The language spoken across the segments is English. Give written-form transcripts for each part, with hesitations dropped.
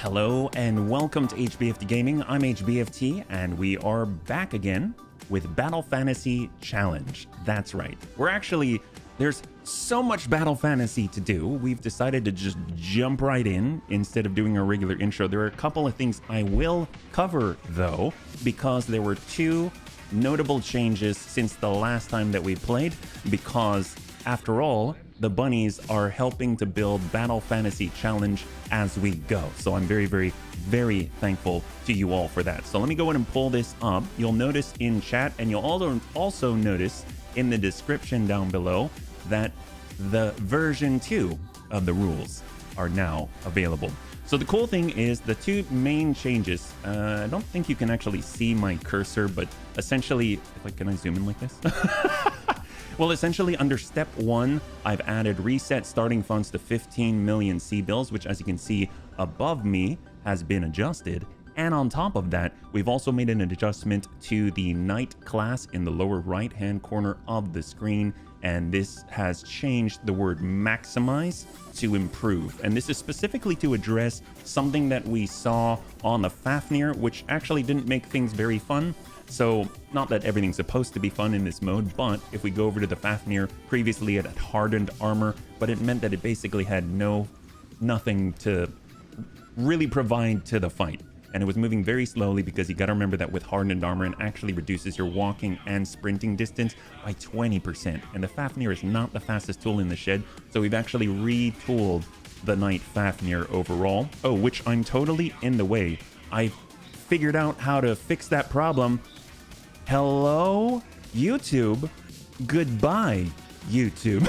Hello and welcome to HBFT Gaming. I'm HBFT and we are back again with Battle Fantasy Challenge. That's right. There's so much Battle Fantasy to do. We've decided to just jump right in instead of doing a regular intro. There are a couple of things I will cover though, because there were two notable changes since the last time that we played, because after all, the bunnies are helping to build Battle Fantasy Challenge as we go. So I'm very, very, very thankful to you all for that. So let me go ahead and pull this up. You'll notice in chat, and you'll also notice in the description down below that the version 2 of the rules are now available. So the cool thing is the two main changes. I don't think you can actually see my cursor, but essentially, can I zoom in like this? Well, essentially under step 1, I've added reset starting funds to 15 million C-bills, which as you can see above me has been adjusted. And on top of that, we've also made an adjustment to the knight class in the lower right-hand corner of the screen. And this has changed the word maximize to improve. And this is specifically to address something that we saw on the Fafnir, which actually didn't make things very fun. So, not that everything's supposed to be fun in this mode, but if we go over to the Fafnir, previously it had hardened armor, but it meant that it basically had nothing to really provide to the fight. And it was moving very slowly because you gotta remember that with hardened armor, it actually reduces your walking and sprinting distance by 20%. And the Fafnir is not the fastest tool in the shed, so we've actually retooled the Knight Fafnir overall. Oh, which I'm totally in the way. I figured out how to fix that problem. Hello, YouTube. Goodbye, YouTube.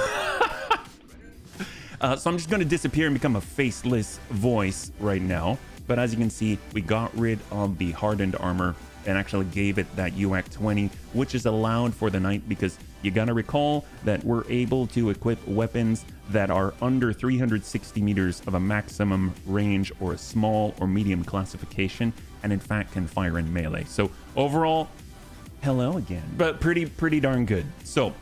So I'm just going to disappear and become a faceless voice right now. But as you can see, we got rid of the hardened armor and actually gave it that UAC 20, which is allowed for the knight, because you got to recall that we're able to equip weapons that are under 360 meters of a maximum range or a small or medium classification, and in fact can fire in melee. So overall, hello again, but pretty darn good. So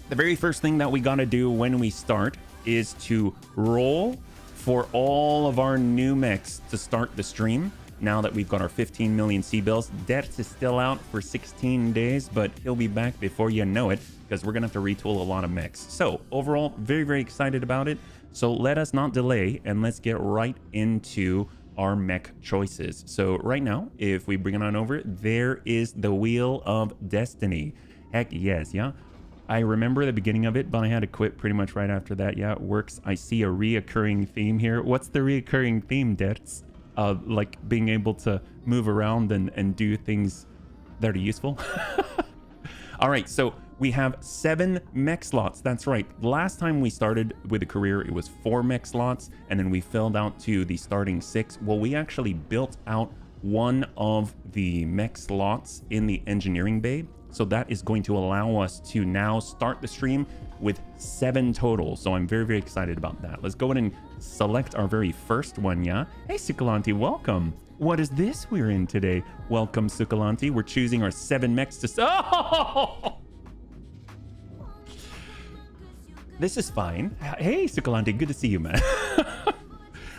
the very first thing that we got to do when we start is to roll for all of our new mechs to start the stream. Now that we've got our 15 million C-bills, Dertz is still out for 16 days, but he'll be back before you know it, because we're gonna have to retool a lot of mechs. So overall, very, very excited about it. So let us not delay and let's get right into our mech choices. So right now, if we bring it on over, there is the Wheel of Destiny. Heck yes, yeah. I remember the beginning of it, but I had to quit pretty much right after that. Yeah, it works. I see a reoccurring theme here. What's the reoccurring theme, Dertz? Like being able to move around and do things that are useful. All right, so we have 7 mech slots. That's right. Last time we started with a career, it was 4 mech slots, and then we filled out to the starting 6. Well, we actually built out one of the mech slots in the engineering bay. So that is going to allow us to now start the stream with 7 total. So I'm very, very excited about that. Let's go ahead and select our very first one, yeah? Hey, Sukalanti, welcome. What is this we're in today? Welcome, Sukalanti. We're choosing our 7 mechs to... Oh! This is fine. Hey, Sukalanti, good to see you, man.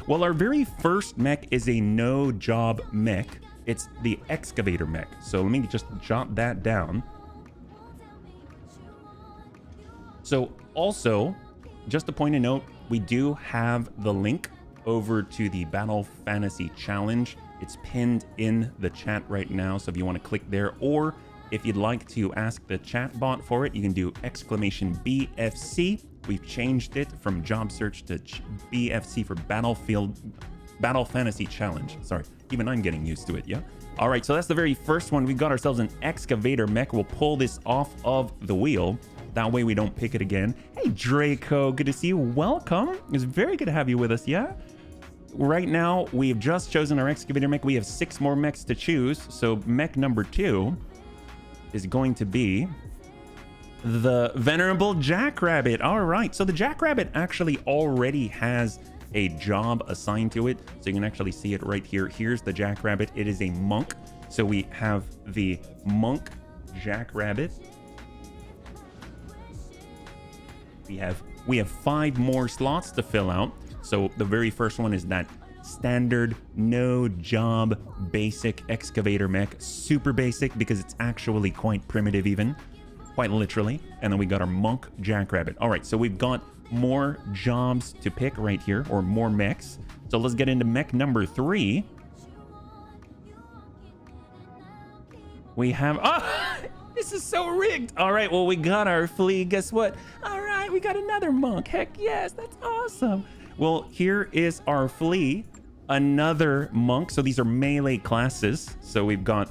Well, our very first mech is a no-job mech. It's the excavator mech. So let me just jot that down. So also, just a point of note, we do have the link over to the Battle Fantasy Challenge. It's pinned in the chat right now. So if you want to click there, or if you'd like to ask the chat bot for it, you can do !BFC. We've changed it from job search to BFC for Battle Fantasy Challenge. Sorry, even I'm getting used to it, yeah? All right, so that's the very first one. We've got ourselves an excavator mech. We'll pull this off of the wheel. That way we don't pick it again. Hey, Draco, good to see you. Welcome. It's very good to have you with us, yeah? Right now, we've just chosen our excavator mech. We have 6 more mechs to choose. So mech number 2 is going to be the venerable Jackrabbit. All right, so the Jackrabbit actually already has a job assigned to it, so you can actually see it right here. Here's the Jackrabbit. It is a monk, so we have the monk Jackrabbit. We have 5 more slots to fill out. So the very first one is that standard, no job, basic excavator mech. Super basic because it's actually quite primitive even, quite literally. And then we got our monk jackrabbit. All right, so we've got more jobs to pick right here, or more mechs. So let's get into mech number 3. We have, oh, this is so rigged. All right, well, we got our flea. Guess what? All right, we got another monk. Heck yes, that's awesome. Well, here is our flea, another monk. So these are melee classes. So we've got,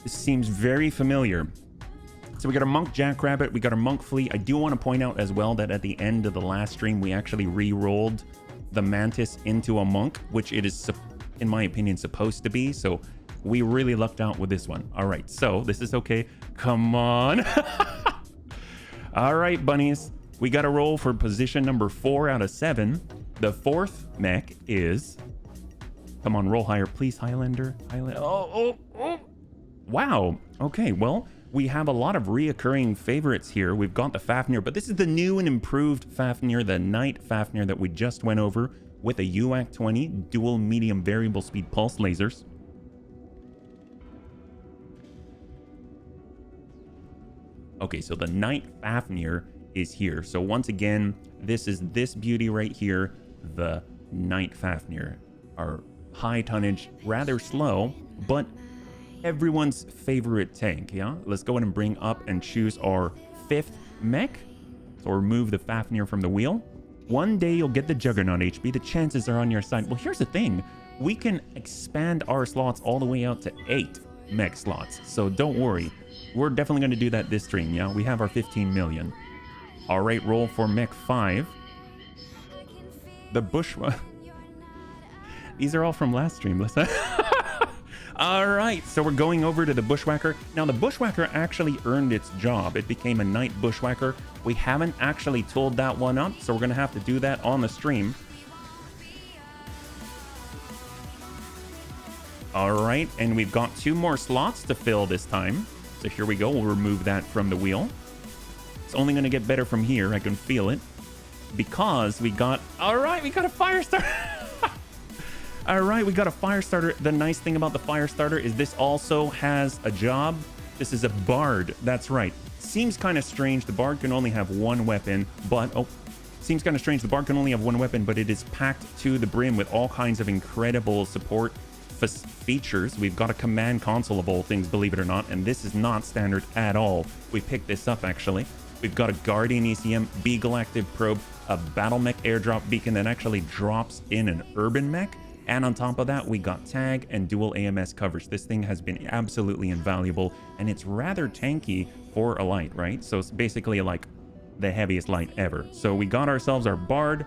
this seems very familiar. So we got a monk jackrabbit, we got a monk flea. I do want to point out as well that at the end of the last stream, we actually re-rolled the mantis into a monk, which it is, in my opinion, supposed to be. So we really lucked out with this one. All right, so this is okay. Come on. All right, bunnies. We got to roll for position number 4 out of 7. The 4th mech is, come on, roll higher, please, Highlander. Oh. Wow. Okay, well, we have a lot of reoccurring favorites here. We've got the Fafnir, but this is the new and improved Fafnir, the Knight Fafnir that we just went over with a UAC 20 dual medium variable speed pulse lasers. Okay, so the Knight Fafnir is here. So once again, this is this beauty right here, the Knight Fafnir. Our high tonnage, rather slow, but everyone's favorite tank, yeah? Let's go ahead and bring up and choose our 5th mech. So remove the Fafnir from the wheel. One day you'll get the Juggernaut HP. The chances are on your side. Well, here's the thing. We can expand our slots all the way out to 8 mech slots. So don't worry. We're definitely going to do that this stream, yeah? We have our 15 million. All right, roll for mech 5. The Bushwhacker. These are all from last stream. Listen. All right, so we're going over to the Bushwhacker. Now, the Bushwhacker actually earned its job. It became a Knight Bushwhacker. We haven't actually tooled that one up, so we're going to have to do that on the stream. All right, and we've got 2 more slots to fill this time. So here we go. We'll remove that from the wheel. It's only going to get better from here. I can feel it. Because we got... All right, we got a fire starter. All right, we got a fire starter. The nice thing about the fire starter is this also has a job. This is a bard. That's right. Seems kind of strange. The bard can only have 1 weapon, but... Oh, seems kind of strange. The bard can only have 1 weapon, but it is packed to the brim with all kinds of incredible support features. We've got a command console of all things, believe it or not, and this is not standard at all. We picked this up, actually. We've got a Guardian ECM, Beagle Active Probe, a Battle Mech airdrop beacon that actually drops in an urban mech. And on top of that, we got tag and dual AMS coverage. This thing has been absolutely invaluable, and it's rather tanky for a light, right? So it's basically like the heaviest light ever. So we got ourselves our Bard.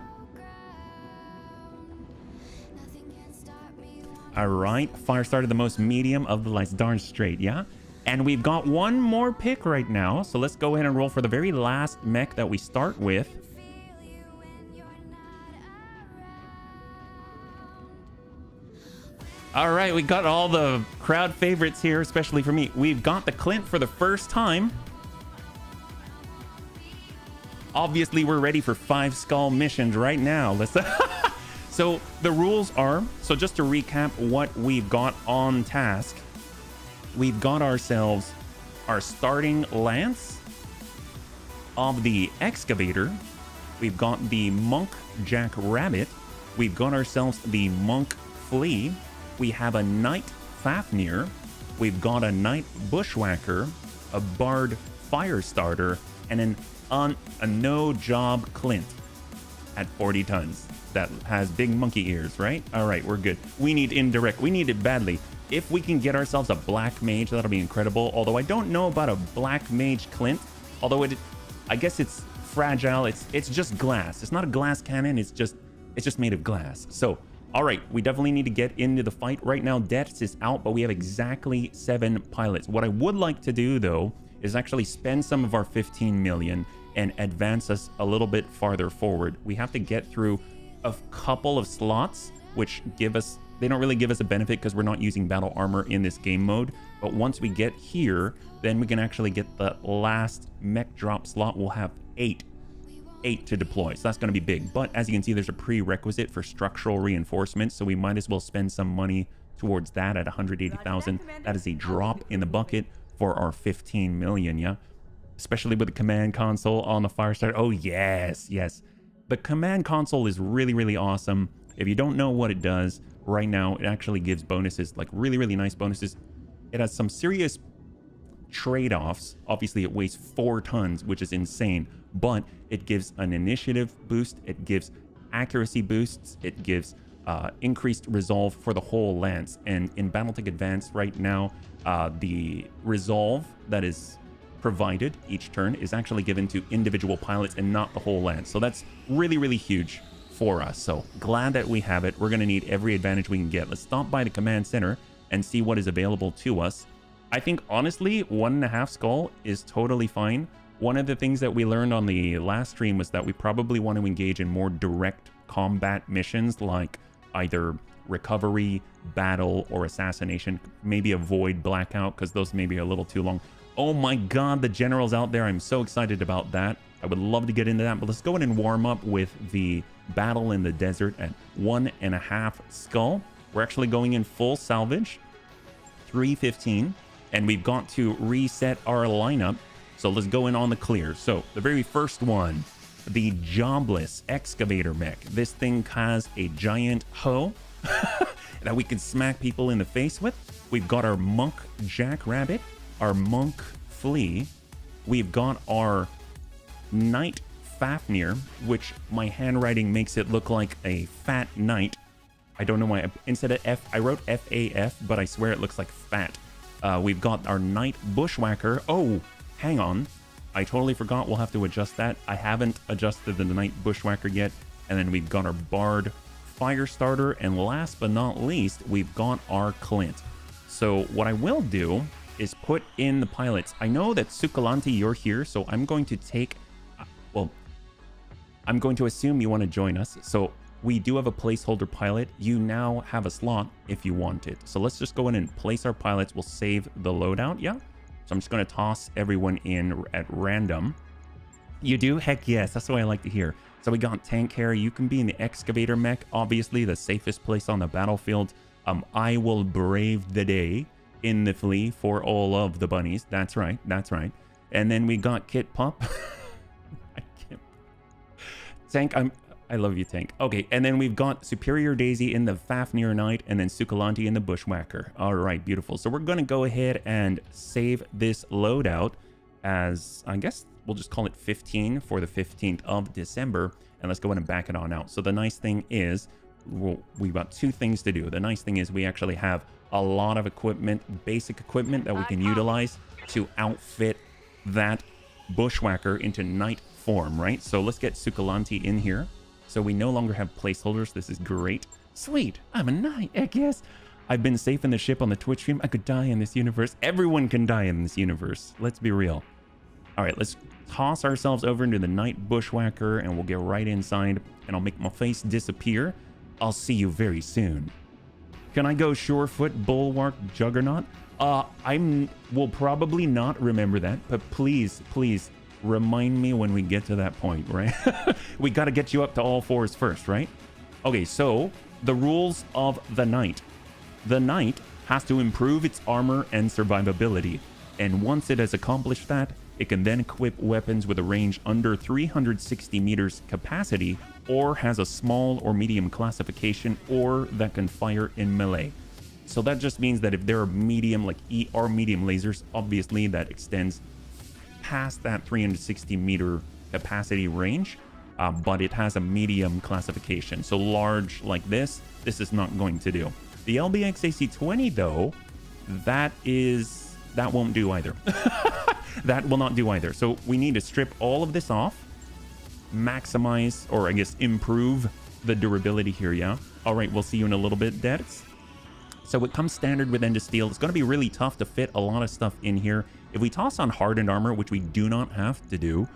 All right, Firestarter, the most medium of the lights. Darn straight, yeah? And we've got 1 more pick right now. So let's go ahead and roll for the very last mech that we start with. All right, we got all the crowd favorites here, especially for me. We've got the Clint for the first time. Obviously, we're ready for 5 skull missions right now. Let's... So the rules are, so just to recap what we've got on task, we've got ourselves our starting lance of the excavator. We've got the monk jackrabbit. We've got ourselves the monk flea. We have a Knight Fafnir. We've got a Knight Bushwhacker, a Bard Firestarter, and a no-job Clint at 40 tons that has big monkey ears, right? All right, we're good. We need indirect. We need it badly. If we can get ourselves a Black Mage, that'll be incredible. Although I don't know about a Black Mage Clint. Although I guess it's fragile. It's just glass. It's not a glass cannon. It's just made of glass. So... All right, we definitely need to get into the fight. Right now, Dex is out, but we have exactly 7 pilots. What I would like to do, though, is actually spend some of our 15 million and advance us a little bit farther forward. We have to get through a couple of slots, which give us... They don't really give us a benefit because we're not using battle armor in this game mode. But once we get here, then we can actually get the last mech drop slot. We'll have 8 8 to deploy. So that's going to be big. But as you can see, there's a prerequisite for structural reinforcement. So we might as well spend some money towards that at 180,000. That is a drop in the bucket for our 15 million, yeah? Especially with the command console on the Firestarter. Oh, yes, yes. The command console is really, really awesome. If you don't know what it does, right now, it actually gives bonuses, like really, really nice bonuses. It has some serious trade-offs. Obviously, it weighs 4 tons, which is insane, but it gives an initiative boost. It gives accuracy boosts. It gives increased resolve for the whole lance. And in Battletech Advanced right now, the resolve that is provided each turn is actually given to individual pilots and not the whole lance. So that's really, really huge for us. So glad that we have it. We're going to need every advantage we can get. Let's stop by the command center and see what is available to us. I think honestly 1.5 skull is totally fine. One of the things that we learned on the last stream was that we probably want to engage in more direct combat missions, like either recovery, battle, or assassination. Maybe avoid blackout because those maybe are a little too long. Oh my god, the general's out there. I'm so excited about that. I would love to get into that, but let's go ahead and warm up with the battle in the desert at 1.5 skull. We're actually going in full salvage, 315, and we've got to reset our lineup. So let's go in on the clear. So the very first one, the jobless excavator mech. This thing has a giant hoe that we can smack people in the face with. We've got our monk jackrabbit, our monk flea. We've got our knight Fafnir, which my handwriting makes it look like a fat knight. I don't know why. Instead of F, I wrote F-A-F, but I swear it looks like fat. We've got our knight bushwhacker. Oh, hang on. I totally forgot. We'll have to adjust that. I haven't adjusted the knight bushwhacker yet. And then we've got our bard firestarter. And last but not least, we've got our Clint. So what I will do is put in the pilots. I know that Sukalanti, you're here, so I'm going to take, well, I'm going to assume you want to join us. So we do have a placeholder pilot. You now have a slot if you want it. So let's just go in and place our pilots. We'll save the loadout, yeah? So I'm just going to toss everyone in at random. You do? Heck yes, that's what I like to hear. So we got tank carrier. You can be in the excavator mech, obviously the safest place on the battlefield. I will brave the day in the flea for all of the bunnies. That's right, that's right. And then we got Kit Pup. I can't. Tank, I love you, Tank. Okay, and then we've got Superior Daisy in the Fafnir Knight, and then Sukalanti in the Bushwhacker. All right, beautiful. So we're going to go ahead and save this loadout as, I guess we'll just call it 15 for the 15th of December, and let's go ahead and back it on out. So the nice thing is, we've got 2 things to do. The nice thing is we actually have a lot of equipment, basic equipment that we can utilize to outfit that Bushwhacker into knight form, right? So let's get Sukalanti in here. So we no longer have placeholders. This is great. Sweet, I'm a knight, I guess. I've been safe in the ship on the Twitch stream. I could die in this universe. Everyone can die in this universe. Let's be real. All right, let's toss ourselves over into the Knight Bushwhacker, and we'll get right inside, and I'll make my face disappear. I'll see you very soon. Can I go Surefoot, Bulwark, Juggernaut? I will probably not remember that, but please, please remind me when we get to that point, right? We got to get you up to all 4s first, right? Okay, so the rules of the Knight. The Knight has to improve its armor and survivability, and once it has accomplished that, it can then equip weapons with a range under 360 meters capacity, or has a small or medium classification, or that can fire in melee. So that just means that if there are medium, like ER medium lasers, obviously that extends past that 360 meter capacity range, but it has a medium classification. So large like this is not going to do. The LBX AC-20 though, that won't do either. That will not do either. So we need to strip all of this off, maximize, or I guess improve the durability here, yeah? All right, we'll see you in a little bit, Dex. So it comes standard with End of Steel. It's going to be really tough to fit a lot of stuff in here. If we toss on hardened armor, which we do not have to do,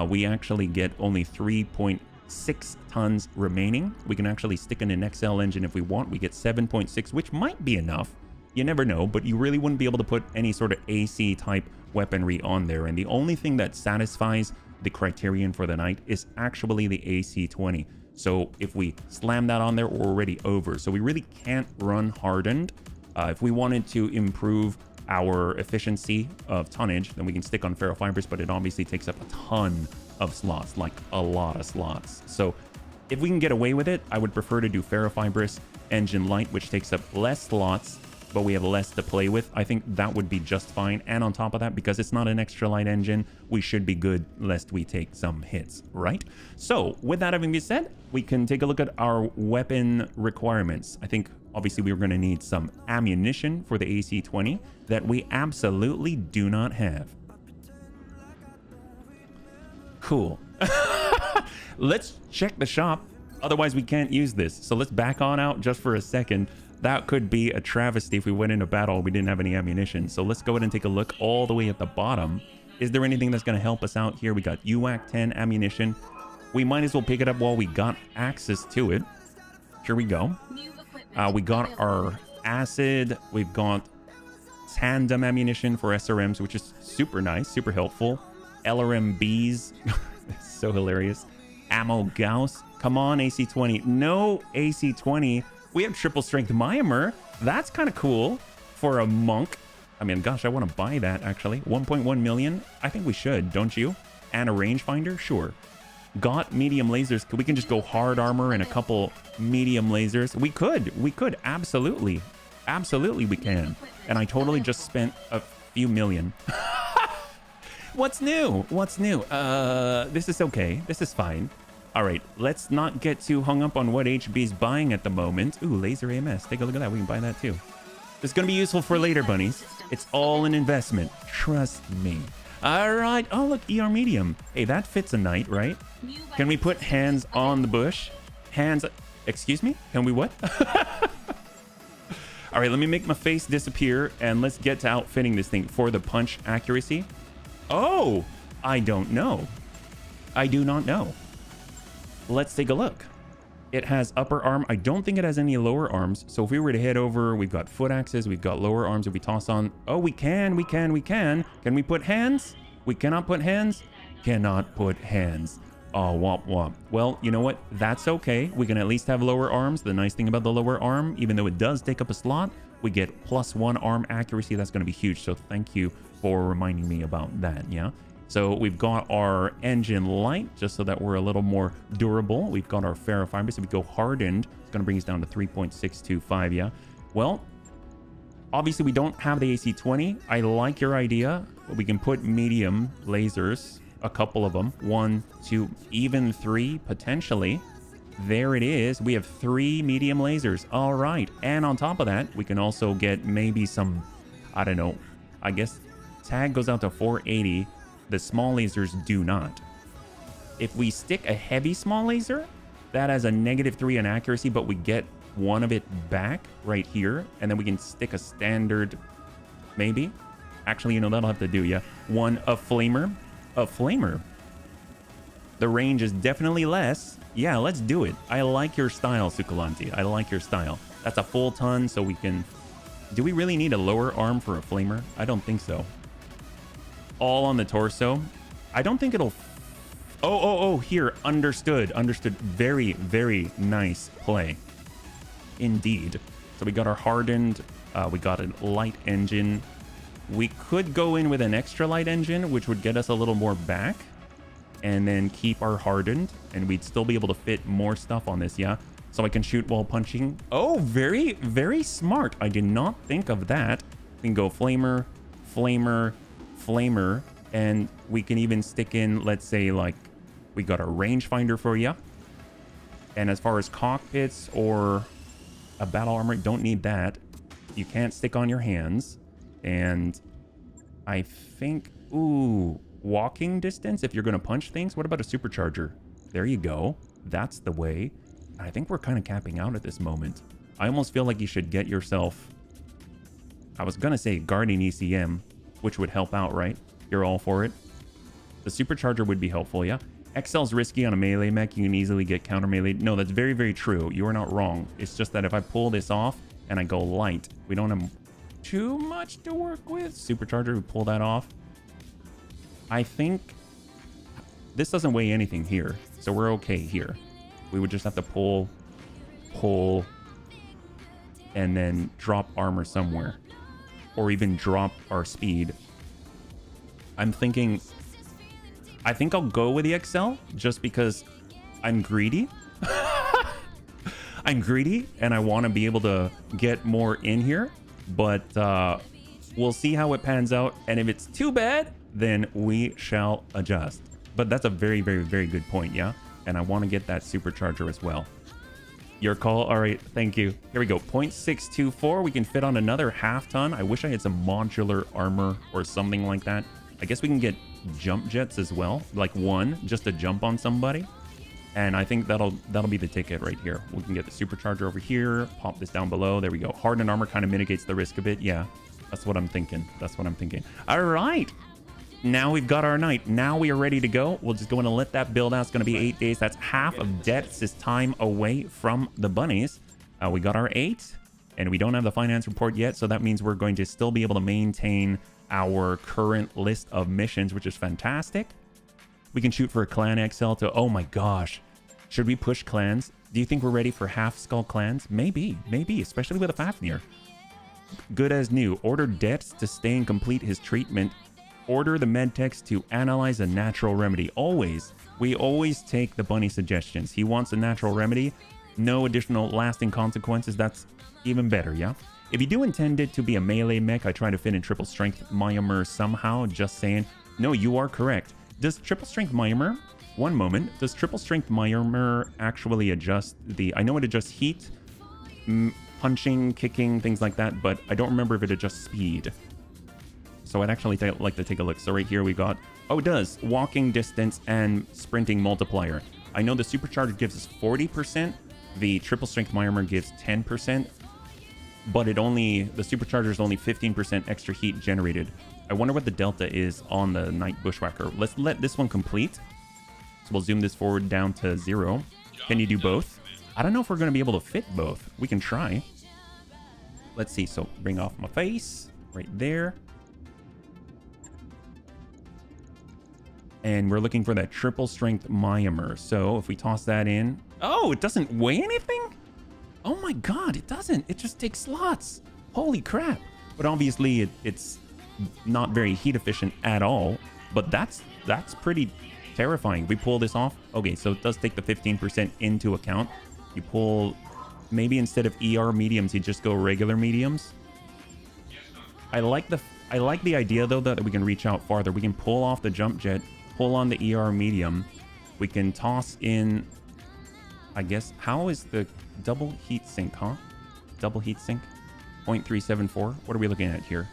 we actually get only 3.6 tons remaining. We can actually stick in an XL engine if we want. We get 7.6, which might be enough. You never know, but you really wouldn't be able to put any sort of AC type weaponry on there. And the only thing that satisfies the criterion for the night is actually the AC20. So if we slam that on there, we're already over. So we really can't run hardened. If we wanted to improve our efficiency of tonnage, then we can stick on ferrofibrous, but it obviously takes up a ton of slots, like a lot of slots. So if we can get away with it, I would prefer to do ferrofibrous engine light, which takes up less slots, but we have less to play with. I think that would be just fine. And on top of that, because it's not an extra light engine, we should be good lest we take some hits, right? So with that having been said, we can take a look at our weapon requirements. I think obviously we're going to need some ammunition for the AC20 that we absolutely do not have. Cool. Let's check the shop. Otherwise we can't use this. So let's back on out just for a second. That could be a travesty if we went into battle and we didn't have any ammunition. So let's go ahead and take a look all the way at the bottom. Is there anything that's going to help us out here? We got UAC 10 ammunition. We might as well pick it up while we got access to it. Here we go. We got our acid. We've got tandem ammunition for SRMs, which is super nice, super helpful. LRMBs. It's so hilarious. Ammo Gauss. Come on, AC20. No AC20. We have triple strength Myanmar. That's kind of cool for a monk. I mean, gosh, I want to buy that actually. 1.1 million. I think we should, don't you? And a rangefinder? Sure. Got medium lasers. We can just go hard armor and a couple medium lasers. We could. Absolutely. Absolutely we can. And I totally just spent a few million. What's new? What's new? This is okay. This is fine. All right, let's not get too hung up on what HB's buying at the moment. Ooh, laser AMS. Take a look at that. We can buy that too. It's going to be useful for later, bunnies. It's all an investment. Trust me. All right. Oh, look, ER medium. Hey, that fits a knight, right? Can we put hands on the bush? Hands... Excuse me? Can we what? All right, let me make my face disappear, and let's get to outfitting this thing for the punch accuracy. Oh, I don't know. I do not know. Let's take a look. It has upper arm. I don't think it has any lower arms. So if we were to head over, we've got foot axes, we've got lower arms. If we toss on, oh, we can. Can we put hands? We cannot put hands. Cannot put hands. Oh, womp womp. Well, you know what? That's okay. We can at least have lower arms. The nice thing about the lower arm, even though it does take up a slot, we get +1 arm accuracy. That's going to be huge. So thank you for reminding me about that. Yeah. So we've got our engine light, just so that we're a little more durable. We've got our ferrofibrous. If we go hardened, it's going to bring us down to 3.625. Yeah. Well, obviously we don't have the AC20. I like your idea. But we can put medium lasers, a couple of them, 1, 2, even 3 potentially. There it is. We have 3 medium lasers. All right. And on top of that, we can also get maybe some, I don't know, I guess tag goes out to 480. The small lasers do not. If we stick a heavy small laser, that has a -3 in accuracy, but we get one of it back right here. And then we can stick a standard, maybe. Actually, you know, that'll have to do, yeah. A flamer. A flamer. The range is definitely less. Yeah, let's do it. I like your style, Sukulanti. I like your style. That's a full ton, so we can... Do we really need a lower arm for a flamer? I don't think so. All on the torso. I don't think it'll... Oh, here. Understood. Very, very nice play. Indeed. So we got our hardened. We got a light engine. We could go in with an extra light engine, which would get us a little more back. And then keep our hardened. And we'd still be able to fit more stuff on this, yeah? So I can shoot while punching. Oh, very, very smart. I did not think of that. We can go flamer, and we can even stick in, let's say, like, we got a rangefinder for you. And as far as cockpits or a battle armor, don't need that. You can't stick on your hands. And I think, ooh, walking distance if you're going to punch things. What about a supercharger? There you go. That's the way. I think we're kind of capping out at this moment. I almost feel like you should get yourself, I was going to say Guardian ECM, which would help out, right? You're all for it. The supercharger would be helpful, yeah? XL's risky on a melee mech. You can easily get counter melee. No, that's very, very true. You are not wrong. It's just that if I pull this off and I go light, we don't have too much to work with. Supercharger, we pull that off. I think this doesn't weigh anything here, so we're okay here. We would just have to pull, and then drop armor somewhere, or even drop our speed. I'm thinking, I think I'll go with the XL just because I'm greedy. I'm greedy and I want to be able to get more in here, but we'll see how it pans out. And if it's too bad, then we shall adjust. But that's a very, very, very good point. Yeah. And I want to get that supercharger as well. Your call. All right. Thank you. Here we go. 0.624. We can fit on another half ton. I wish I had some modular armor or something like that. I guess we can get jump jets as well. Like one just to jump on somebody. And I think that'll be the ticket right here. We can get the supercharger over here, pop this down below. There we go. Hardened armor kind of mitigates the risk a bit. Yeah, that's what I'm thinking. That's what I'm thinking. All right. Now we've got our knight. Now we are ready to go. We'll just go in and let that build out. It's going to be 8 days. That's half of Detz's time away from the bunnies. We got our 8, and we don't have the finance report yet. So that means we're going to still be able to maintain our current list of missions, which is fantastic. We can shoot for a clan XL to, oh my gosh. Should we push clans? Do you think we're ready for half skull clans? Maybe, especially with a Fafnir. Good as new. Order Detz to stay and complete his treatment. Order the medtechs to analyze a natural remedy. Always. We always take the bunny suggestions. He wants a natural remedy. No additional lasting consequences. That's even better, yeah? If you do intend it to be a melee mech, I try to fit in triple strength Myanmar somehow. Just saying. No, you are correct. Does triple strength Myanmar, one moment, does triple strength Myanmar actually adjust the, I know it adjusts heat, punching, kicking, things like that, but I don't remember if it adjusts speed. So I'd actually like to take a look. So right here we got, oh, it does, walking distance and sprinting multiplier. I know the supercharger gives us 40%, the triple strength Myanmar gives 10%, but the supercharger is only 15% extra heat generated. I wonder what the delta is on the Night Bushwhacker. Let's let this one complete. So we'll zoom this forward down to 0. Can you do both? I don't know if we're going to be able to fit both. We can try. Let's see. So bring off my face right there. And we're looking for that triple strength Myanmar. So if we toss that in. Oh, it doesn't weigh anything? Oh my God, it doesn't. It just takes slots. Holy crap. But obviously it's not very heat efficient at all, but that's pretty terrifying. We pull this off. Okay, so it does take the 15% into account. You pull, maybe instead of ER mediums, you just go regular mediums. I like the idea though that we can reach out farther. We can pull off the jump jet, pull on the ER medium. We can toss in, I guess, how is the double heat sink, huh? Double heat sink, 0.374. What are we looking at here?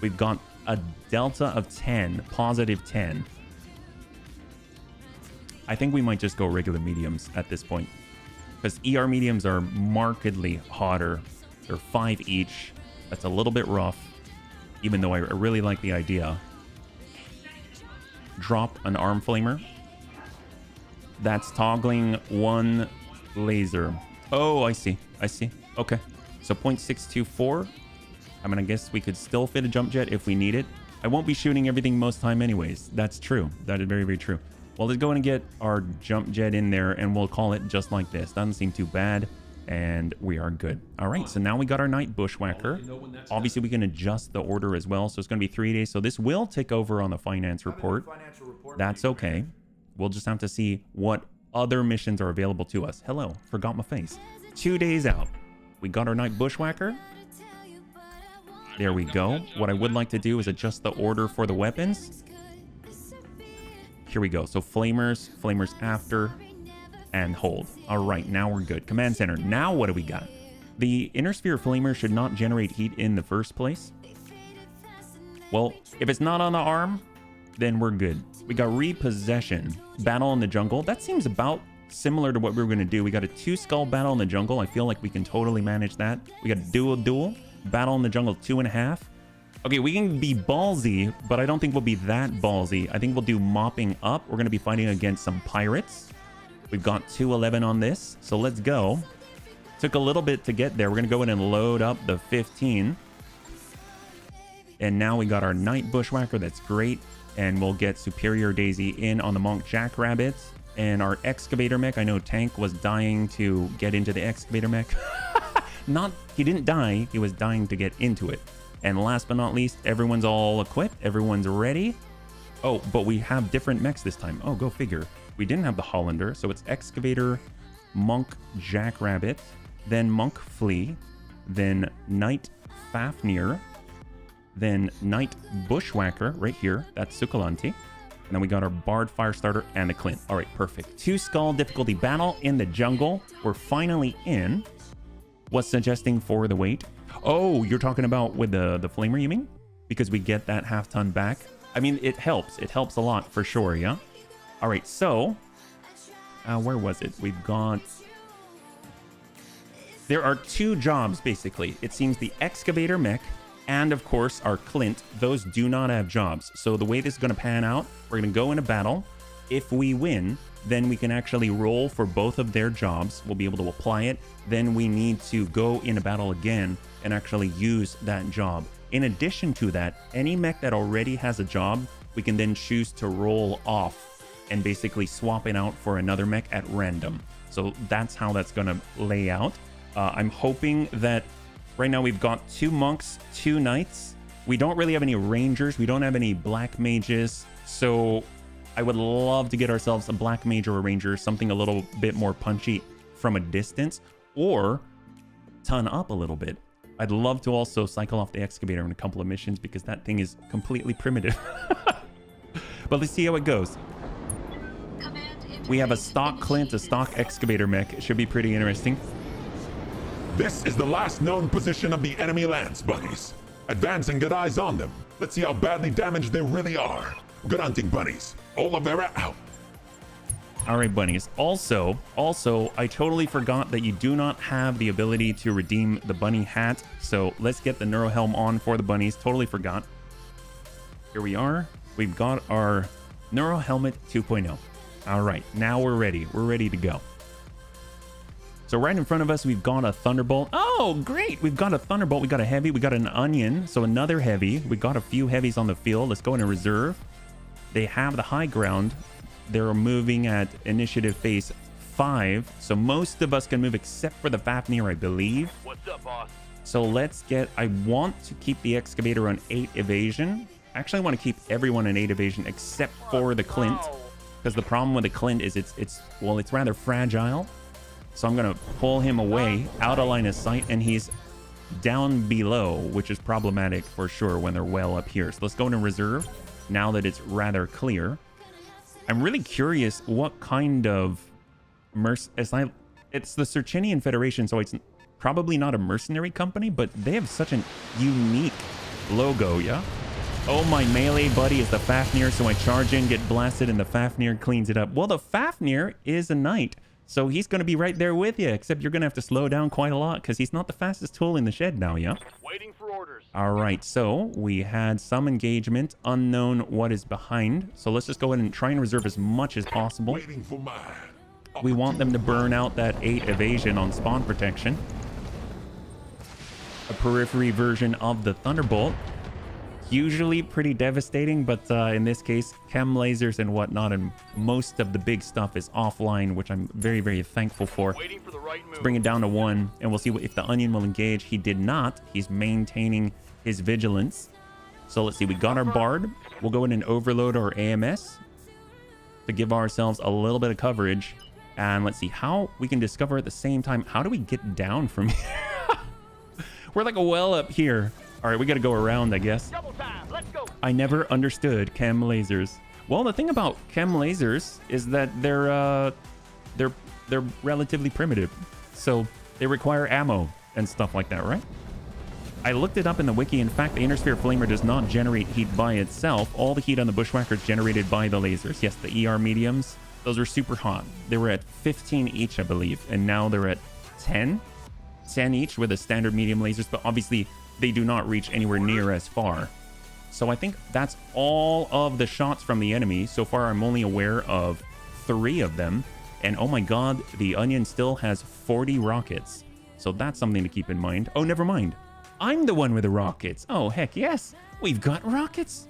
We've got a delta of 10, positive 10. I think we might just go regular mediums at this point, because ER mediums are markedly hotter. They're 5 each. That's a little bit rough, even though I really like the idea. Drop an arm flamer. That's toggling one laser. Oh, I see. Okay. So 0.624. I mean, I guess we could still fit a jump jet if we need it. I won't be shooting everything most time anyways. That's true. That is very, very true. Well, let's go and get our jump jet in there, and we'll call it just like this. Doesn't seem too bad, and we are good. All right, so now we got our Night Bushwhacker. Obviously, we can adjust the order as well, so it's going to be 3 days. So this will tick over on the finance report. That's okay. We'll just have to see what other missions are available to us. Hello, forgot my face. 2 days out. We got our Night Bushwhacker. There we go. What I would like to do is adjust the order for the weapons. Here we go. So flamers after, and hold. All right, now we're good. Command center. Now what do we got? The inner sphere flamer should not generate heat in the first place. Well, if it's not on the arm, then we're good. We got repossession. Battle in the jungle. That seems about similar to what we were going to do. We got a 2-skull battle in the jungle. I feel like we can totally manage that. We got dual. Battle in the jungle 2.5. Okay, we can be ballsy, but I don't think we'll be that ballsy. I think we'll do mopping up. We're going to be fighting against some pirates. We've got 211 on this, so let's go. Took a little bit to get there. We're going to go in and load up the 15. And now we got our Night Bushwhacker. That's great. and we'll get Superior Daisy in on the Monk Jackrabbit. And our Excavator Mech, I know Tank was dying to get into the Excavator Mech. He didn't die, he was dying to get into it. And last but not least, everyone's all equipped, everyone's ready. Oh, but we have different mechs this time. Oh, go figure. We didn't have the Hollander, so it's Excavator, Monk Jackrabbit, then Monk Flea, then Knight Fafnir, then Knight Bushwhacker right here. That's Sukalanti. And then we got our Bard Firestarter and the Clint. All right, perfect. 2 skull difficulty battle in the jungle. We're finally in. What's suggesting for the weight? Oh, you're talking about with the flamer, you mean? Because we get that half-ton back. I mean, it helps. It helps a lot for sure, yeah? All right, so where was it? We've got... There are 2 jobs, basically. It seems the Excavator Mech and, of course, our Clint. Those do not have jobs. So the way this is going to pan out, we're going to go in a battle. If we win, then we can actually roll for both of their jobs. We'll be able to apply it. Then we need to go in a battle again and actually use that job. In addition to that, any mech that already has a job, we can then choose to roll off and basically swap it out for another mech at random. So that's how that's going to lay out. I'm hoping that right now we've got 2 monks, 2 knights. We don't really have any rangers. We don't have any black mages. So I would love to get ourselves a black mage or a ranger, something a little bit more punchy from a distance, or ton up a little bit. I'd love to also cycle off the Excavator in a couple of missions because that thing is completely primitive. But let's see how it goes. We have a stock Clint, a stock Excavator mech. It should be pretty interesting. This is the last known position of the enemy lance bunnies. Advance and get eyes on them. Let's see how badly damaged they really are. Good hunting, bunnies. Oliveira out. All right, bunnies. Also, I totally forgot that you do not have the ability to redeem the bunny hat. So let's get the Neurohelm on for the bunnies. Totally forgot. Here we are. We've got our Neuro Helmet 2.0. All right, now we're ready. We're ready to go. So right in front of us, we've got a Thunderbolt. Oh, great. We've got a Thunderbolt. We got a heavy. We got an onion. So another heavy. We got a few heavies on the field. Let's go in a reserve. They have the high ground. They're moving at initiative phase 5. So most of us can move except for the Fafnir, I believe. What's up, boss? So let's get... I want to keep the Excavator on 8 evasion. Actually, I want to keep everyone on 8 evasion except for the Clint. Because the problem with the Clint is it's rather fragile. So I'm going to pull him away out of line of sight, and he's down below, which is problematic for sure when they're well up here. So let's go into reserve now that it's rather clear. I'm really curious what kind of it's the Circinian Federation, so it's probably not a mercenary company, but they have such a unique logo, yeah? Oh, my melee buddy is the Fafnir, so I charge in, get blasted, and the Fafnir cleans it up. Well, the Fafnir is a knight. So he's going to be right there with you, except you're going to have to slow down quite a lot because he's not the fastest tool in the shed now, yeah? Waiting for orders. All right, so we had some engagement, unknown what is behind. So let's just go ahead and try and reserve as much as possible. Waiting for mine. We want them to burn out that 8 evasion on spawn protection. A periphery version of the Thunderbolt. Usually pretty devastating, but in this case, chem lasers and whatnot, and most of the big stuff is offline, which I'm very, very thankful for. Waiting for the right move. Let's bring it down to 1, and we'll see if the onion will engage. He did not. He's maintaining his vigilance. So let's see. We got our Bard. We'll go in and overload our AMS to give ourselves a little bit of coverage. And let's see how we can discover at the same time. How do we get down from here? We're like a well up here. All right, we got to go around, I guess. Double time. Let's go. I never understood chem lasers. Well, the thing about chem lasers is that they're relatively primitive, so they require ammo and stuff like that, right? I looked it up in the wiki. In fact, the Intersphere Flamer does not generate heat by itself. All the heat on the Bushwhacker is generated by the lasers. Yes, the ER mediums, those are super hot. They were at 15 each, I believe, and now they're at 10 each with the standard medium lasers, but obviously they do not reach anywhere near as far. So I think that's all of the shots from the enemy. So far, I'm only aware of 3 of them. And oh my god, the onion still has 40 rockets. So that's something to keep in mind. Oh, never mind. I'm the one with the rockets. Oh, heck yes. We've got rockets.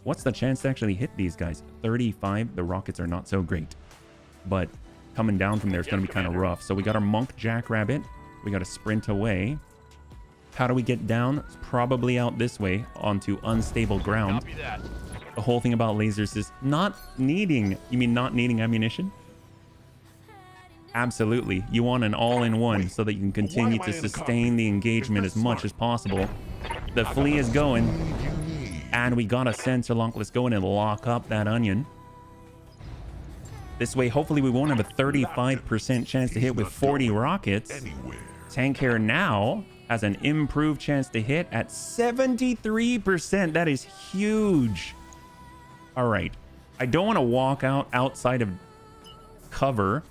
What's the chance to actually hit these guys? 35. The rockets are not so great. But coming down from there is going to be kind of rough. So we got our monk jackrabbit. We got to sprint away. How do we get down? It's probably out this way onto unstable ground. Copy that. The whole thing about lasers is not needing... You mean not needing ammunition? Absolutely. You want an all-in-one so that you can continue to sustain the engagement as much as possible. The flea is going. And we got a sensor lock. Let's go in and lock up that onion. This way, hopefully we won't have a 35% chance to hit with 40 rockets. Tank Hair now has an improved chance to hit at 73%. That is huge. All right. I don't want to walk outside of cover.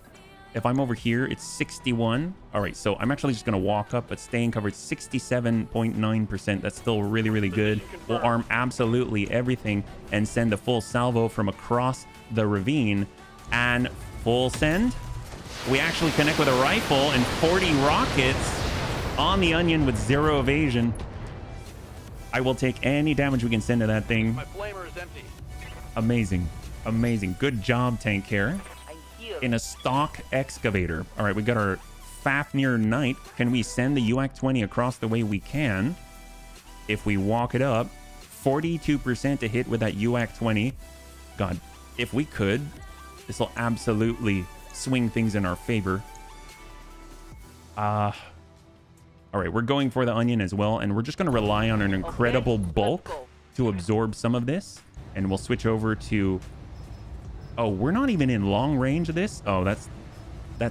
If I'm over here, it's 61. All right, so I'm actually just going to walk up, but staying covered 67.9%. That's still really, really good. We'll arm absolutely everything and send a full salvo from across the ravine. And full send. We actually connect with a rifle and 40 rockets on the onion with 0 evasion. I will take any damage we can send to that thing. My flamer is empty. Amazing. Amazing. Good job, Tank Care. In a stock excavator. All right, we got our Fafnir Knight. Can we send the UAC-20 across the way we can? If we walk it up, 42% to hit with that UAC-20. God, if we could, this will absolutely swing things in our favor. All right, we're going for the onion as well, and we're just going to rely on an incredible bulk to absorb some of this, and we'll switch over to... Oh, we're not even in long range of this? Oh, that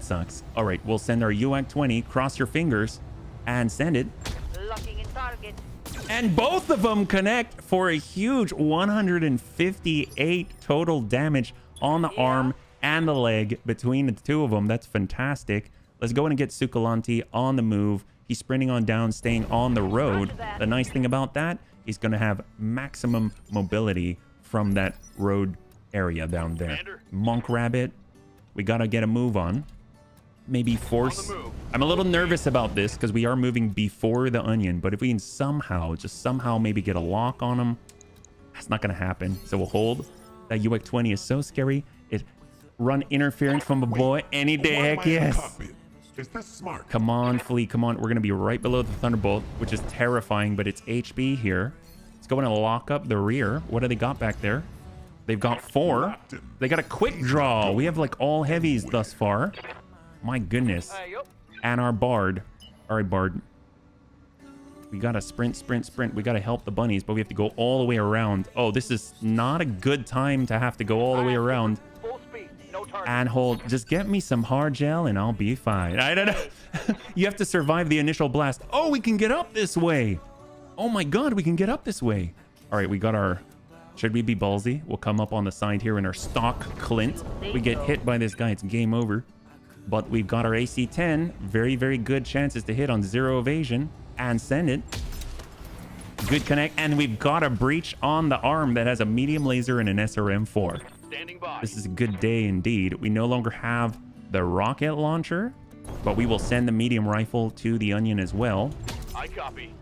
sucks. All right, we'll send our UAC-20, cross your fingers, and send it. Locking in target. And both of them connect for a huge 158 total damage on the arm and the leg between the two of them. That's fantastic. Let's go in and get Sukalanti on the move. He's sprinting on down, staying on the road. The nice thing about that, he's going to have maximum mobility from that road area down there. Monk Rabbit, we got to get a move on. Maybe force... I'm a little nervous about this because we are moving before the onion, but if we can somehow maybe get a lock on him, that's not going to happen. So we'll hold. That UAC-20 is so scary. It run interference from a boy any day. Heck yes. Is this smart? Come on, Flea. Come on. We're going to be right below the Thunderbolt, which is terrifying, but it's HB here. Let's go in and lock up the rear. What do they got back there? They've got 4. They got a quick draw. We have like all heavies thus far. My goodness. And our Bard. All right, Bard. We got to sprint. We got to help the bunnies, but we have to go all the way around. Oh, this is not a good time to have to go all the way around. Full speed. No target. And hold. Just get me some hard gel and I'll be fine. I don't know. You have to survive the initial blast. Oh, we can get up this way. Oh my God, we can get up this way. All right, we got our... Should we be ballsy? We'll come up on the side here in our stock Clint. We get hit by this guy, it's game over. But we've got our AC-10. Very, very good chances to hit on 0 evasion. And send it. Good connect. And we've got a breach on the arm that has a medium laser and an SRM-4. Standing by. This is a good day indeed. We no longer have the rocket launcher, but we will send the medium rifle to the onion as well. I copy.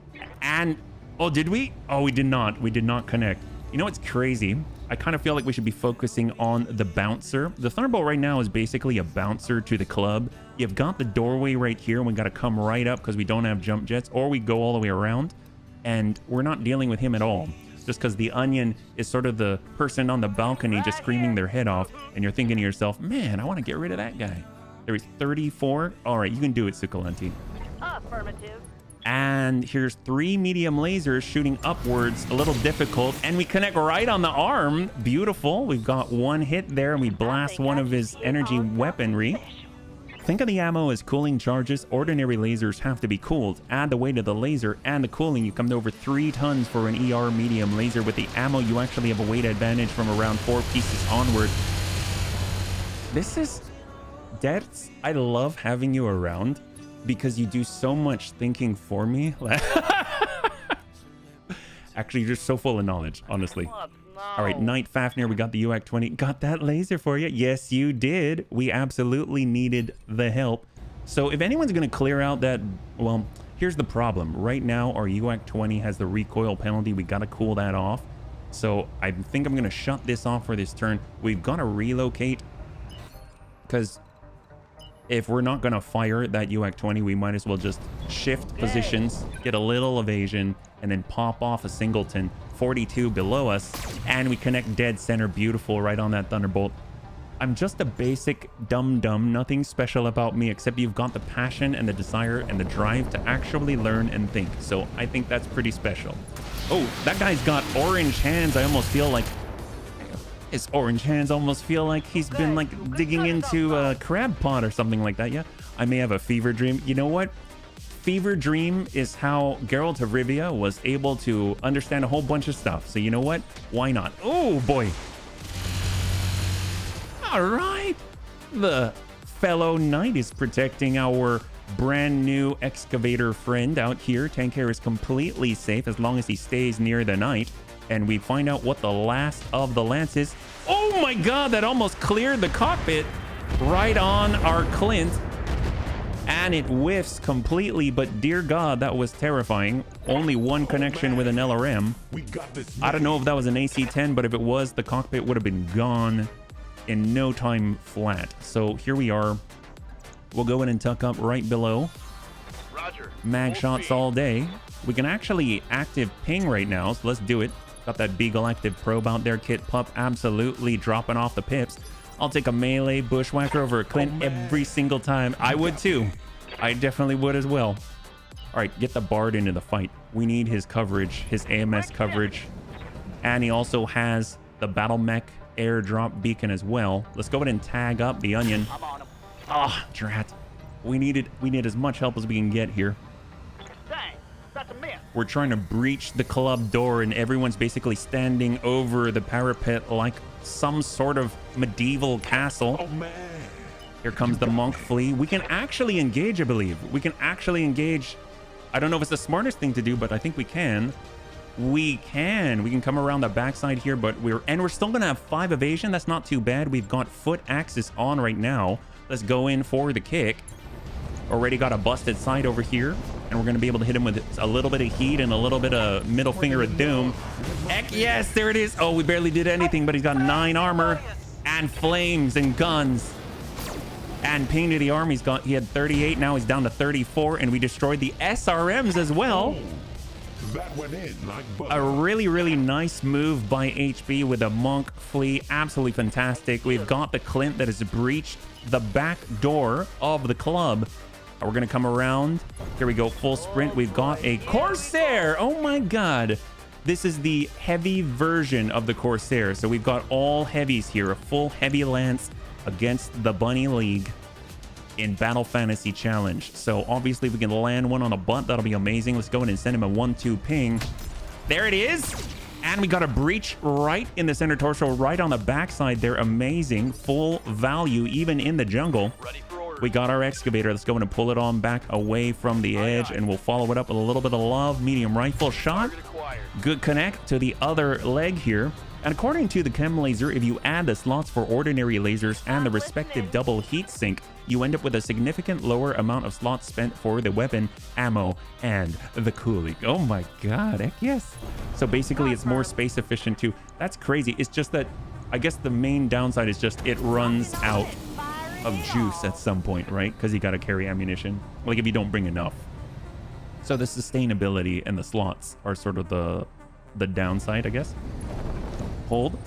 And... Oh, did we? Oh, we did not. We did not connect. You know what's crazy? I kind of feel like we should be focusing on the bouncer. The Thunderbolt right now is basically a bouncer to the club. You've got the doorway right here, and we got to come right up because we don't have jump jets, or we go all the way around, and we're not dealing with him at all. Just because the onion is sort of the person on the balcony just screaming their head off, and you're thinking to yourself, man, I want to get rid of that guy. There is 34. All right, you can do it, Sukalanti. Affirmative. And here's 3 medium lasers shooting upwards, a little difficult, and we connect right on the arm. Beautiful. We've got 1 hit there, and we blast one of his energy weaponry. Think of the ammo as cooling charges. Ordinary lasers have to be cooled. Add the weight of the laser and the cooling, you come to over 3 tons for an ER medium laser. With the ammo, you actually have a weight advantage from around 4 pieces onward. This is... Debts, I love having you around, because you do so much thinking for me. Actually, you're just so full of knowledge, honestly. All right, Knight Fafnir, we got the UAC-20. Got that laser for you. Yes, you did. We absolutely needed the help. So if anyone's going to clear out that... Well, here's the problem. Right now, our UAC-20 has the recoil penalty. We got to cool that off. So I think I'm going to shut this off for this turn. We've got to relocate because if we're not going to fire that UAC-20, we might as well just shift positions, get a little evasion, and then pop off a singleton 42 below us, and we connect dead center. Beautiful, right on that Thunderbolt. I'm just a basic dum-dum, nothing special about me, except you've got the passion and the desire and the drive to actually learn and think. So I think that's pretty special. Oh, that guy's got orange hands. I almost feel like his orange hands almost feel like he's been like digging into a crab pot or something like that. Yeah, I may have a fever dream. You know what? Fever dream is how Geralt of Rivia was able to understand a whole bunch of stuff. So you know what? Why not? Oh boy. All right. The fellow knight is protecting our brand new excavator friend out here. Tank Hair is completely safe as long as he stays near the knight. And we find out what the last of the lance is. Oh my god, that almost cleared the cockpit right on our Clint. And it whiffs completely, but dear god, that was terrifying. Only one connection with an LRM. I don't know if that was an AC-10, but if it was, the cockpit would have been gone in no time flat. So here we are. We'll go in and tuck up right below. Roger. Mag Full shots speed. all day. We can actually active ping right now, so let's do it. Got that Beagle active probe out there. Kit Pup absolutely dropping off the pips. I'll take a melee bushwhacker over a Clint every single time. I would too. I definitely would as well. All right, get the Bard into the fight. We need his coverage, his AMS coverage. And he also has the Battle Mech airdrop beacon as well. Let's go ahead and tag up the Onion. I'm on him. Ah, drat. We need as much help as we can get here. Dang, that's a miss. We're trying to breach the club door and everyone's basically standing over the parapet like some sort of medieval castle. Oh man. Here comes the monk flea. We can actually engage, I believe. We can actually engage. I don't know if it's the smartest thing to do, but I think we can. We can come around the backside here, but we're still gonna have 5 evasion. That's not too bad. We've got foot axis on right now. Let's go in for the kick. Already got a busted side over here, and we're gonna be able to hit him with a little bit of heat and a little bit of middle finger of doom. Heck yes, there it is. Oh, we barely did anything, but he's got 9 armor and flames and guns. And ping to the arm, he had 38, now he's down to 34, and we destroyed the SRMs as well. That went in like butter. A really, really nice move by HB with a monk flea. Absolutely fantastic. We've got the Clint that has breached the back door of the club. We're going to come around. Here we go. Full sprint. We've got a Corsair. Oh my god. This is the heavy version of the Corsair. So we've got all heavies here. A full heavy lance against the Bunny League in Battle Fantasy Challenge. So obviously if we can land one on the butt, that'll be amazing. Let's go in and send him a 1-2 ping. There it is. And we got a breach right in the center torso, right on the backside there. Amazing. Full value, even in the jungle. Ready for orders. We got our excavator. Let's go in and pull it on back away from the edge, and we'll follow it up with a little bit of love. Medium rifle shot. Target acquired. Good connect to the other leg here. And according to the chem laser, if you add the slots for ordinary lasers and the respective double heat sink, you end up with a significant lower amount of slots spent for the weapon, ammo, and the cooling. Oh my god, heck yes. So basically it's more space efficient too. That's crazy. It's just that I guess the main downside is just it runs out of juice at some point, right? Because you got to carry ammunition, like if you don't bring enough. So the sustainability and the slots are sort of the downside, I guess. Hold.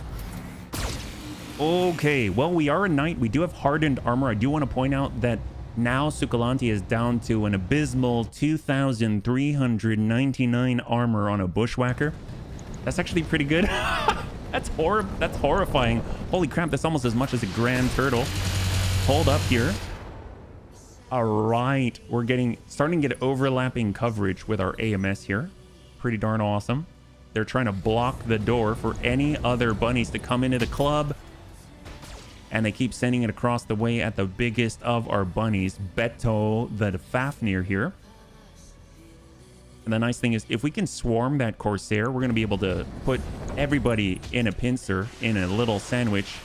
Okay, well, we are a knight. We do have hardened armor. I do want to point out that now Sukalanti is down to an abysmal 2,399 armor on a bushwhacker. That's actually pretty good. That's horrifying. Holy crap, that's almost as much as a grand turtle. Hold up here. All right, we're starting to get overlapping coverage with our AMS here. Pretty darn awesome. They're trying to block the door for any other bunnies to come into the club. And they keep sending it across the way at the biggest of our bunnies, Beto the Fafnir here. And the nice thing is, if we can swarm that Corsair, we're going to be able to put everybody in a pincer, in a little sandwich.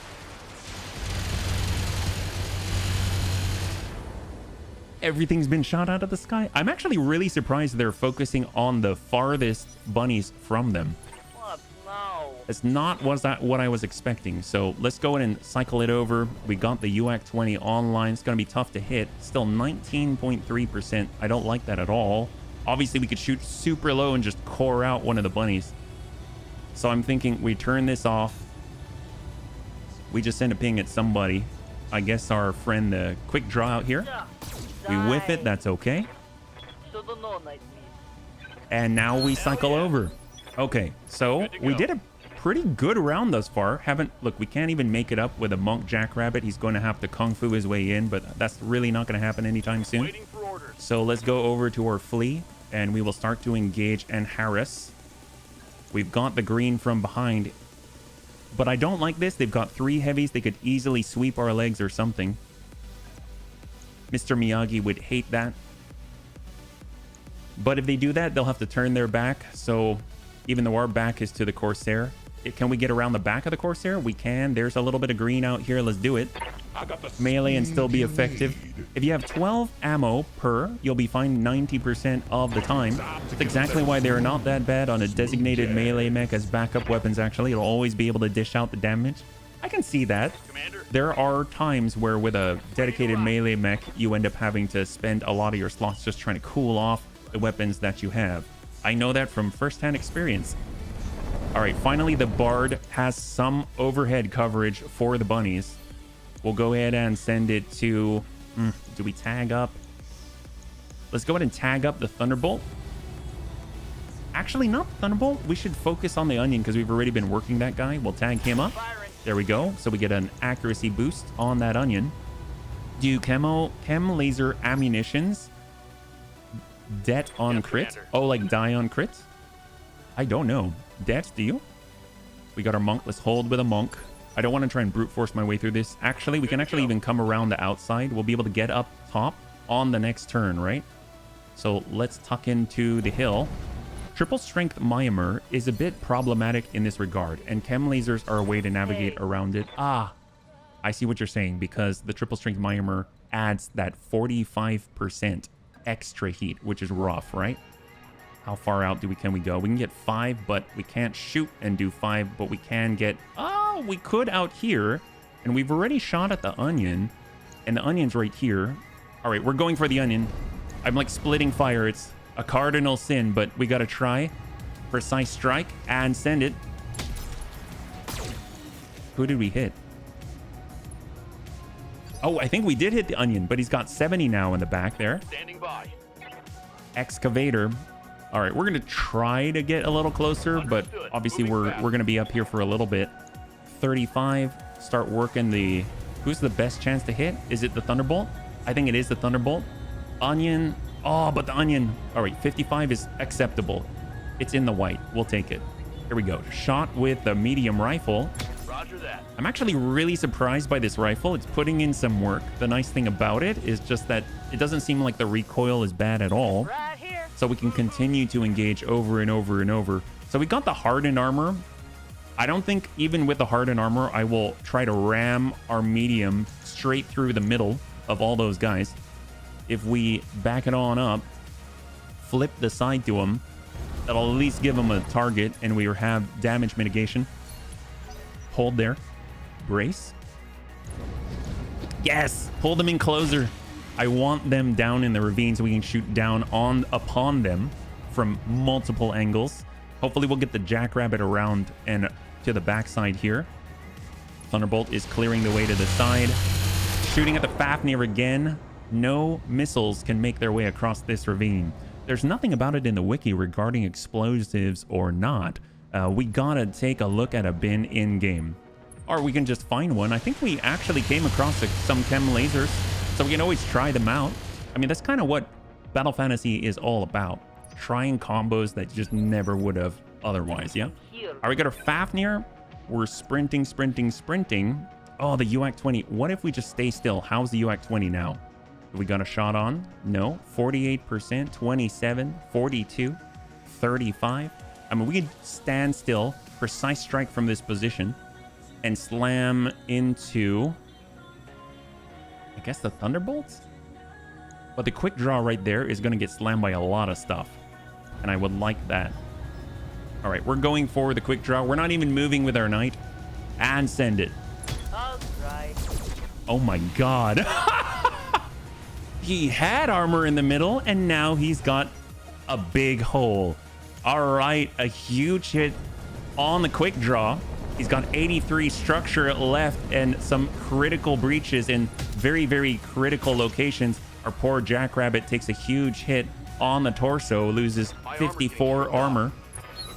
Everything's been shot out of the sky. I'm actually really surprised they're focusing on the farthest bunnies from them. Club, no. It's not what I was expecting. So let's go ahead and cycle it over. We got the UAC-20 online. It's going to be tough to hit. Still 19.3%. I don't like that at all. Obviously, we could shoot super low and just core out one of the bunnies. So I'm thinking we turn this off. We just send a ping at somebody. I guess our friend, the quick draw out here. We whiff it. That's okay. And now we cycle over. Okay, so we did a pretty good round thus far. Look, we can't even make it up with a monk jackrabbit. He's going to have to kung fu his way in, but that's really not going to happen anytime soon. So let's go over to our flea, and we will start to engage and harass. We've got the green from behind, but I don't like this. They've got 3 heavies. They could easily sweep our legs or something. Mr. Miyagi would hate that. But if they do that, they'll have to turn their back. So even though our back is to the Corsair, can we get around the back of the Corsair? We can. There's a little bit of green out here. Let's do it. Melee and still be effective. If you have 12 ammo per, you'll be fine 90% of the time. That's exactly why they're not that bad on a designated melee mech as backup weapons, actually. It'll always be able to dish out the damage. I can see that. There are times where with a dedicated melee mech, you end up having to spend a lot of your slots just trying to cool off the weapons that you have. I know that from firsthand experience. All right, finally the Bard has some overhead coverage for the bunnies. We'll go ahead and send it to... do we tag up? Let's go ahead and tag up the Thunderbolt. Actually, not the Thunderbolt. We should focus on the Onion because we've already been working that guy. We'll tag him up. There we go. So we get an accuracy boost on that Onion. Do chem laser ammunitions det on crit? Oh, like die on crit? I don't know. Det, do you? We got our monk. Let's hold with a monk. I don't want to try and brute force my way through this. Actually, we can actually even come around the outside. We'll be able to get up top on the next turn, right? So let's tuck into the hill. Triple strength Myanmar is a bit problematic in this regard, and chem lasers are a way to navigate around it. Ah, I see what you're saying, because the triple strength Myanmar adds that 45% extra heat, which is rough, right? How far out can we go? We can get 5, but we can't shoot and do 5, but we can get... Oh, we could out here, and we've already shot at the Onion, and the Onion's right here. All right, we're going for the Onion. I'm like splitting fire. It's a cardinal sin, but we got to try. Precise strike and send it. Who did we hit? Oh, I think we did hit the Onion, but he's got 70 now in the back there. Standing by. Excavator. All right, we're going to try to get a little closer, but obviously we're going to be up here for a little bit. 35. Start working the... Who's the best chance to hit? Is it the Thunderbolt? I think it is the Thunderbolt. Onion. Oh, but the Onion. All right, 55 is acceptable. It's in the white. We'll take it. Here we go. Shot with the medium rifle. Roger that. I'm actually really surprised by this rifle. It's putting in some work. The nice thing about it is just that it doesn't seem like the recoil is bad at all. Right here. So we can continue to engage over and over and over. So we got the hardened armor. I don't think even with the hardened armor, I will try to ram our medium straight through the middle of all those guys. If we back it on up, flip the side to them, that'll at least give them a target, and we have damage mitigation. Hold there. Brace. Yes! Pull them in closer. I want them down in the ravine so we can shoot down upon them from multiple angles. Hopefully we'll get the jackrabbit around and to the backside here. Thunderbolt is clearing the way to the side. Shooting at the Fafnir again. No missiles can make their way across this ravine. There's nothing about it in the wiki regarding explosives or not. We gotta take a look at a bin in-game. Or we can just find one. I think we actually came across some chem lasers, so we can always try them out. I mean, that's kind of what Battle Fantasy is all about. Trying combos that you just never would have otherwise, yeah? All right, we got our Fafnir. We're sprinting, sprinting, sprinting. Oh, the UAC-20. What if we just stay still? How's the UAC-20 now? We got a shot on? No. 48%, 27, 42, 35. I mean, we could stand still, precise strike from this position, and slam into, I guess, the Thunderbolts? But the quick draw right there is going to get slammed by a lot of stuff. And I would like that. All right, we're going for the quick draw. We're not even moving with our knight. And send it. All right. Oh my god. He had armor in the middle, and now he's got a big hole. All right, a huge hit on the quick draw. He's got 83 structure left and some critical breaches in very, very critical locations. Our poor Jackrabbit takes a huge hit on the torso, loses 54 armor.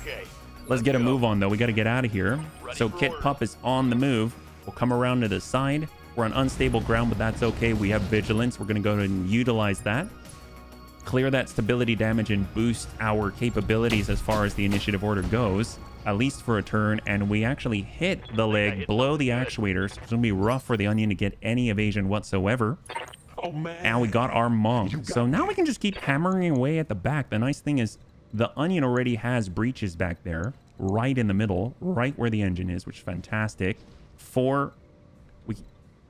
Okay. Let's get a move on, though. We got to get out of here. So Kit Pup is on the move. We'll come around to the side. We're on unstable ground, but that's okay. We have vigilance. We're going to go ahead and utilize that. Clear that stability damage and boost our capabilities as far as the initiative order goes, at least for a turn. And we actually hit the leg below the actuators. It's going to be rough for the Onion to get any evasion whatsoever. Oh man. And we got our Monk. So now we can just keep hammering away at the back. The nice thing is the Onion already has breaches back there, right in the middle, right where the engine is, which is fantastic.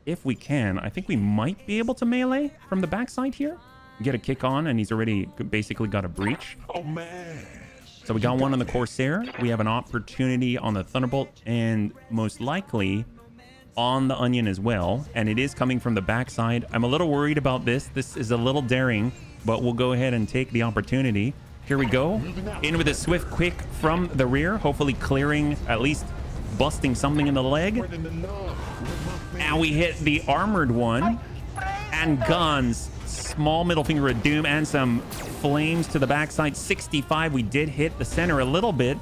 If we can, I think we might be able to melee from the backside here. Get a kick on, and he's already basically got a breach. Oh man. So we got one on the Corsair. We have an opportunity on the Thunderbolt, and most likely on the Onion as well. And it is coming from the backside. I'm a little worried about this. This is a little daring, but we'll go ahead and take the opportunity. Here we go. In with a swift quick from the rear, hopefully clearing, at least busting something in the leg. Now we hit the armored one, and guns. Small middle finger of doom and some flames to the backside. 65. We did hit the center a little bit.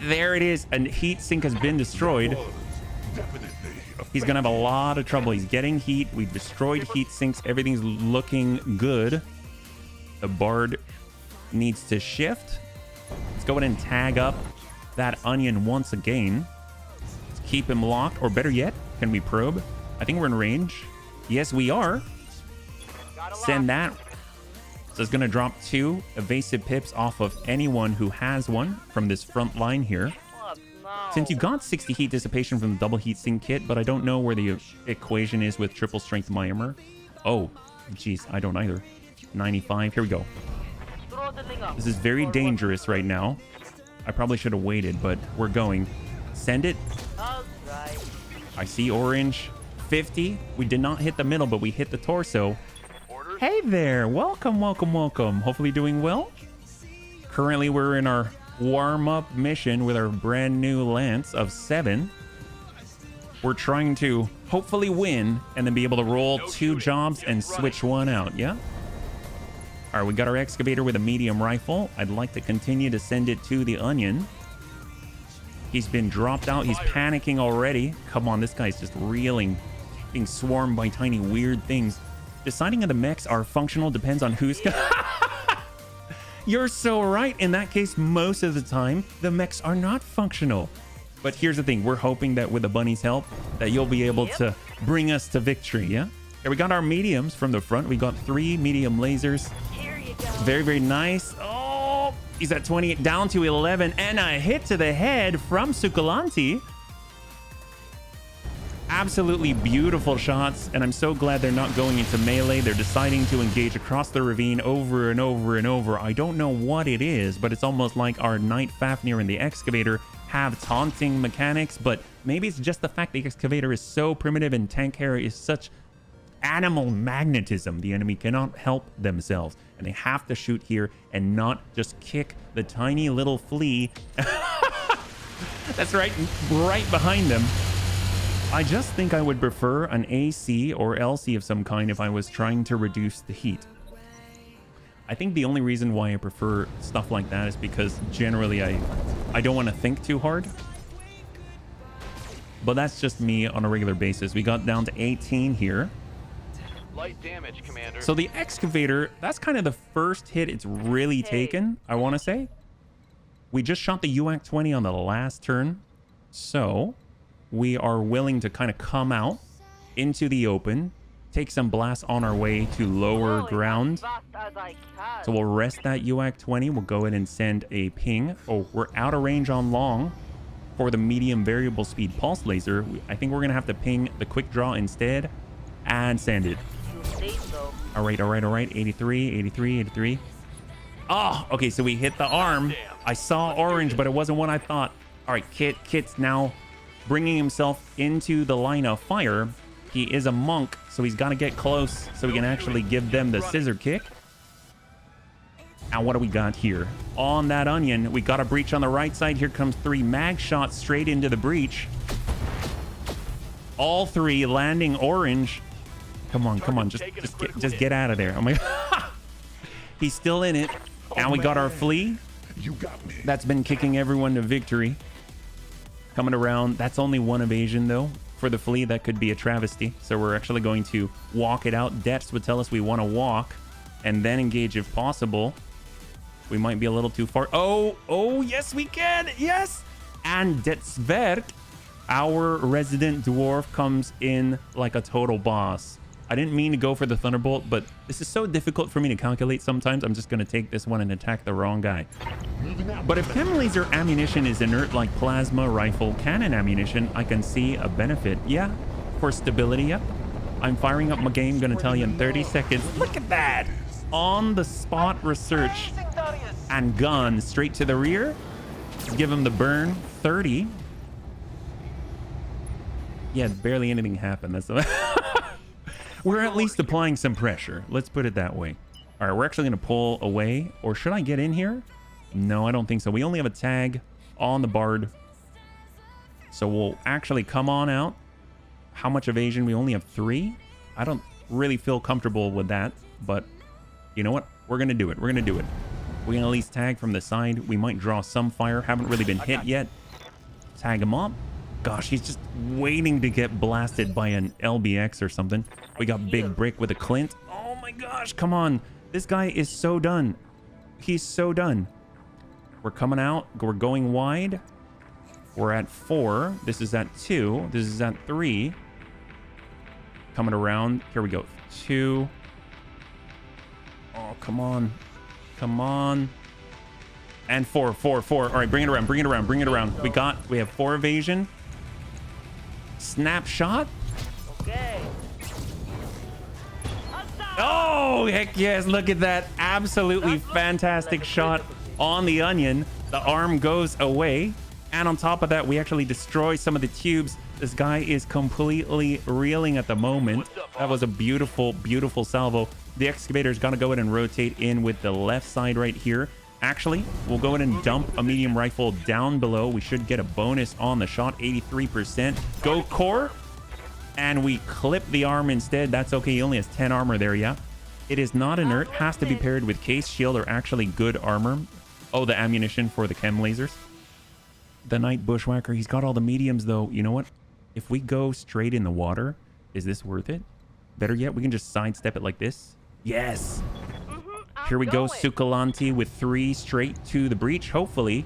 There it is. And heat sink has been destroyed. He's gonna have a lot of trouble. He's getting heat. We've destroyed heat sinks. Everything's looking good. The Bard needs to shift. Let's go ahead and tag up that Onion once again. Let's keep him locked, or better yet, can we probe? I think we're in range. Yes, we are. Send that. So it's going to drop 2 evasive pips off of anyone who has one from this front line here. Since you got 60 heat dissipation from the double heat sink kit, but I don't know where the equation is with triple strength armor. Oh, geez, I don't either. 95. Here we go. This is very dangerous right now. I probably should have waited, but we're going. Send it. I see orange. 50. We did not hit the middle, but we hit the torso. Hey there. Welcome, welcome, welcome. Hopefully doing well. Currently, we're in our warm-up mission with our brand new Lance of 7. We're trying to hopefully win and then be able to roll 2 jobs and switch one out, yeah? All right, we got our excavator with a medium rifle. I'd like to continue to send it to the Onion. He's been dropped out. He's panicking already. Come on, this guy's just reeling, being swarmed by tiny weird things. Deciding if the mechs are functional depends on who's... You're so right. In that case, most of the time, the mechs are not functional. But here's the thing. We're hoping that with the bunny's help, that you'll be able to bring us to victory, yeah? Here we got our mediums from the front. We got 3 medium lasers. Here you go. Very, very nice. Oh, he's at 28, down to 11. And a hit to the head from Sukulanti. Absolutely beautiful shots, and I'm so glad they're not going into melee. They're deciding to engage across the ravine over and over and over. I don't know what it is, but it's almost like our Knight Fafnir and the Excavator have taunting mechanics, but maybe it's just the fact the Excavator is so primitive and Tank Hera is such animal magnetism. The enemy cannot help themselves, and they have to shoot here and not just kick the tiny little flea. That's right behind them. I just think I would prefer an AC or LC of some kind if I was trying to reduce the heat. I think the only reason why I prefer stuff like that is because generally I don't want to think too hard. But that's just me on a regular basis. We got down to 18 here. Light damage, Commander. So the Excavator, that's kind of the first hit it's really taken, I want to say. We just shot the UAC 20 on the last turn. So we are willing to kind of come out into the open, take some blasts on our way to lower ground. So we'll rest that UAC 20. We'll go ahead and send a ping. Oh, we're out of range on long for the medium variable speed pulse laser. I think we're going to have to ping the quick draw instead and send it. All right. 83, 83, 83. Oh, okay, so we hit the arm. I saw orange, but it wasn't what I thought. All right, Kit's now bringing himself into the line of fire. He is a monk, so he's got to get close so we can actually give them the scissor kick. And what do we got here? On that onion, we got a breach on the right side. Here comes 3 mag shots straight into the breach. All 3 landing orange. Come on, just get out of there. Oh my God. He's still in it. And we got our flea. You got me. That's been kicking everyone to victory. Coming around. That's only 1 evasion, though. For the flea, that could be a travesty. So we're actually going to walk it out. Debs would tell us we want to walk and then engage if possible. We might be a little too far. Oh, yes, we can. Yes. And Detsvert, our resident dwarf, comes in like a total boss. I didn't mean to go for the Thunderbolt, but this is so difficult for me to calculate sometimes. I'm just going to take this one and attack the wrong guy. But if chem laser ammunition is inert like plasma rifle cannon ammunition, I can see a benefit. Yeah, for stability, yep. I'm firing up my game, going to tell you in 30 seconds. Look at that. On the spot research and gun straight to the rear. Give him the burn. 30. Yeah, barely anything happened. That's we're at least applying some pressure. Let's put it that way. All right, we're actually going to pull away. Or should I get in here? No, I don't think so. We only have a tag on the bard. So we'll actually come on out. How much evasion? We only have 3. I don't really feel comfortable with that. But you know what? We're going to do it. We're going to do it. We can at least tag from the side. We might draw some fire. Haven't really been hit yet. Tag him up. Gosh, he's just waiting to get blasted by an LBX or something. We got Big Brick with a Clint. Oh my gosh, come on. This guy is so done. He's so done. We're coming out. We're going wide. We're at 4. This is at 2. This is at 3. Coming around. Here we go. 2. Oh, come on. Come on. And 4. All right, bring it around. We have 4 evasion. Snapshot. Okay. Oh, heck yes. Look at that. Absolutely fantastic shot on the onion. The arm goes away. And on top of that, we actually destroy some of the tubes. This guy is completely reeling at the moment. That was a beautiful, beautiful salvo. The excavator's got to go ahead and rotate in with the left side right here. Actually, we'll go ahead and dump a medium rifle down below. We should get a bonus on the shot, 83%. Go core. And we clip the arm instead. That's okay. He only has 10 armor there, yeah. It is not inert. Has to be paired with case shield or actually good armor. Oh, the ammunition for the chem lasers. The Night Bushwhacker. He's got all the mediums, though. You know what? If we go straight in the water, is this worth it? Better yet, we can just sidestep it like this. Yes. Here we go, Sukalanti with 3 straight to the breach, hopefully,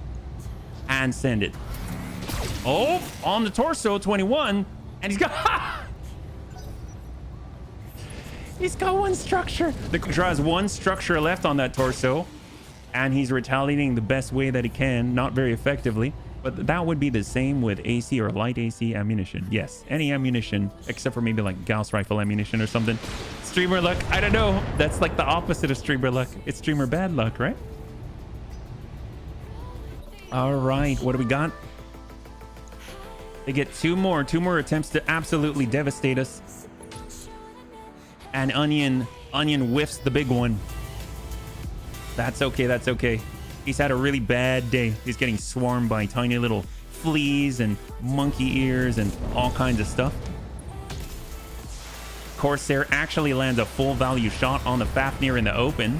and send it. Oh, on the torso, 21, and he's got... he's got 1 structure. The Contra has 1 structure left on that torso, and he's retaliating the best way that he can, not very effectively, but that would be the same with AC or light AC ammunition. Yes, any ammunition, except for maybe like Gauss rifle ammunition or something. Streamer luck, I don't know. That's like the opposite of streamer luck. It's streamer bad luck, right? All right, what do we got? They get 2 more attempts to absolutely devastate us. And Onion whiffs the big one. That's okay. He's had a really bad day. He's getting swarmed by tiny little fleas and monkey ears and all kinds of stuff. Corsair actually lands a full value shot on the Fafnir in the open.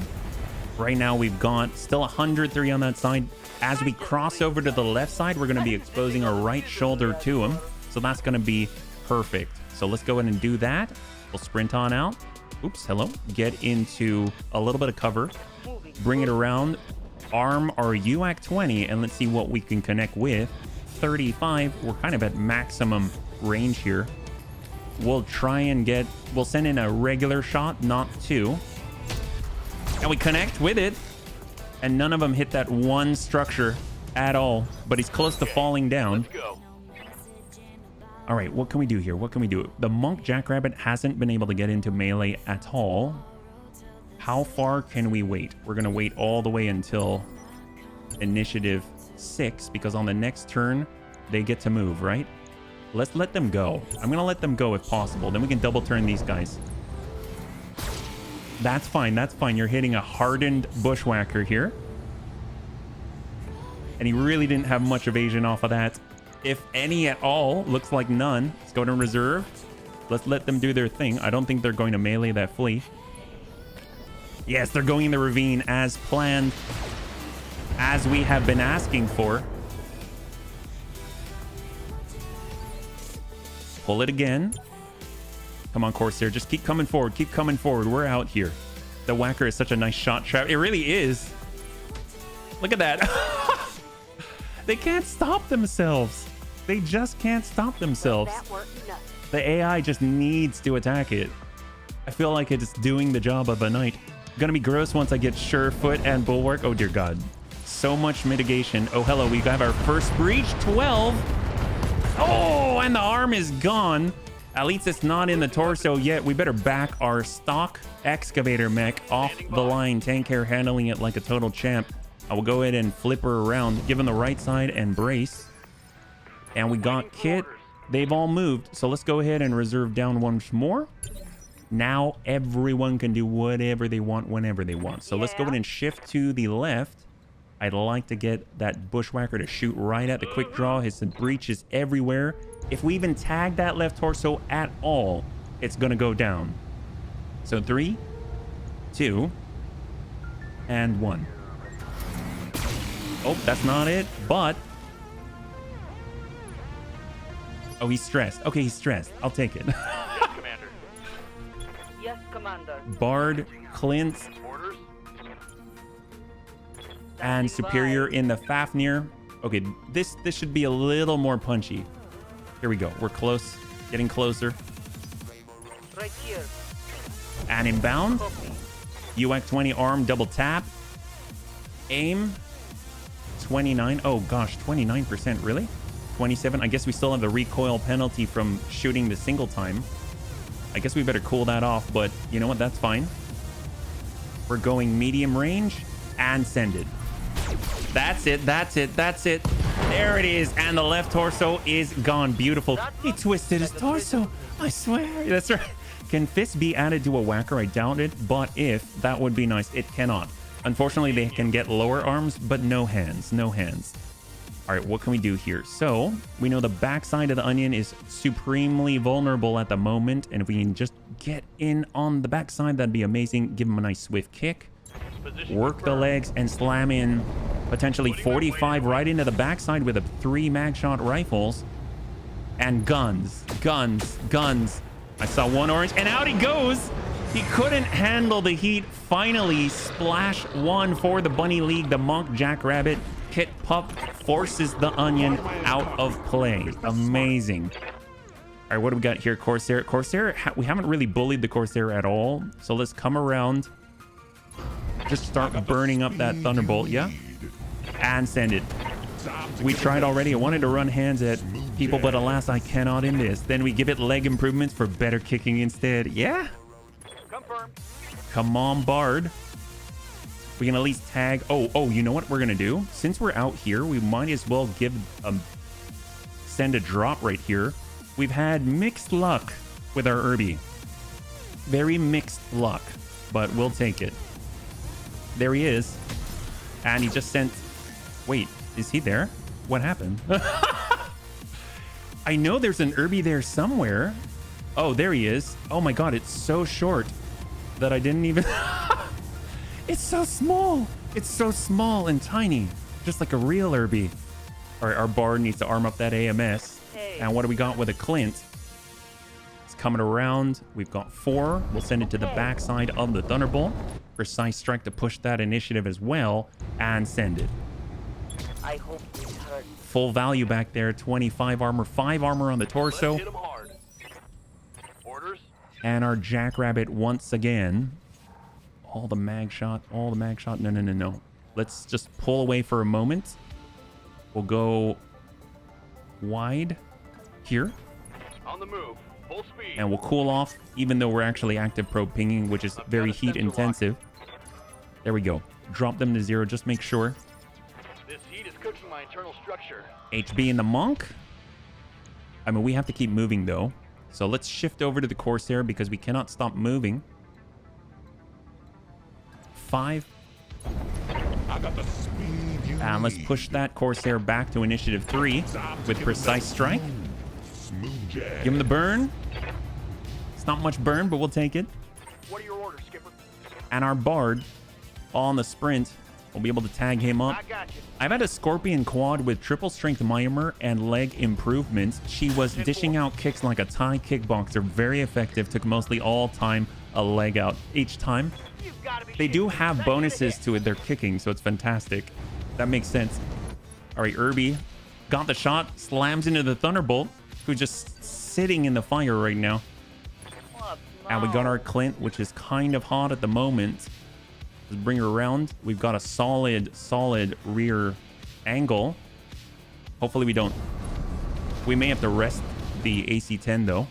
Right now we've got still 103 on that side. As we cross over to the left side, we're going to be exposing our right shoulder to him. So that's going to be perfect. So let's go ahead and do that. We'll sprint on out. Oops, hello. Get into a little bit of cover. Bring it around. Arm our UAC 20 and let's see what we can connect with. 35. We're kind of at maximum range here. We'll try and we'll send in a regular shot, not 2. And we connect with it. And none of them hit that 1 structure at all. But he's close to falling down. Let's go. All right, what can we do here? The Monk Jackrabbit hasn't been able to get into melee at all. How far can we wait? We're going to wait all the way until initiative 6, because on the next turn, they get to move, right? Let's let them go. I'm going to let them go if possible. Then we can double turn these guys. That's fine. That's fine. You're hitting a hardened bushwhacker here. And he really didn't have much evasion off of that. If any at all, looks like none. Let's go to reserve. Let's let them do their thing. I don't think they're going to melee that flea. Yes, they're going in the ravine as planned. As we have been asking for. Pull it again. Come on, Corsair. Just keep coming forward. Keep coming forward. We're out here. The whacker is such a nice shot trap. It really is. Look at that. They can't stop themselves. They just can't stop themselves. The AI just needs to attack it. I feel like it's doing the job of a knight. Gonna be gross once I get Surefoot and Bulwark. Oh, dear God. So much mitigation. Oh, hello. We got our first breach. 12. Oh, and the arm is gone. At least it's not in the torso yet. We better back our stock excavator mech off the line. Tank hair handling it like a total champ. I will go ahead and flip her around, give him the right side and brace. And we got Kit. They've all moved. So let's go ahead and reserve down once more. Now everyone can do whatever they want whenever they want. So let's go ahead and shift to the left. I'd like to get that bushwhacker to shoot right at the quick draw. His breach is everywhere. If we even tag that left torso at all, it's going to go down. So 3, 2, and 1. Oh, that's not it, but... Oh, he's stressed. Okay, he's stressed. I'll take it. Yes, Commander. Yes, Commander. Bard, Clint, Orders? and Superior in the Fafnir. Okay, this should be a little more punchy. Here we go. We're close. Getting closer. Right here. And inbound. Copy. UX 20 arm double tap. Aim. 29. Oh gosh, 29%. Really? 27. I guess we still have the recoil penalty from shooting the single time. I guess we better cool that off, but you know what? That's fine. We're going medium range and send it. That's it. That's it. That's it. There it is. And the left torso is gone. Beautiful. He twisted his torso. I swear. That's right. Can fist be added to a whacker? I doubt it. But if, that would be nice. It cannot. Unfortunately, they can get lower arms, but no hands. No hands. All right, what can we do here? So we know the backside of the onion is supremely vulnerable at the moment. And if we can just get in on the backside, that'd be amazing. Give him a nice swift kick. Work the legs and slam in potentially 45 right into the backside with a 3 mag shot rifles. And guns, guns, guns. I saw one orange and out he goes. He couldn't handle the heat. Finally, splash 1 for the Bunny League. The Monk Jackrabbit Kit Pup forces the onion out of play. Amazing. All right, what do we got here? Corsair. Corsair, we haven't really bullied the Corsair at all. So let's come around. Just start burning up that Thunderbolt, yeah? And send it. We tried already. I wanted to run hands at people, but alas, I cannot in this. Then we give it leg improvements for better kicking instead. Yeah? Confirm. Come on, Bard. We can at least tag. Oh, you know what we're going to do? Since we're out here, we might as well send a drop right here. We've had mixed luck with our Irby. Very mixed luck, but we'll take it. There he is. And he just sent... Wait, is he there? What happened? I know there's an Irby there somewhere. Oh, there he is. Oh my God, it's so short that I didn't even... It's so small. It's so small and tiny. Just like a real Irby. All right, our Bard needs to arm up that AMS. Hey. And what do we got with a Clint? It's coming around. We've got 4. We'll send it to the backside of the Thunderbolt. Precise strike to push that initiative as well. And send it. I hope this hurts. Full value back there. 25 armor, 5 armor on the torso. Let's hit 'em hard. Orders? And our Jackrabbit once again. All the mag shot. All the mag shot. No. Let's just pull away for a moment. We'll go wide here. On the move. Full speed. And we'll cool off, even though we're actually active probe pinging, which is very heat intensive. There we go. Drop them to 0. Just make sure. This heat is cooking my internal structure. HB and the monk. I mean, we have to keep moving though. So let's shift over to the Corsair because we cannot stop moving. 5. I got the speed you And let's need. push that Corsair back to initiative 3 with precise strike. Smooth jab. Give him the burn. It's not much burn, but we'll take it. What are your orders, Skipper? And our Bard on the sprint will be able to tag him up. I got you. I've had a Scorpion quad with triple strength Myanmar and leg improvements. She was dishing out kicks like a Thai kickboxer. Very effective. Took mostly all time a leg out each time. You've got to be They do shitting me. have Second bonuses hit. to it. They're kicking, so it's fantastic. That makes sense. All right, Irby got the shot. Slams into the Thunderbolt, who's just sitting in the fire right now. What? And we got our Clint, which is kind of hot at the moment. Let's bring her around. We've got a solid rear angle. Hopefully we don't. We may have to rest the AC-10 though.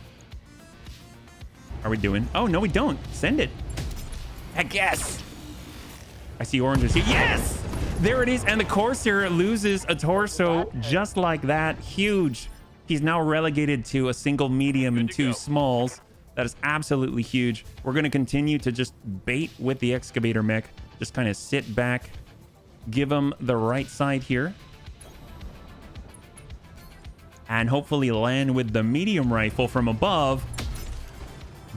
How are we doing? Oh, no, we don't. Send it. Heck yes. I see oranges here. Yes! There it is. And the Corsair loses a torso just like that. Huge. He's now relegated to a single medium and 2 smalls. That is absolutely huge. We're going to continue to just bait with the excavator mech. Just kind of sit back. Give him the right side here. And hopefully land with the medium rifle from above.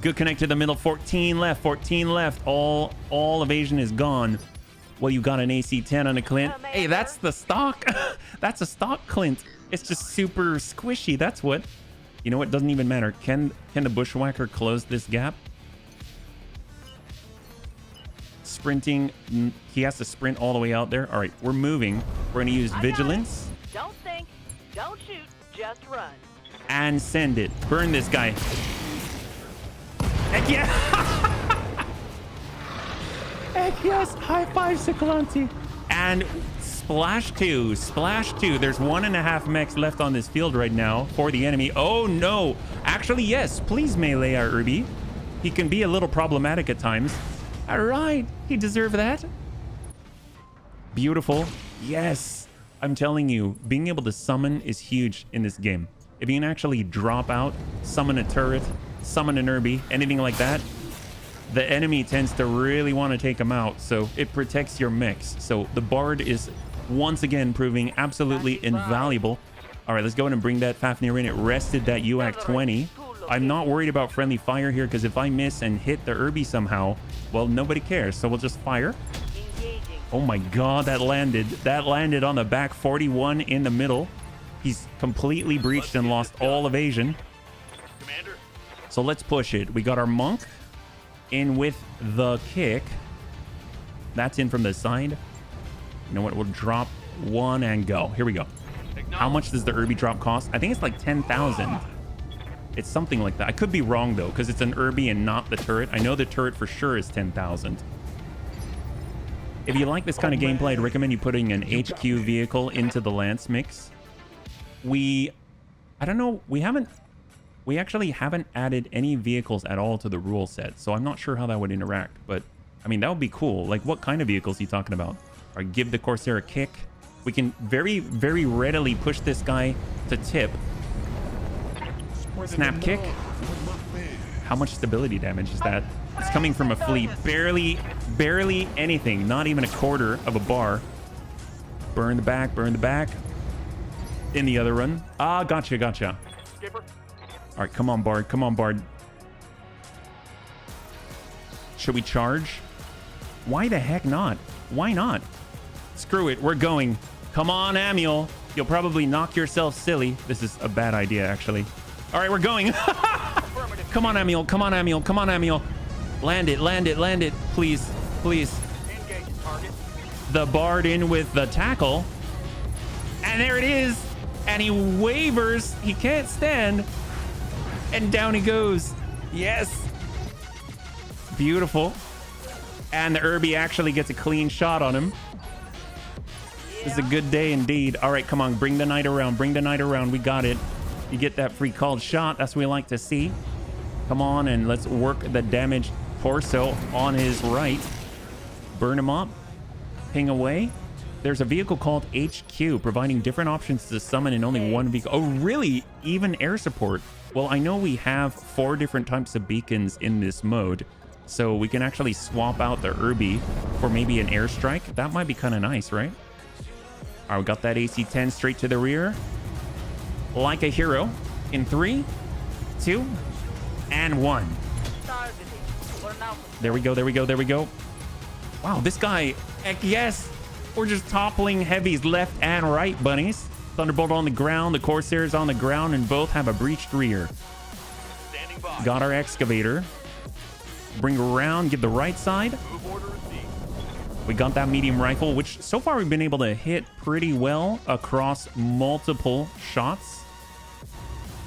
Good connect to the middle. 14 left. 14 left. All evasion is gone. Well, you got an AC-10 on a Clint. Hey, that's the stock. That's a stock Clint. It's just super squishy. That's what. You know what? Doesn't even matter. Can the Bushwhacker close this gap? Sprinting. He has to sprint all the way out there. All right, we're moving. We're going to use Vigilance. Don't think, don't shoot, just run. And send it. Burn this guy. Heck yeah! Heck yes! High five, Sikalanti. And splash 2. Splash 2. There's 1.5 mechs left on this field right now for the enemy. Oh no! Actually, yes. Please melee our Irby. He can be a little problematic at times. All right. He deserved that. Beautiful. Yes. I'm telling you, being able to summon is huge in this game. If you can actually drop out, summon a turret, summon an Irby, anything like that, the enemy tends to really want to take him out, so it protects your mix. So the Bard is once again proving absolutely invaluable. All right, let's go ahead and bring that Fafnir in. It rested that UAC 20. I'm not worried about friendly fire here because if I miss and hit the Irby somehow, well, nobody cares. So we'll just fire. Engaging. Oh my God, that landed. That landed on the back. 41 in the middle. He's completely breached and lost all evasion. Commander, So let's push it. We got our monk in with the kick. That's in from the side. You know what? We'll drop 1 and go. Here we go. How much does the Irby drop cost? I think it's like 10,000. It's something like that. I could be wrong though, because it's an Irby and not the turret. I know the turret for sure is 10,000. If you like this kind of gameplay, I'd recommend you putting an HQ vehicle into the Lance mix. I don't know, we actually haven't added any vehicles at all to the rule set, so I'm not sure how that would interact, but I mean, that would be cool. Like, what kind of vehicles are you talking about? Or give the Corsair a kick. We can very, very readily push this guy to tip. Snap kick. How much stability damage is that? It's coming from a fleet. Barely anything. Not even a quarter of a bar. Burn the back, burn the back. In the other run. Ah, gotcha. Skipper. All right, come on, Bard. Come on, Bard. Should we charge? Why the heck not? Why not? Screw it. We're going. Come on, Amiel. You'll probably knock yourself silly. This is a bad idea, actually. All right, we're going. Come on, Amiel. Come on, Amiel. Come on, Amiel. Land it, land it, land it. Please, please. Engage target. The Bard in with the tackle. And there it is. And he wavers. He can't stand. And down he goes. Yes. Beautiful. And the Irby actually gets a clean shot on him. This is a good day indeed. All right, come on. Bring the knight around. Bring the knight around. We got it. You get that free called shot. That's what we like to see. Come on, and let's work the damaged torso on his right. Burn them up. Ping away. There's a vehicle called HQ providing different options to summon in only one vehicle. Oh, really? Even air support. Well, I know we have 4 different types of beacons in this mode, so we can actually swap out the Irby for maybe an airstrike. That might be kind of nice, right? All right, we got that AC-10 straight to the rear. Like a hero. In 3, 2, and 1. There we go, there we go, there we go. Wow, this guy, heck yes. We're just toppling heavies left and right, bunnies. Thunderbolt on the ground, the Corsairs on the ground, and both have a breached rear. Standing by. Got our excavator. Bring around, give the right side. Move order received. We got that medium rifle, which so far we've been able to hit pretty well across multiple shots.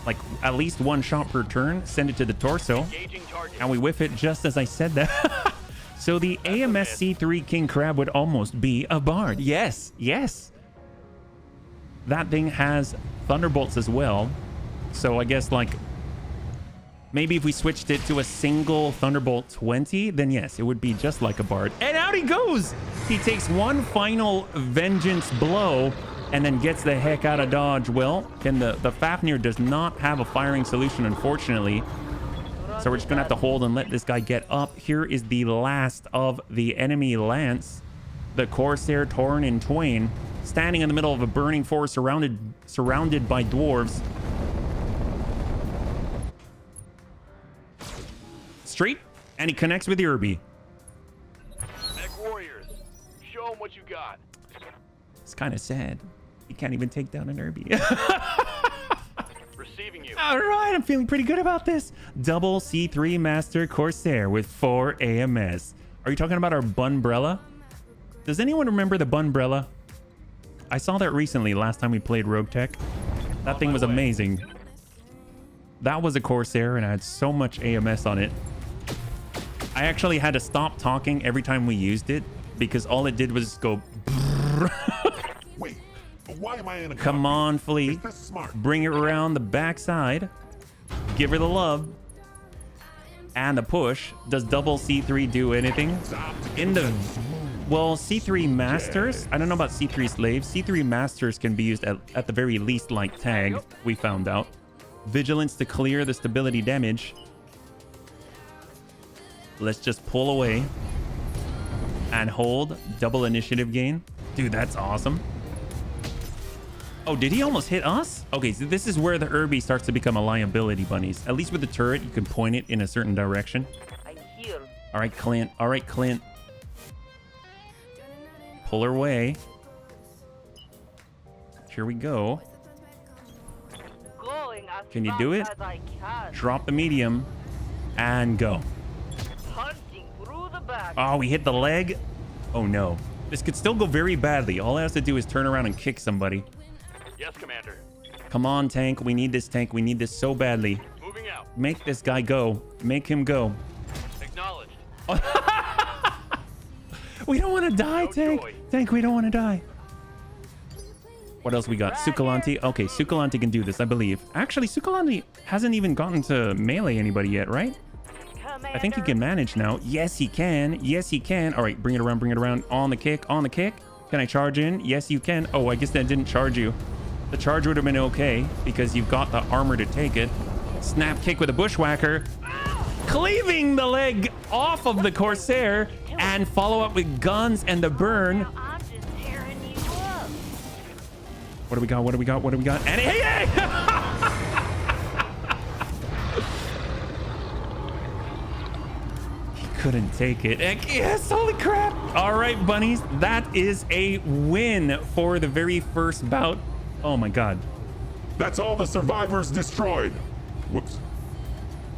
Like at least 1 shot per turn. Send it to the torso. Engaging target. And we whiff it just as I said that. So the AMS C3 King Crab would almost be a bard. Yes, yes. That thing has thunderbolts as well. So I guess like maybe if we switched it to a single Thunderbolt 20, then yes, it would be just like a bard. And out he goes. He takes one final vengeance blow and then gets the heck out of dodge. Well, and the Fafnir does not have a firing solution, unfortunately. So we're just gonna have to hold and let this guy get up. Here is the last of the enemy lance, the Corsair torn in twain, standing in the middle of a burning forest surrounded by dwarves. Straight, and he connects with Irby. Mech warriors, show them what you got. It's kind of sad. He can't even take down an Irby. Receiving you. All right, I'm feeling pretty good about this. Double C3 Master Corsair with 4 AMS. Are you talking about our Bunbrella? Does anyone remember the Bunbrella? I saw that recently last time we played Rogue Tech. That thing was amazing. That was a Corsair and I had so much AMS on it. I actually had to stop talking every time we used it because all it did was go. Wait, why am I in a Come on, Flea. Is this smart? Bring it around the backside. Give her the love. And the push. Does double C3 do anything? In the... Well, C3 Masters. I don't know about C3 Slaves. C3 Masters can be used at the very least like tag, we found out. Vigilance to clear the stability damage. Let's just pull away. And hold. Double initiative gain. Dude, that's awesome. Oh, did he almost hit us? Okay, so this is where the Irby starts to become a liability, bunnies. At least with the turret, you can point it in a certain direction. I'm here. All right, Clint. All right, Clint. Pull her away. Here we go. Going as Can you do it? fast as I can. Drop the medium and go. Hunting through the back. Oh, we hit the leg. Oh, no. This could still go very badly. All I have to do is turn around and kick somebody. Yes, Commander. Come on, tank. We need this tank. We need this so badly. Moving out. Make this guy go. Make him go. Acknowledged. We don't want to die, No tank. joy. Tank, we don't want to die. What else we got? Sukalanti. Okay, Sukalanti can do this, I believe. Actually, Sukalanti hasn't even gotten to melee anybody yet, right? I think he can manage now. Yes, he can. Yes, he can. All right, bring it around. Bring it around. On the kick. On the kick. Can I charge in? Yes, you can. Oh, I guess that didn't charge you. The charge would have been okay because you've got the armor to take it. Snap kick with a bushwhacker. Cleaving the leg off of the Corsair and follow up with guns and the burn. I'm just tearing you up. What do we got? What do we got? What do we got? And hey! He couldn't take it. Yes, holy crap. All right, bunnies. That is a win for the very first bout. Oh my God. That's all the survivors destroyed. Whoops.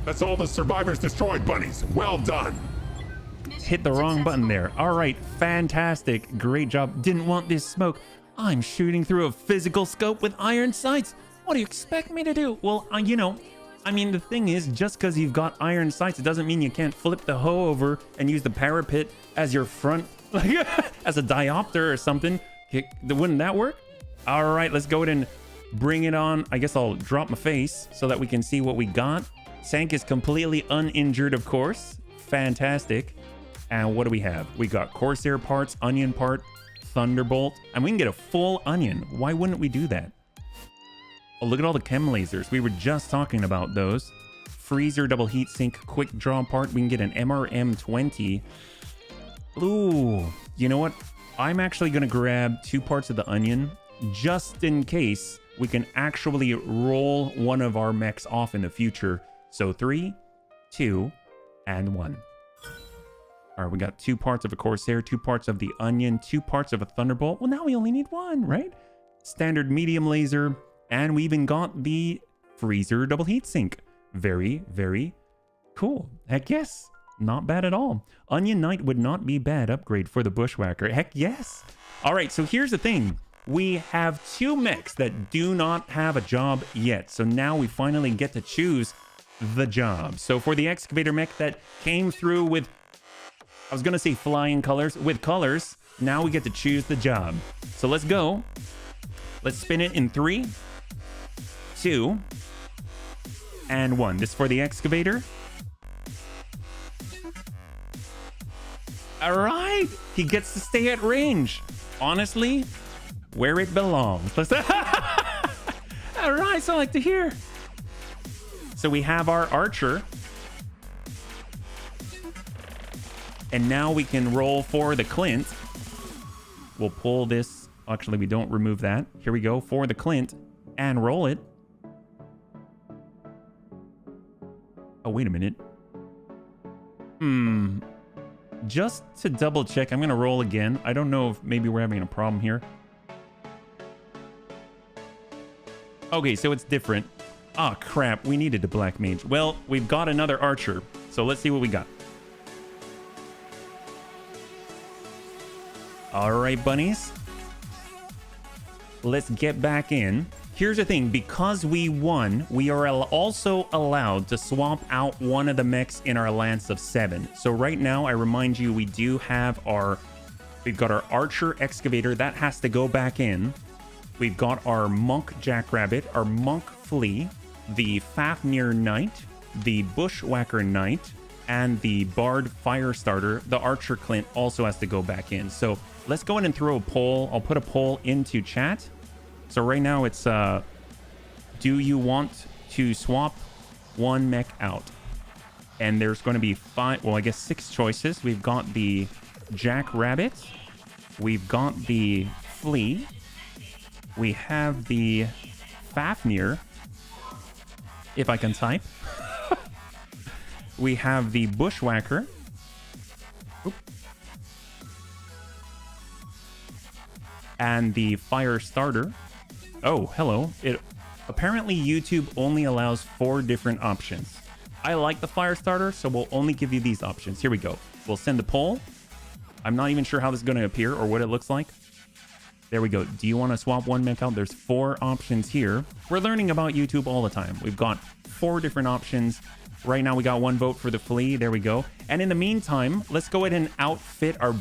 That's all the survivors destroyed, bunnies. Well done. Hit the wrong button there. All right, fantastic. Great job. Didn't want this smoke. I'm shooting through a physical scope with iron sights. What do you expect me to do? Well, you know, I mean, the thing is, just because you've got iron sights, it doesn't mean you can't flip the hoe over and use the parapet as your front, like as a diopter or something. Wouldn't that work? All right, let's go ahead and bring it on. I guess I'll drop my face so that we can see what we got. Sank is completely uninjured, of course. Fantastic. And what do we have? We got Corsair parts, Onion part, Thunderbolt, and we can get a full Onion. Why wouldn't we do that? Oh, look at all the chem lasers. We were just talking about those. Freezer double heat sink quick draw part. We can get an MRM20. Ooh, you know what? I'm actually going to grab 2 parts of the Onion just in case we can actually roll one of our mechs off in the future. So 3, 2, and 1. All right, we got 2 parts of a Corsair, 2 parts of the Onion, 2 parts of a Thunderbolt. Well, now we only need 1, right? Standard medium laser, and we even got the freezer double heat sink. Very, very cool. Heck yes. Not bad at all. Onion Knight would not be bad upgrade for the Bushwhacker. Heck yes. All right, so here's the thing. We have 2 mechs that do not have a job yet. So now we finally get to choose the job. So for the excavator mech that came through with, I was going to say flying colors, with colors, now we get to choose the job. So let's go. Let's spin it in 3, 2, and 1. This is for the excavator. All right, he gets to stay at range. Honestly, where it belongs. Let's all right, so I like to hear. So we have our archer. And now we can roll for the Clint. We'll pull this. Actually, we don't remove that. Here we go for the Clint and roll it. Oh, wait a minute. Just to double check, I'm going to roll again. I don't know if maybe we're having a problem here. Okay, so it's different. Oh, crap. We needed a black mage. Well, we've got another archer. So let's see what we got. All right, bunnies. Let's get back in. Here's the thing. Because we won, we are also allowed to swap out one of the mechs in our Lance of 7. So right now, I remind you, we do have we've got our Archer Excavator. That has to go back in. We've got our Monk Jackrabbit, our Monk Flea, the Fafnir Knight, the Bushwhacker Knight, and the Bard Firestarter. The Archer Clint also has to go back in. So let's go in and throw a poll. I'll put a poll into chat. So right now it's, do you want to swap one mech out? And there's going to be 5, well, I guess 6 choices. We've got the Jackrabbit. We've got the Flea. We have the Fafnir, if I can type. We have the Bushwhacker. Oop. And the Firestarter. Oh, hello. Apparently YouTube only allows 4 different options. I like the Firestarter, so we'll only give you these options. Here we go. We'll send the poll. I'm not even sure how this is going to appear or what it looks like. There we go. Do you want to swap one mech out? There's 4 options here. We're learning about YouTube all the time. We've got 4 different options. Right now, we got 1 vote for the Flea. There we go. And in the meantime, let's go ahead and outfit our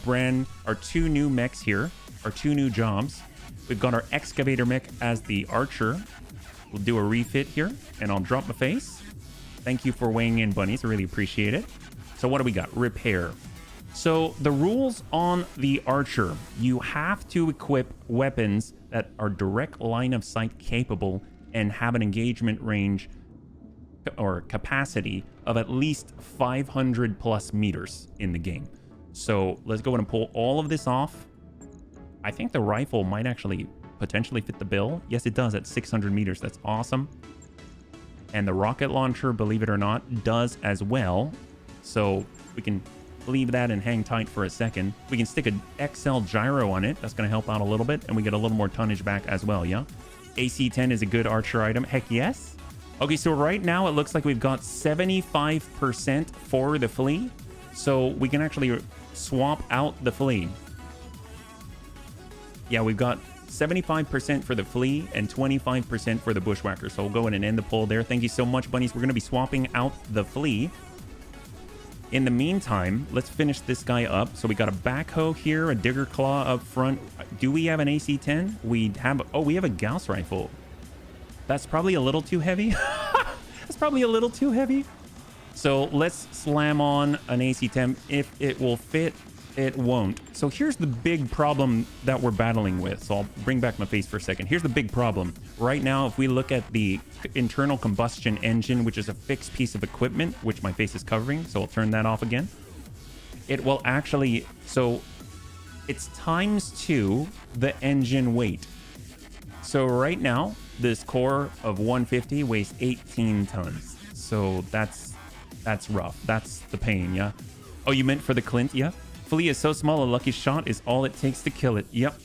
2 new mechs here, our 2 new jobs. We've got our Excavator mech as the Archer. We'll do a refit here, and I'll drop my face. Thank you for weighing in, bunnies. I really appreciate it. So what do we got? Repair. So the rules on the Archer, you have to equip weapons that are direct line of sight capable and have an engagement range or capacity of at least 500 plus meters in the game. So let's go ahead and pull all of this off. I think the rifle might actually potentially fit the bill. Yes, it does at 600 meters. That's awesome. And the rocket launcher, believe it or not, does as well. So we can leave that and hang tight for a second. We can stick an XL gyro on it. That's going to help out a little bit. And we get a little more tonnage back as well, yeah? AC-10 is a good Archer item. Heck yes. Okay, so right now it looks like we've got 75% for the Flea. So we can actually swap out the Flea. Yeah, we've got 75% for the Flea and 25% for the Bushwhacker. So we'll go in and end the poll there. Thank you so much, bunnies. We're going to be swapping out the Flea. In the meantime, let's finish this guy up. So we got a backhoe here, a digger claw up front. Do we have an AC-10? We have a Gauss rifle. That's probably a little too heavy. That's probably a little too heavy. So let's slam on an AC temp. If it will fit, it won't. So here's the big problem that we're battling with. So I'll bring back my face for a second. Here's the big problem. Right now, if we look at the internal combustion engine, which is a fixed piece of equipment, which my face is covering, so I'll turn that off again. It will actually, so it's ×2 the engine weight. So right now, this core of 150 weighs 18 tons. So that's rough. That's the pain, yeah? Oh, you meant for the Clint, yeah? Flea is so small, a lucky shot is all it takes to kill it. Yep.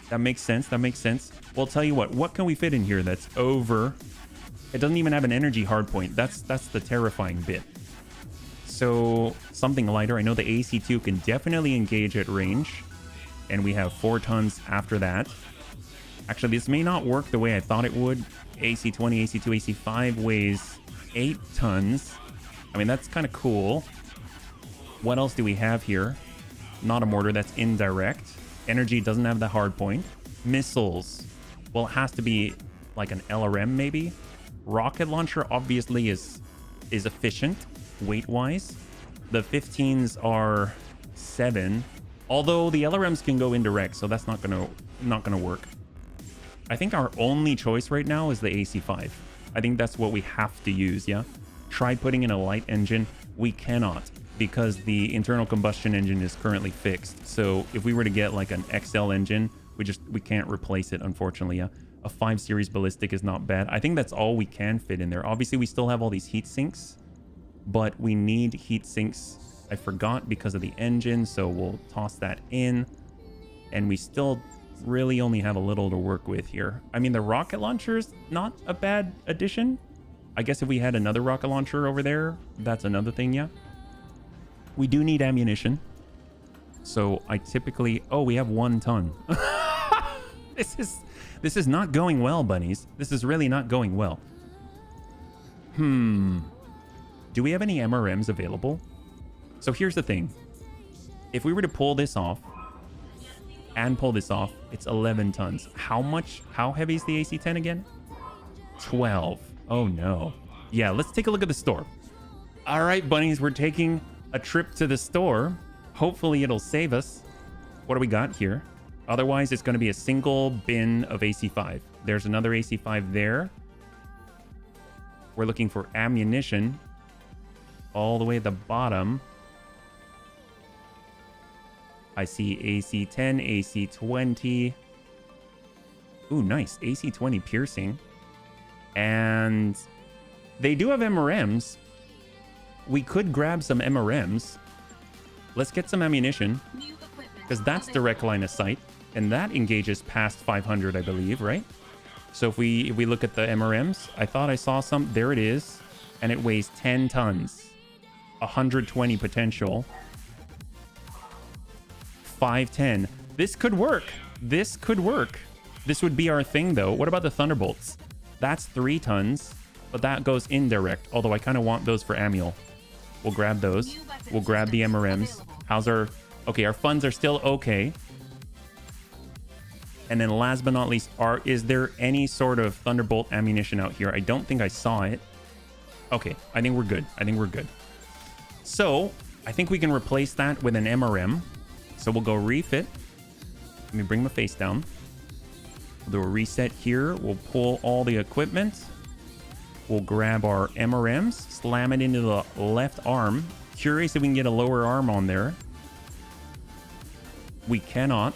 That makes sense. That makes sense. Well, I'll tell you what can we fit in here that's over? It doesn't even have an energy hardpoint. That's the terrifying bit. So something lighter. I know the AC2 can definitely engage at range. And we have 4 tons after that. Actually, this may not work the way I thought it would. AC20, AC2, AC5 weighs 8 tons. I mean, that's kind of cool. What else do we have here? Not a mortar, that's indirect. Energy doesn't have the hard point. Missiles. Well, it has to be like an LRM maybe. Rocket launcher obviously is efficient weight-wise. The 15s are 7. Although the LRMs can go indirect, so that's not gonna work. I think our only choice right now is the AC5. I think that's what we have to use, yeah? Try putting in a light engine. We cannot, because the internal combustion engine is currently fixed. So if we were to get like an XL engine, we can't replace it, unfortunately, yeah? A 5 series ballistic is not bad. I think that's all we can fit in there. Obviously, we still have all these heat sinks, but we need heat sinks. I forgot because of the engine, so we'll toss that in. And we still really only have a little to work with here. I mean, the rocket launcher's not a bad addition. I guess if we had another rocket launcher over there, that's another thing, yeah? We do need ammunition. So I typically... Oh, we have 1 ton. This is not going well, bunnies. This is really not going well. Do we have any MRMs available? So here's the thing. If we were to pull this off and pull this off, it's 11 tons. How heavy is the AC-10 again? 12. Oh no. Yeah, let's take a look at the store. All right, bunnies, we're taking a trip to the store. Hopefully it'll save us. What do we got here? Otherwise, it's going to be a single bin of AC-5. There's another AC-5 there. We're looking for ammunition all the way at the bottom. I see AC-10, AC-20. Ooh, nice. AC-20 piercing. And they do have MRMs. We could grab some MRMs. Let's get some ammunition, because that's direct line of sight. And that engages past 500, I believe, right? So if we look at the MRMs, I thought I saw some. There it is. And it weighs 10 tons. 120 potential. 510. This could work. This could work. This would be our thing, though. What about the Thunderbolts? That's 3 tons, but that goes indirect. Although I kind of want those for Amiel. We'll grab those. We'll grab the MRMs. How's our... Okay, our funds are still okay. And then last but not least, is there any sort of Thunderbolt ammunition out here? I don't think I saw it. Okay, I think we're good. I think we're good. So, I think we can replace that with an MRM. So we'll go refit. Let me bring my face down. We'll do a reset here. We'll pull all the equipment. We'll grab our MRMs, slam it into the left arm. Curious if we can get a lower arm on there. We cannot.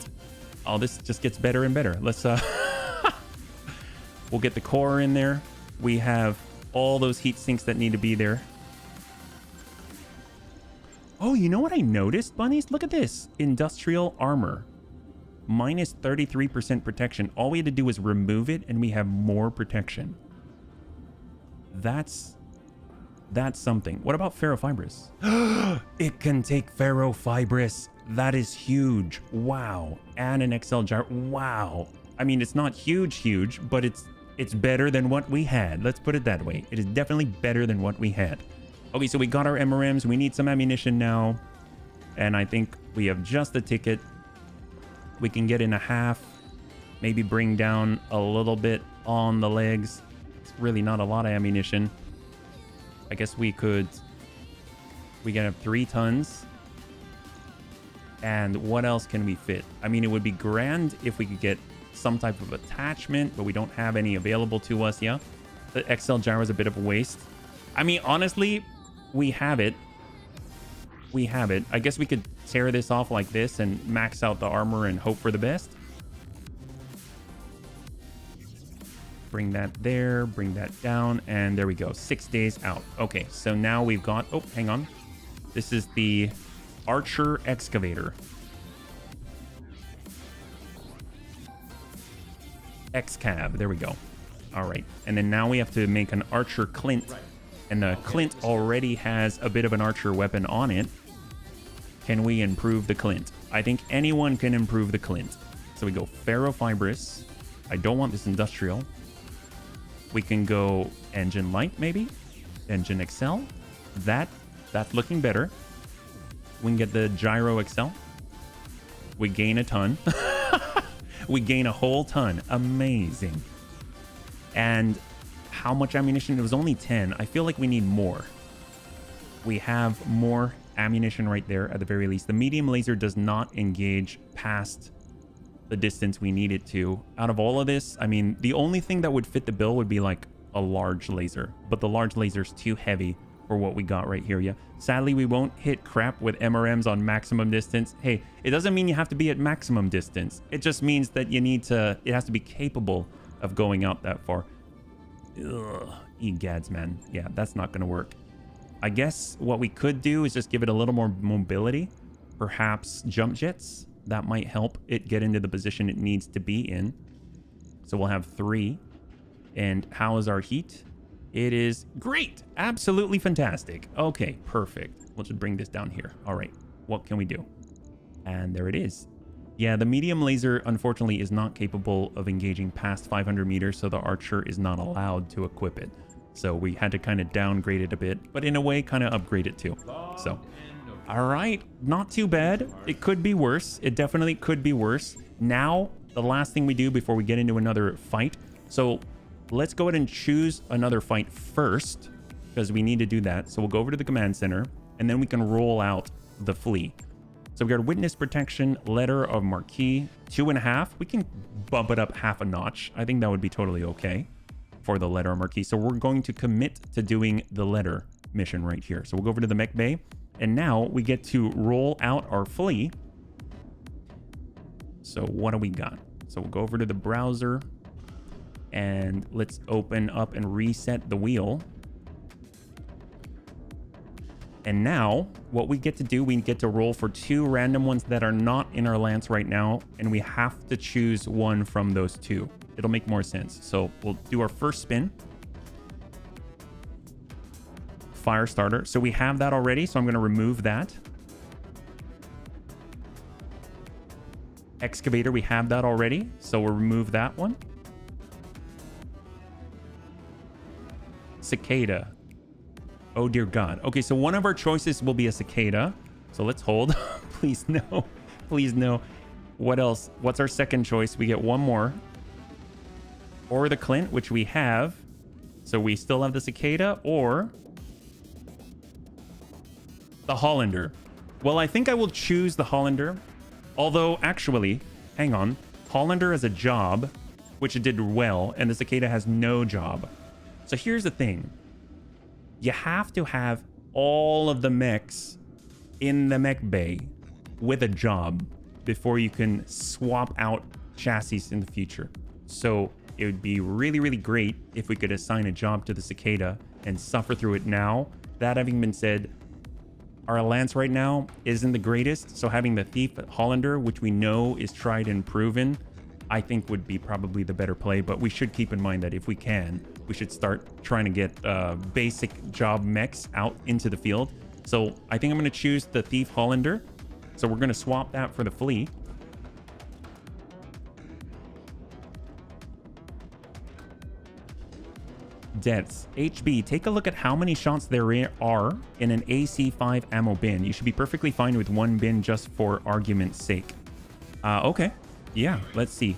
Oh, this just gets better and better. Let's we'll get the core in there. We have all those heat sinks that need to be there. Oh, you know what I noticed, bunnies? Look at this. Industrial armor. Minus 33% protection. All we had to do was remove it and we have more protection. That's something. What about ferrofibrous? It can take ferrofibrous. That is huge. Wow. And an XL jar. Wow. I mean, it's not huge, but it's better than what we had. Let's put it that way. It is definitely better than what we had. Okay, so we got our MRMs. We need some ammunition now. And I think we have just the ticket. We can get in a half. Maybe bring down a little bit on the legs. It's really not a lot of ammunition. I guess we could We can have 3 tons. And what else can we fit? I mean, it would be grand if we could get some type of attachment, but we don't have any available to us. Yeah, the XL gyro is a bit of a waste. I mean, honestly, we have it. We have it. I guess we could tear this off like this and max out the armor and hope for the best. Bring that there, bring that down, and there we go. 6 days out. Okay, so now we've got... Oh, hang on. This is the Archer Excavator. Excab, there we go. All right, and then now we have to make an Archer Clint. And the Clint already has a bit of an Archer weapon on it. Can we improve the Clint? I think anyone can improve the Clint. So we go Ferrofibrous. I don't want this Industrial. We can go Engine Light, maybe? Engine Excel. That's looking better. We can get the Gyro Excel. We gain a ton. We gain a whole ton. Amazing. And how much ammunition? It was only 10. I feel like we need more. We have more ammunition right there at the very least. The medium laser does not engage past the distance we need it to. Out of all of this, I mean, the only thing that would fit the bill would be like a large laser, but the large laser is too heavy for what we got right here. Yeah, sadly we won't hit crap with MRMs on maximum distance. Hey, it doesn't mean you have to be at maximum distance. It just means that you need to, it has to be capable of going out that far. Ugh, egads, man. Yeah, that's not gonna work. I guess what we could do is just give it a little more mobility. Perhaps jump jets. That might help it get into the position it needs to be in. So we'll have 3. And how is our heat? It is great. Absolutely fantastic. Okay, perfect. We'll just bring this down here. All right, what can we do? And there it is. Yeah, the medium laser, unfortunately, is not capable of engaging past 500 meters, so the Archer is not allowed to equip it. So we had to kind of downgrade it a bit, but in a way, kind of upgrade it too. So... all right, not too bad. It could be worse. It definitely could be worse. Now, the last thing we do before we get into another fight. So let's go ahead and choose another fight first, because we need to do that. So we'll go over to the command center, and then we can roll out the flea. So we got witness protection, letter of marquee, 2.5. We can bump it up half a notch. I think that would be totally okay for the letter of marquee. So we're going to commit to doing the letter mission right here. So we'll go over to the mech bay. And now we get to roll out our flea. So what do we got? So we'll go over to the browser and let's open up and reset the wheel. And now what we get to do, we get to roll for 2 random ones that are not in our lance right now. And we have to choose one from those 2. It'll make more sense. So we'll do our first spin. Fire starter. So we have that already, so I'm going to remove that. Excavator, we have that already, so we'll remove that one. Cicada. Oh dear God. Okay, so one of our choices will be a cicada. So let's hold. Please no. Please no. What else? What's our second choice? We get one more. Or the Clint, which we have. So we still have the cicada, or the Hollander. Well, I think I will choose the Hollander. Although, actually, hang on. Hollander has a job, which it did well, and the cicada has no job. So here's the thing. You have to have all of the mechs in the mech bay with a job before you can swap out chassis in the future. So it would be really, really great if we could assign a job to the cicada and suffer through it now. That having been said, our lance right now isn't the greatest, so having the Thief Hollander, which we know is tried and proven, I think would be probably the better play. But we should keep in mind that if we can, we should start trying to get basic job mechs out into the field. So I think I'm going to choose the Thief Hollander. So we're going to swap that for the Flea. Deaths. HB, take a look at how many shots there are in an AC5 ammo bin. You should be perfectly fine with 1 bin just for argument's sake. Okay. Yeah, let's see.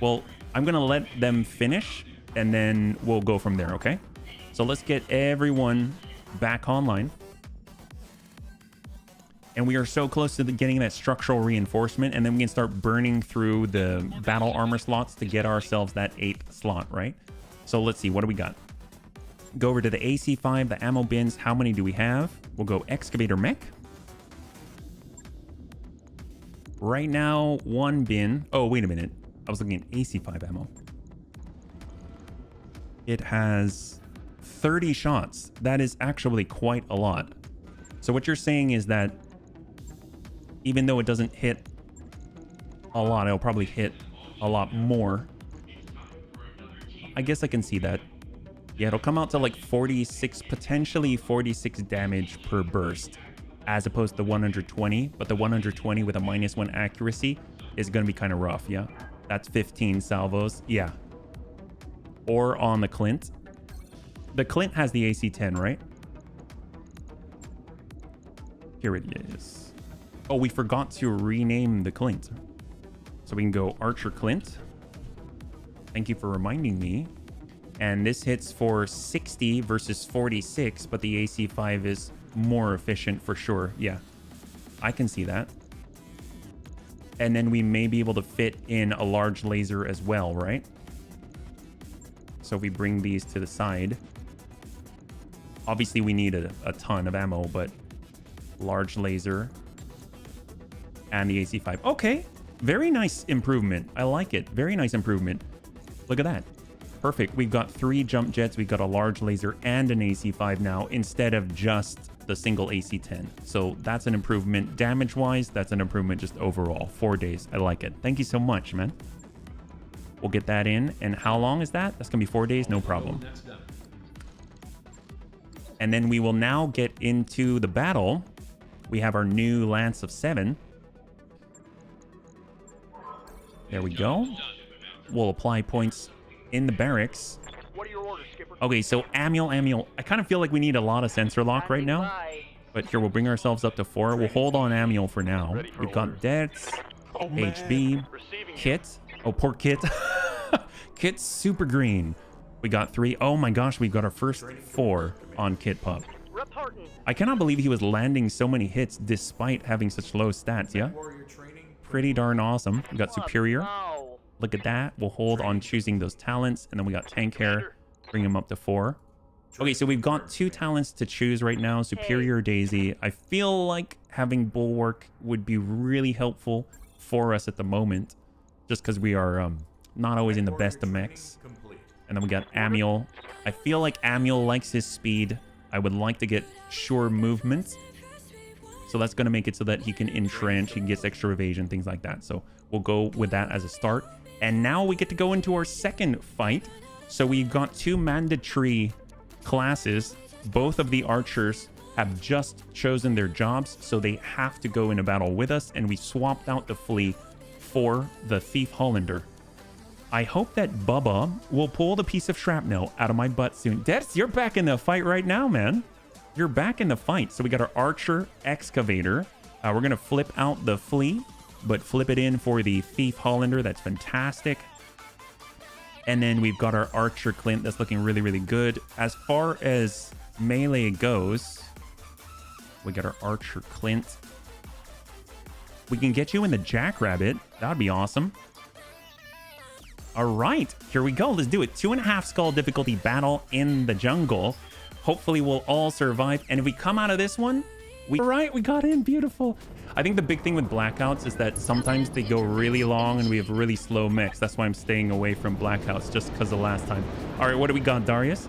Well, I'm going to let them finish and then we'll go from there, okay? So let's get everyone back online. And we are so close to getting that structural reinforcement, and then we can start burning through the battle armor slots to get ourselves that 8th slot, right? So let's see, what do we got? Go over to the AC5, the ammo bins. How many do we have? We'll go excavator mech. Right now, 1 bin. Oh, wait a minute. I was looking at AC5 ammo. It has 30 shots. That is actually quite a lot. So what you're saying is that even though it doesn't hit a lot, it'll probably hit a lot more. I guess I can see that. Yeah, it'll come out to like 46, potentially 46 damage per burst, as opposed to 120. But the 120 with a -1 accuracy is going to be kind of rough, yeah? That's 15 salvos, yeah. Or on the Clint. The Clint has the AC-10, right? Here it is. Oh, we forgot to rename the Clint. So we can go Archer Clint. Thank you for reminding me. And this hits for 60 versus 46, but the AC5 is more efficient for sure. Yeah, I can see that. And then we may be able to fit in a large laser as well, right? So if we bring these to the side. Obviously, we need a ton of ammo, but large laser and the AC5. Okay, very nice improvement. I like it. Very nice improvement. Look at that. Perfect. We've got 3 jump jets. We've got a large laser and an AC5 now instead of just the single AC-10. So that's an improvement. Damage-wise, that's an improvement just overall. 4 days. I like it. Thank you so much, man. We'll get that in. And how long is that? That's going to be 4 days. No problem. And then we will now get into the battle. We have our new Lance of 7. There we go. We'll apply points in the barracks. What are your orders, Skipper? Okay, so Amiel. I kind of feel like we need a lot of sensor lock right now. But here, we'll bring ourselves up to 4. We'll hold on Amiel for now. We've got Debs, HB, Kit. Oh, poor Kit. Kit's super green. We got 3. Oh my gosh, we've got our first 4 on Kit Pup. I cannot believe he was landing so many hits despite having such low stats, yeah? Pretty darn awesome. We got Superior. Look at that. We'll hold on choosing those talents. And then we got Tank Hair. Bring him up to 4. Okay, so we've got 2 talents to choose right now. Superior Daisy. I feel like having Bulwark would be really helpful for us at the moment. Just because we are not always in the best of mechs. And then we got Amiel. I feel like Amiel likes his speed. I would like to get sure movement. So that's going to make it so that he can entrench. He gets extra evasion, things like that. So we'll go with that as a start. And now we get to go into our second fight. So we've got 2 mandatory classes. Both of the archers have just chosen their jobs. So they have to go in a battle with us. And we swapped out the flea for the Thief Hollander. I hope that Bubba will pull the piece of shrapnel out of my butt soon. Debs, you're back in the fight right now, man. You're back in the fight. So we got our Archer Excavator. We're going to flip out the Flea, but flip it in for the Thief Hollander. That's fantastic. And then we've got our Archer Clint. That's looking really, really good. As far as melee goes, we got our Archer Clint. We can get you in the Jackrabbit. That would be awesome. All right, here we go. Let's do it. 2.5 skull difficulty battle in the jungle. Hopefully we'll all survive. And if we come out of this one, all right, we got in. Beautiful. I think the big thing with blackouts is that sometimes they go really long and we have really slow mechs. That's why I'm staying away from blackouts, just because the last time. All right, what do we got, Darius?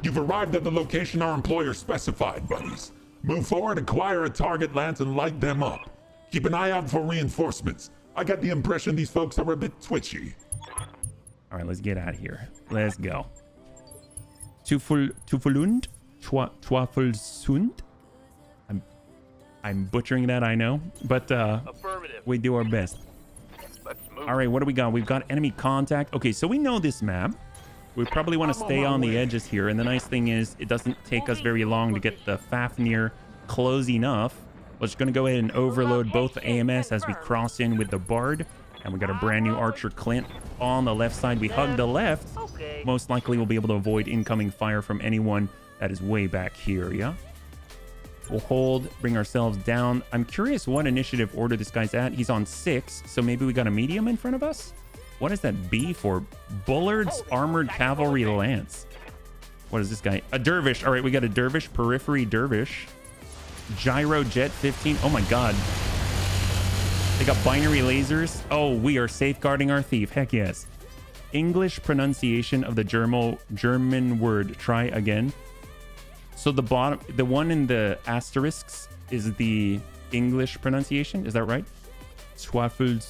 You've arrived at the location our employer specified, buddies. Move forward, acquire a target lance, and light them up. Keep an eye out for reinforcements. I got the impression these folks are a bit twitchy. All right, let's get out of here. Let's go. Tufulund? Twafelsund? I'm butchering that, I know. But we do our best. All right, what do we got? We've got enemy contact. Okay, so we know this map. We probably want to stay on the edges here. And the nice thing is it doesn't take us very long to get the Fafnir close enough. We're just going to go ahead and overload both the AMS as we cross in with the Bard. And we got a brand new Archer Clint on the left side. We hug the left. Most likely we'll be able to avoid incoming fire from anyone that is way back here, yeah? We'll hold, bring ourselves down. I'm curious what initiative order this guy's at. He's on 6, so maybe we got a medium in front of us? What is that B for? Bullard's Armored Cavalry Lance. What is this guy? A dervish. All right, we got a dervish, periphery dervish. Gyro jet 15. Oh my god. They got binary lasers. Oh, we are safeguarding our thief. Heck yes. English pronunciation of the German word. Try again. So the bottom, the one in the asterisks is the English pronunciation. Is that right? Schunde?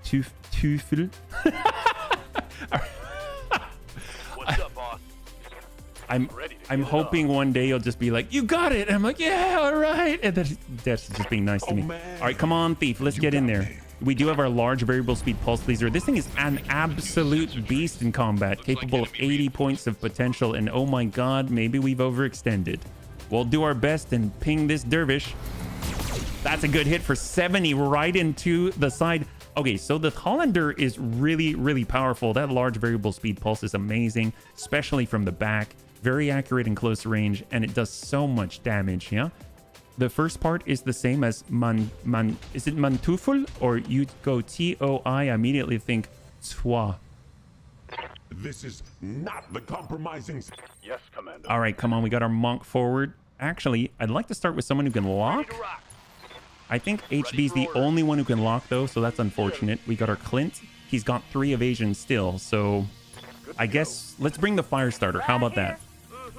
Tüfel. What's up, boss? I'm hoping one day you'll just be like, you got it. And I'm like, yeah, all right. And that's just being nice to me. Man. All right, come on, thief. Let's get in there. We do have our large variable speed pulse laser. This thing is an absolute beast in combat, capable of 80 points of potential. And oh my god, maybe we've overextended. We'll do our best and ping this dervish. That's a good hit for 70 right into the side. Okay, so the Hollander is really, really powerful. That large variable speed pulse is amazing, especially from the back. Very accurate in close range, and it does so much damage, yeah? The first part is the same as is it Mantufel? Or you go TOI, I immediately think Toi. This is not the compromising. Yes, Commander. All right, come on, we got our monk forward. Actually, I'd like to start with someone who can Ready lock. to rock. I think HB's the only one who can lock, though, so that's unfortunate. We got our Clint. He's got 3 evasion still, so I guess let's bring the fire starter. How about that?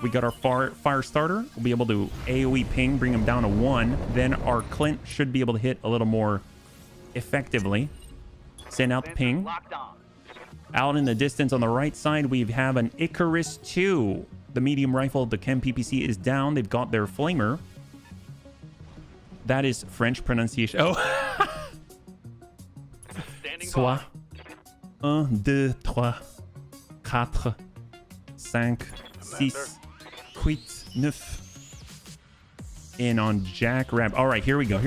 We got our fire starter. We'll be able to AoE ping, bring him down to 1. Then our Clint should be able to hit a little more effectively. Send out the ping. Locked on. Out in the distance on the right side, we have an Icarus 2. The medium rifle, the Chem PPC is down. They've got their flamer. That is French pronunciation. Oh. Standing Soit. by. 1, 2, 3, 4, 5, 6, 8, 9. In on Jackrabbit. All right, here we go.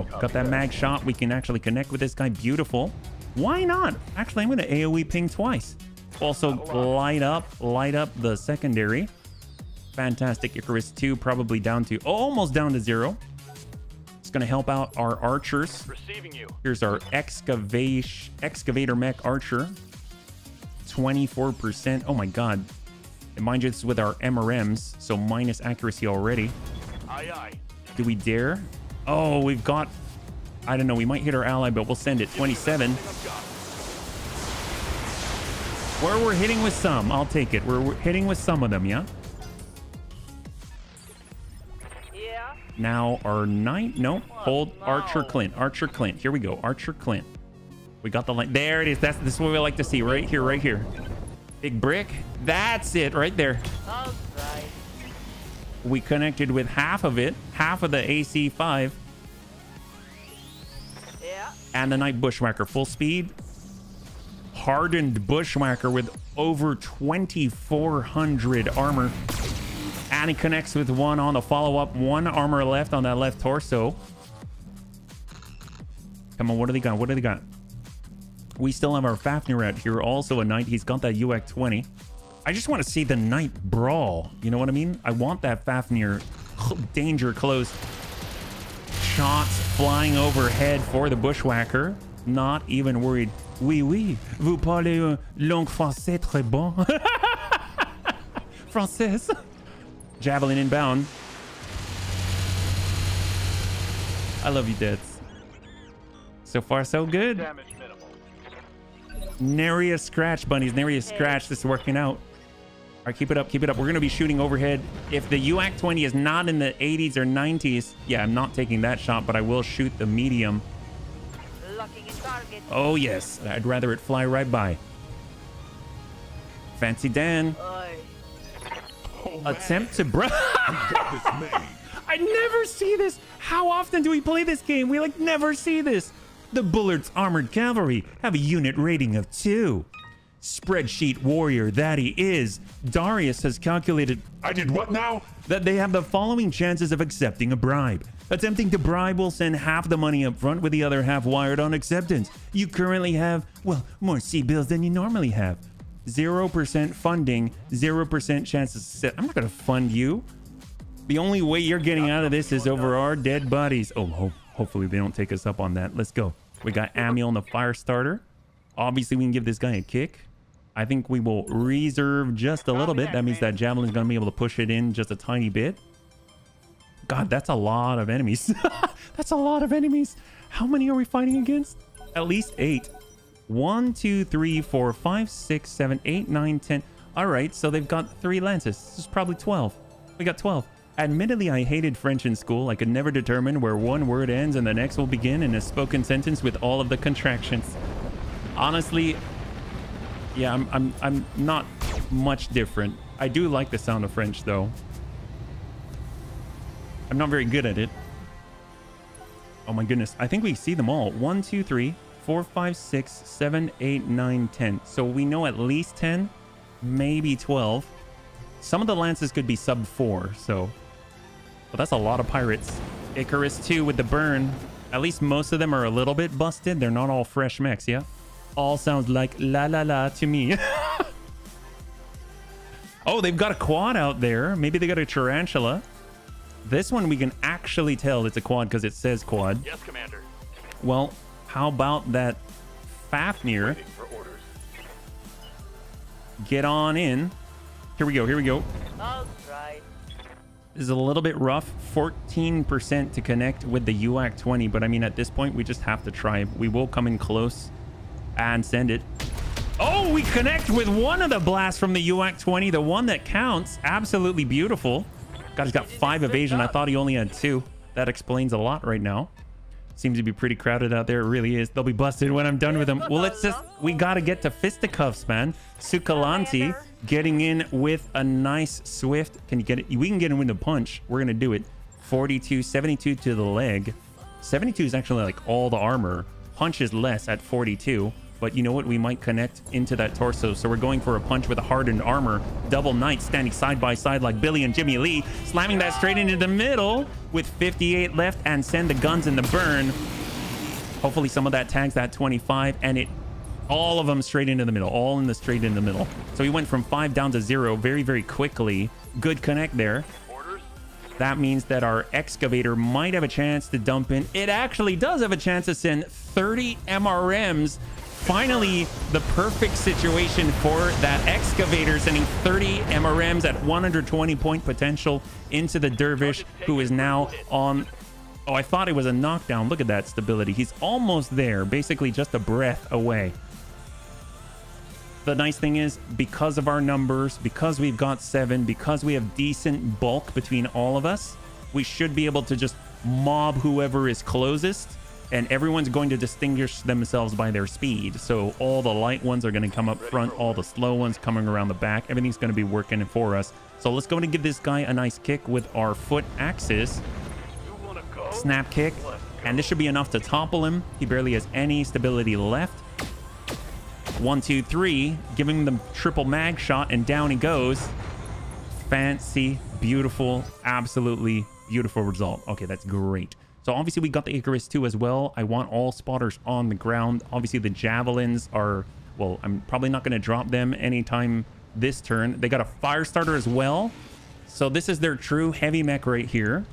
Got that mag shot. We can actually connect with this guy. Beautiful. Why not? Actually, I'm going to AoE ping twice. Also, light up the secondary. Fantastic. Icarus 2 probably down to, almost down to 0. It's going to help out our archers. Receiving you. Here's our excavator mech archer. 24%. Oh my god. And mind you, this is with our MRMs, so minus accuracy already. Aye, aye. Do we dare? Oh, we've got... I don't know. We might hit our ally, but we'll send it. 27. Where we're hitting with some. I'll take it. We're hitting with some of them, yeah? Yeah. Now our knight. No. Hold. no. Archer Clint. Archer Clint. Here we go. Archer Clint. We got the line. There it is. This is what we like to see. Right here. Right here. Big brick. That's it. Right there. All right. We connected with half of it. Half of the AC5. Yeah. And the Night Bushwhacker. Full speed. Hardened Bushwhacker with over 2,400 armor. And he connects with 1 on the follow-up. 1 armor left on that left torso. Come on, what do they got? What do they got? We still have our Fafnir out here. Also a Knight. He's got that UX 20. I just want to see the Knight brawl. You know what I mean? I want that Fafnir danger close. Shots flying overhead for the Bushwhacker. Not even worried. Oui, oui. Vous parlez langue français très bon. Française. Javelin inbound. I love you, Deads. So far, so good. Damage minimal. Nary a scratch, bunnies. Nary a scratch. This is working out. All right, keep it up. Keep it up. We're going to be shooting overhead. If the UAC 20 is not in the 80s or 90s, yeah, I'm not taking that shot, but I will shoot the medium. Locking in target. Oh, yes. I'd rather it fly right by. Fancy Dan. Oi. Oh, man. Attempt to Got this made. I never see this. How often do we play this game? We like never see this. The Bullard's Armored Cavalry have a unit rating of 2. Spreadsheet warrior that he is, Darius has calculated I did what now? that they have the following chances of accepting a bribe. Attempting to bribe will send half the money up front with the other half wired on acceptance. You currently have, well, more C-bills than you normally have. 0% funding, 0% chances to sit. I'm not going to fund you. The only way you're getting out of this is over our dead bodies. Oh, hopefully they don't take us up on that. Let's go. We got Amiel on the fire starter. Obviously, we can give this guy a kick. I think we will reserve just a little bit. That means that Javelin's going to be able to push it in just a tiny bit. God, that's a lot of enemies. That's a lot of enemies. How many are we fighting against? At least 8. 1, 2, 3, 4, 5, 6, 7, 8, 9, 10. All right, so they've got 3 lances. This is probably 12. We got 12. Admittedly, I hated French in school. I could never determine where one word ends and the next will begin in a spoken sentence with all of the contractions. Honestly, yeah, I'm not much different. I do like the sound of French, though. I'm not very good at it. Oh my goodness. I think we see them all. 1, 2, 3, 4, 5, 6, 7, 8, 9, 10. So we know at least 10, maybe 12. Some of the lances could be sub 4, so... But that's a lot of pirates. Icarus 2 with the burn. At least most of them are a little bit busted. They're not all fresh mechs, yeah? All sounds like la la la to me. Oh, they've got a quad out there. Maybe they got a tarantula. This one we can actually tell it's a quad because it says quad. Yes, Commander. Well, how about that Fafnir? Waiting for orders. Get on in. Here we go, here we go. All right. This is a little bit rough. 14% to connect with the UAC 20, but I mean, at this point, we just have to try. We will come in close and send it. Oh, we connect with one of the blasts from the UAC 20, the one that counts. Absolutely beautiful. God, he's got 5 evasion. I thought he only had 2. That explains a lot right now. Seems to be pretty crowded out there. It really is. They'll be busted when I'm done with them. Well, let's just... We got to get to fisticuffs, man. Sukalanti getting in with a nice swift. Can you get it? We can get in with a punch. We're going to do it. 42, 72 to the leg. 72 is actually like all the armor. Punch is less at 42. But you know what? We might connect into that torso. So we're going for a punch with a hardened armor. Double knight standing side by side like Billy and Jimmy Lee. Slamming that straight into the middle with 58 left and send the guns in the burn. Hopefully some of that tags that 25 and it all of them straight into the middle. All in the straight in the middle. So he went from 5 down to 0 very, very quickly. Good connect there. Orders. That means that our excavator might have a chance to dump in. It actually does have a chance to send 30 MRMs. Finally, the perfect situation for that excavator, sending 30 MRMs at 120 point potential into the dervish, who is now on... Oh, I thought it was a knockdown. Look at that stability. He's almost there, basically just a breath away. The nice thing is, because of our numbers, because we've got 7, because we have decent bulk between all of us, we should be able to just mob whoever is closest. And everyone's going to distinguish themselves by their speed. So all the light ones are going to come up front. All the slow ones coming around the back. Everything's going to be working for us. So let's go and give this guy a nice kick with our foot axis. Snap kick. And this should be enough to topple him. He barely has any stability left. 1, 2, 3. Giving him the triple mag shot. And down he goes. Fancy. Beautiful. Absolutely beautiful result. Okay, that's great. So obviously we got the Icarus 2 as well. I want all spotters on the ground. Obviously the javelins are, well, I'm probably not going to drop them anytime this turn. They got a fire starter as well. So this is their true heavy mech right here.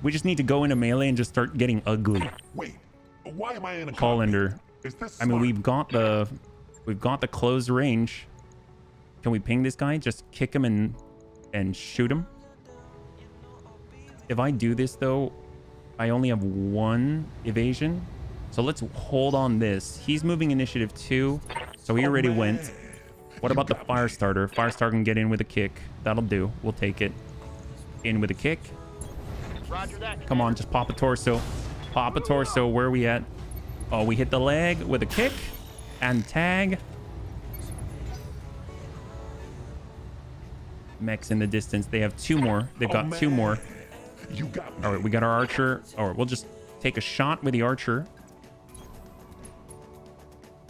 We just need to go into melee and just start getting ugly. Wait, why am I in a Colander. Is this I mean, smart? we've got the close range. Can we ping this guy? Just kick him and shoot him. If I do this though, I only have 1 evasion. So let's hold on this. He's moving initiative 2. So he already went. What about the fire starter? Fire starter can get in with a kick. That'll do. We'll take it. In with a kick. Roger that. Come on, just pop a torso. Pop a torso. Where are we at? Oh, we hit the leg with a kick and tag. Mechs in the distance. They have 2 more. They've got 2 more. You got me. All right, we got our archer. All right, we'll just take a shot with the archer.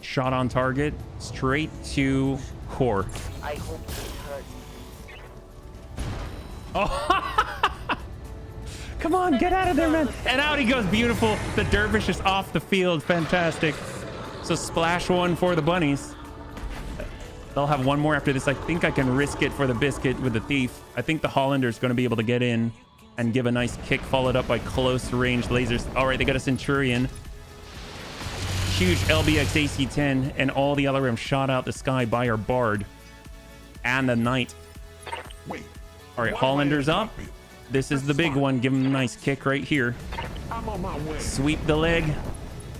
Shot on target. Straight to core. I hope this hurts. Oh, come on, get out of there, man. And out he goes. Beautiful. The dervish is off the field. Fantastic. So splash 1 for the bunnies. They'll have one more after this. I think I can risk it for the biscuit with the thief. I think the Hollander's going to be able to get in and give a nice kick, followed up by close range lasers. All right, they got a Centurion. Huge LBX AC-10, and all the LRM shot out the sky by our Bard and the Knight. Wait. All right, Hollander's up. This is the big one. Give him a nice kick right here. I'm on my way. Sweep the leg.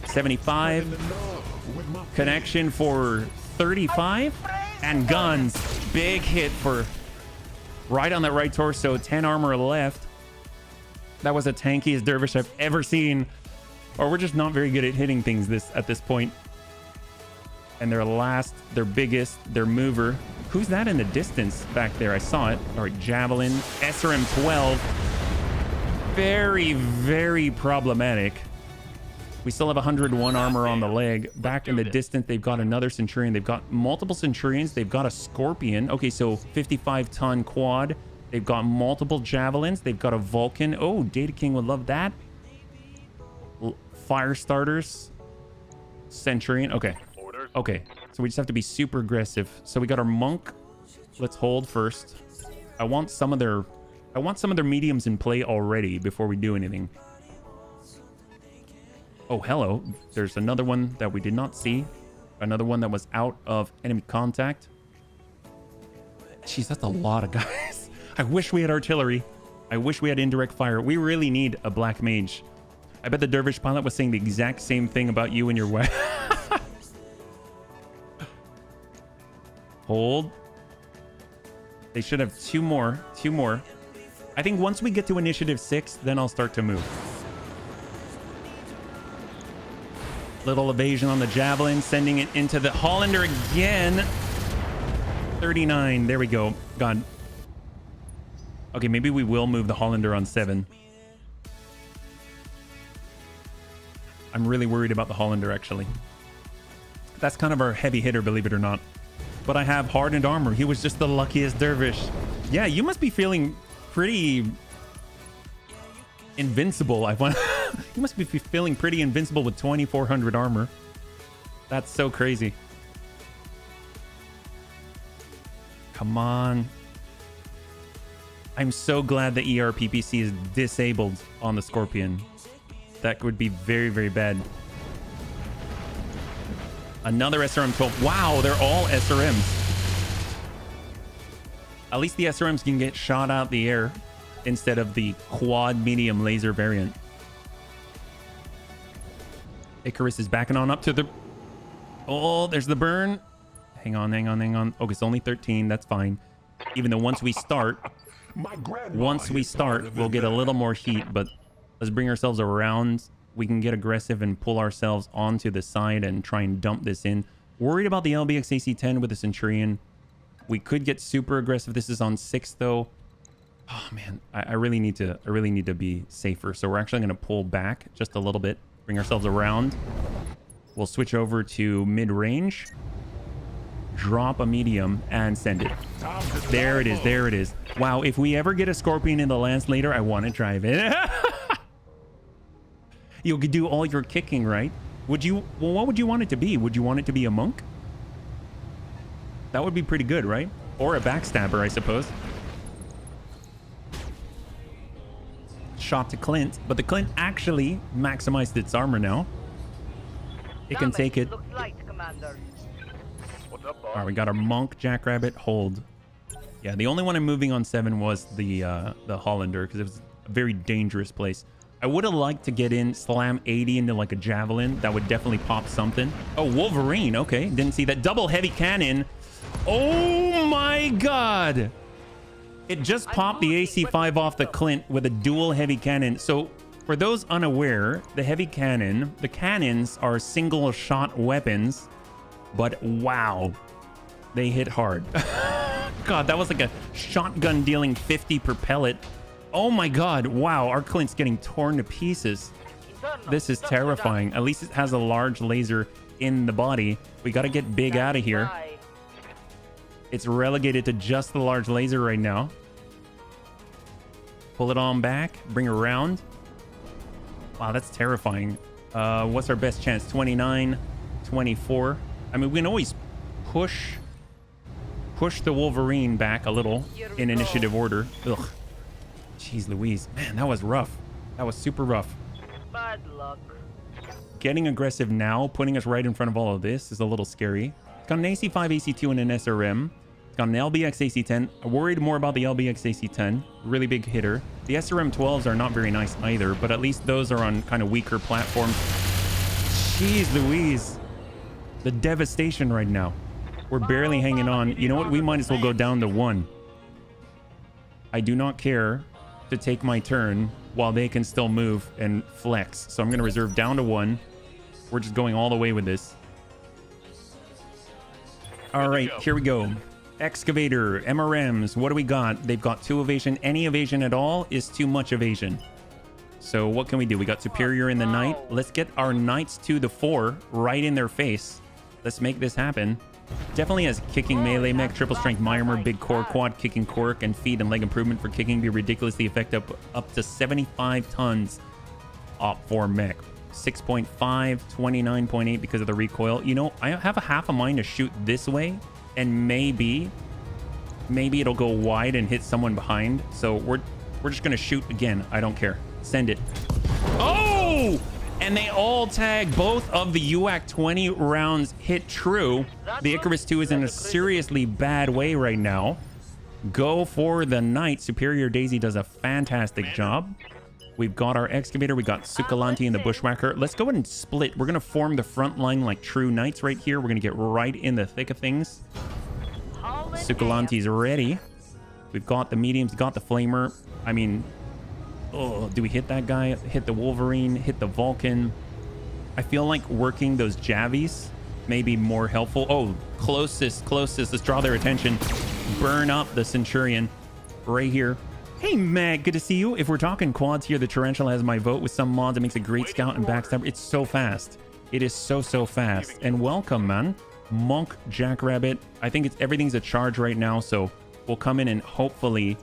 75. Connection for 35. And guns. Big hit for right on that right torso. 10 armor left. That was the tankiest dervish I've ever seen. Or we're just not very good at hitting things at this point. And their last, their biggest, their mover. Who's that in the distance back there? I saw it. All right, Javelin. SRM 12. Very, very problematic. We still have 101 armor on the leg. Back in the distance, they've got another Centurion. They've got multiple Centurions. They've got a Scorpion. Okay, so 55-ton quad. They've got multiple Javelins. They've got a Vulcan. Oh, Data King would love that. Fire starters. Centurion. Okay. Okay. So we just have to be super aggressive. So we got our Monk. Let's hold first. I want some of their mediums in play already before we do anything. Oh, hello. There's another one that we did not see. Another one that was out of enemy contact. Jeez, that's a lot of guys. I wish we had artillery. I wish we had indirect fire. We really need a black mage. I bet the dervish pilot was saying the exact same thing about you and your wife. Hold. They should have two more. I think once we get to initiative 6, then I'll start to move. Little evasion on the Javelin, sending it into the Hollander again. 39. There we go. God. Okay, maybe we will move the Hollander on 7. I'm really worried about the Hollander, actually. That's kind of our heavy hitter, believe it or not. But I have hardened armor. He was just the luckiest dervish. Yeah, you must be feeling pretty invincible. You must be feeling pretty invincible with 2400 armor. That's so crazy. Come on. I'm so glad the ERPPC is disabled on the Scorpion. That would be very, very bad. Another SRM-12. Wow, they're all SRMs. At least the SRMs can get shot out the air instead of the quad medium laser variant. Icarus is backing on up to the... Oh, there's the burn. Hang on. Okay, it's only 13. That's fine. Even though once we start, we'll get a little more heat, but let's bring ourselves around. We can get aggressive and pull ourselves onto the side and try and dump this in. Worried about the LBX AC-10 with the Centurion. We could get super aggressive. This is on 6 though. Oh man, I really need to be safer. So we're actually going to pull back just a little bit, bring ourselves around. We'll switch over to mid-range, drop a medium, and send it. There it is. Wow, if we ever get a Scorpion in the lance later, I want to drive it. You could do all your kicking, right? What would you want it to be? Would you want it to be a monk? That would be pretty good, right? Or a backstabber, I suppose. Shot to Clint, but the Clint actually maximized its armor now. It can take it. What's up, boss? All right, we got our Monk, Jackrabbit, hold. Yeah, the only one I'm moving on 7 was the Hollander, because it was a very dangerous place. I would have liked to get in, slam 80 into like a Javelin. That would definitely pop something. Oh, Wolverine. Okay, didn't see that. Double heavy cannon. Oh my God. It just popped the AC-5 off the Clint with a dual heavy cannon. So for those unaware, the cannons are single shot weapons, but wow, they hit hard. God, that was like a shotgun dealing 50 per pellet. Oh my God, wow, our Clint's getting torn to pieces. This is terrifying. At least it has a large laser in the body. We got to get big out of here. It's relegated to just the large laser right now. Pull it on back, bring around. Wow, that's terrifying. What's our best chance? 29, 24. I mean, we can always push push the Wolverine back a little in initiative order. Ugh. Jeez Louise. Man, that was rough. That was super rough. Bad luck. Getting aggressive now, putting us right in front of all of this is a little scary. It's got an AC5, AC2, and an SRM. It's got an LBX AC10. I'm worried more about the LBX AC10. Really big hitter. The SRM 12s are not very nice either, but at least those are on kind of weaker platforms. Jeez Louise. The devastation right now. We're barely hanging on. You know what? We might as well go down to 1. I do not care to take my turn while they can still move and flex. So I'm going to reserve down to 1. We're just going all the way with this. All right, here we go. Excavator, MRMs. What do we got? They've got 2 evasion. Any evasion at all is too much evasion. So what can we do? We got superior in the knight. Let's get our knights to the 4 right in their face. Let's make this happen. Definitely has kicking melee mech, triple strength armor, big core, quad kicking quirk, and feet and leg improvement for kicking. Be ridiculously effective up to 75 tons op 4 mech. 6.5, 29.8 because of the recoil. You know, I have a half a mind to shoot this way, and maybe it'll go wide and hit someone behind. So we're just gonna shoot again. I don't care. Send it. Oh! And they all tag. Both of the UAC 20 rounds hit true. The Icarus 2 is in a seriously bad way right now. Go for the knight. Superior Daisy does a fantastic job. We've got our excavator. We got Sukalanti and the bushwhacker. Let's go ahead and split. We're going to form the front line like true knights right here. We're going to get right in the thick of things. Sukalanti's ready. We've got the mediums, got the flamer. I mean... oh, do we hit that guy? Hit the Wolverine, hit the Vulcan. I feel like working those Javies may be more helpful. Oh, closest. Let's draw their attention. Burn up the Centurion right here. Hey, Matt, good to see you. If we're talking quads here, the Tarantula has my vote with some mods. It makes a great scout and backstabber. It's so fast. It is so fast. And welcome, man. Monk Jackrabbit. I think everything's a charge right now, so we'll come in and hopefully...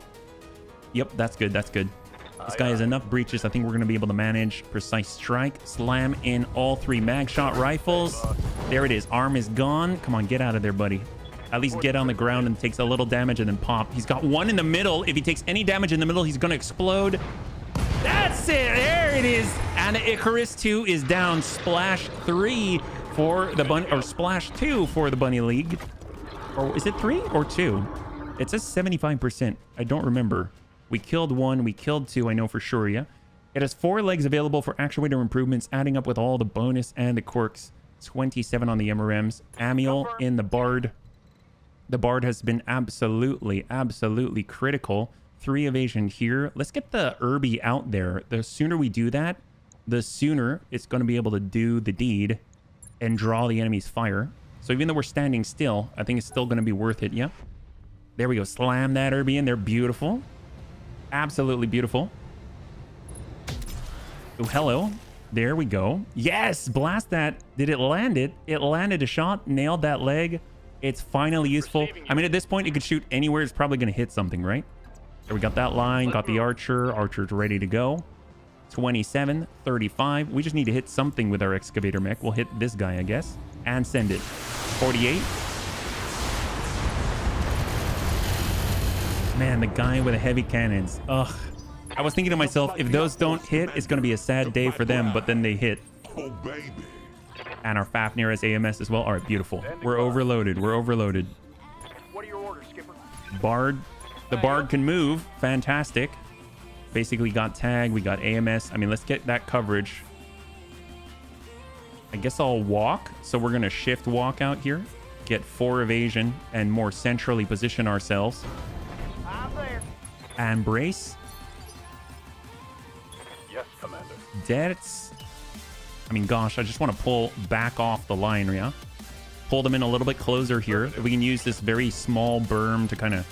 yep, that's good. This guy has enough breaches. I think we're going to be able to manage. Precise strike. Slam in all 3 mag shot rifles. There it is. Arm is gone. Come on, get out of there, buddy. At least get on the ground and takes a little damage and then pop. He's got 1 in the middle. If he takes any damage in the middle, he's going to explode. That's it. There it is. And the Icarus 2 is down. Splash 3 for the bunny, or splash 2 for the Bunny League. Or is it 3 or 2? It says 75%. I don't remember. We killed 1, we killed 2, I know for sure, yeah. It has 4 legs available for actuator improvements, adding up with all the bonus and the quirks. 27 on the MRMs. Amiel in the Bard. The Bard has been absolutely critical. 3 evasion here. Let's get the Irby out there. The sooner we do that, the sooner it's going to be able to do the deed and draw the enemy's fire. So even though we're standing still, I think it's still going to be worth it, yeah. There we go. Slam that Irby in there. Beautiful. Absolutely beautiful. Oh, hello. There we go. Yes, blast that. Did it land it? It landed a shot, nailed that leg. It's finally useful. I mean, at this point, it could shoot anywhere. It's probably going to hit something, right? There we got that line, got the archer. Archer's ready to go. 27, 35. We just need to hit something with our excavator mech. We'll hit this guy, I guess, and send it. 48. Man, the guy with the heavy cannons. Ugh. I was thinking to myself, if those don't hit, it's going to be a sad day for them, but then they hit. Oh, baby. And our Fafnir has AMS as well. All right, beautiful. We're overloaded. We're overloaded. What are your orders, Skipper? Bard. The Bard can move. Fantastic. Basically got tag. We got AMS. I mean, let's get that coverage. I guess I'll walk. So we're going to shift walk out here. Get 4 evasion and more centrally position ourselves. I'm there. And brace. Yes, Commander. That's... I mean, gosh, I just want to pull back off the line, yeah? Pull them in a little bit closer here. If we can use this very small berm to kind of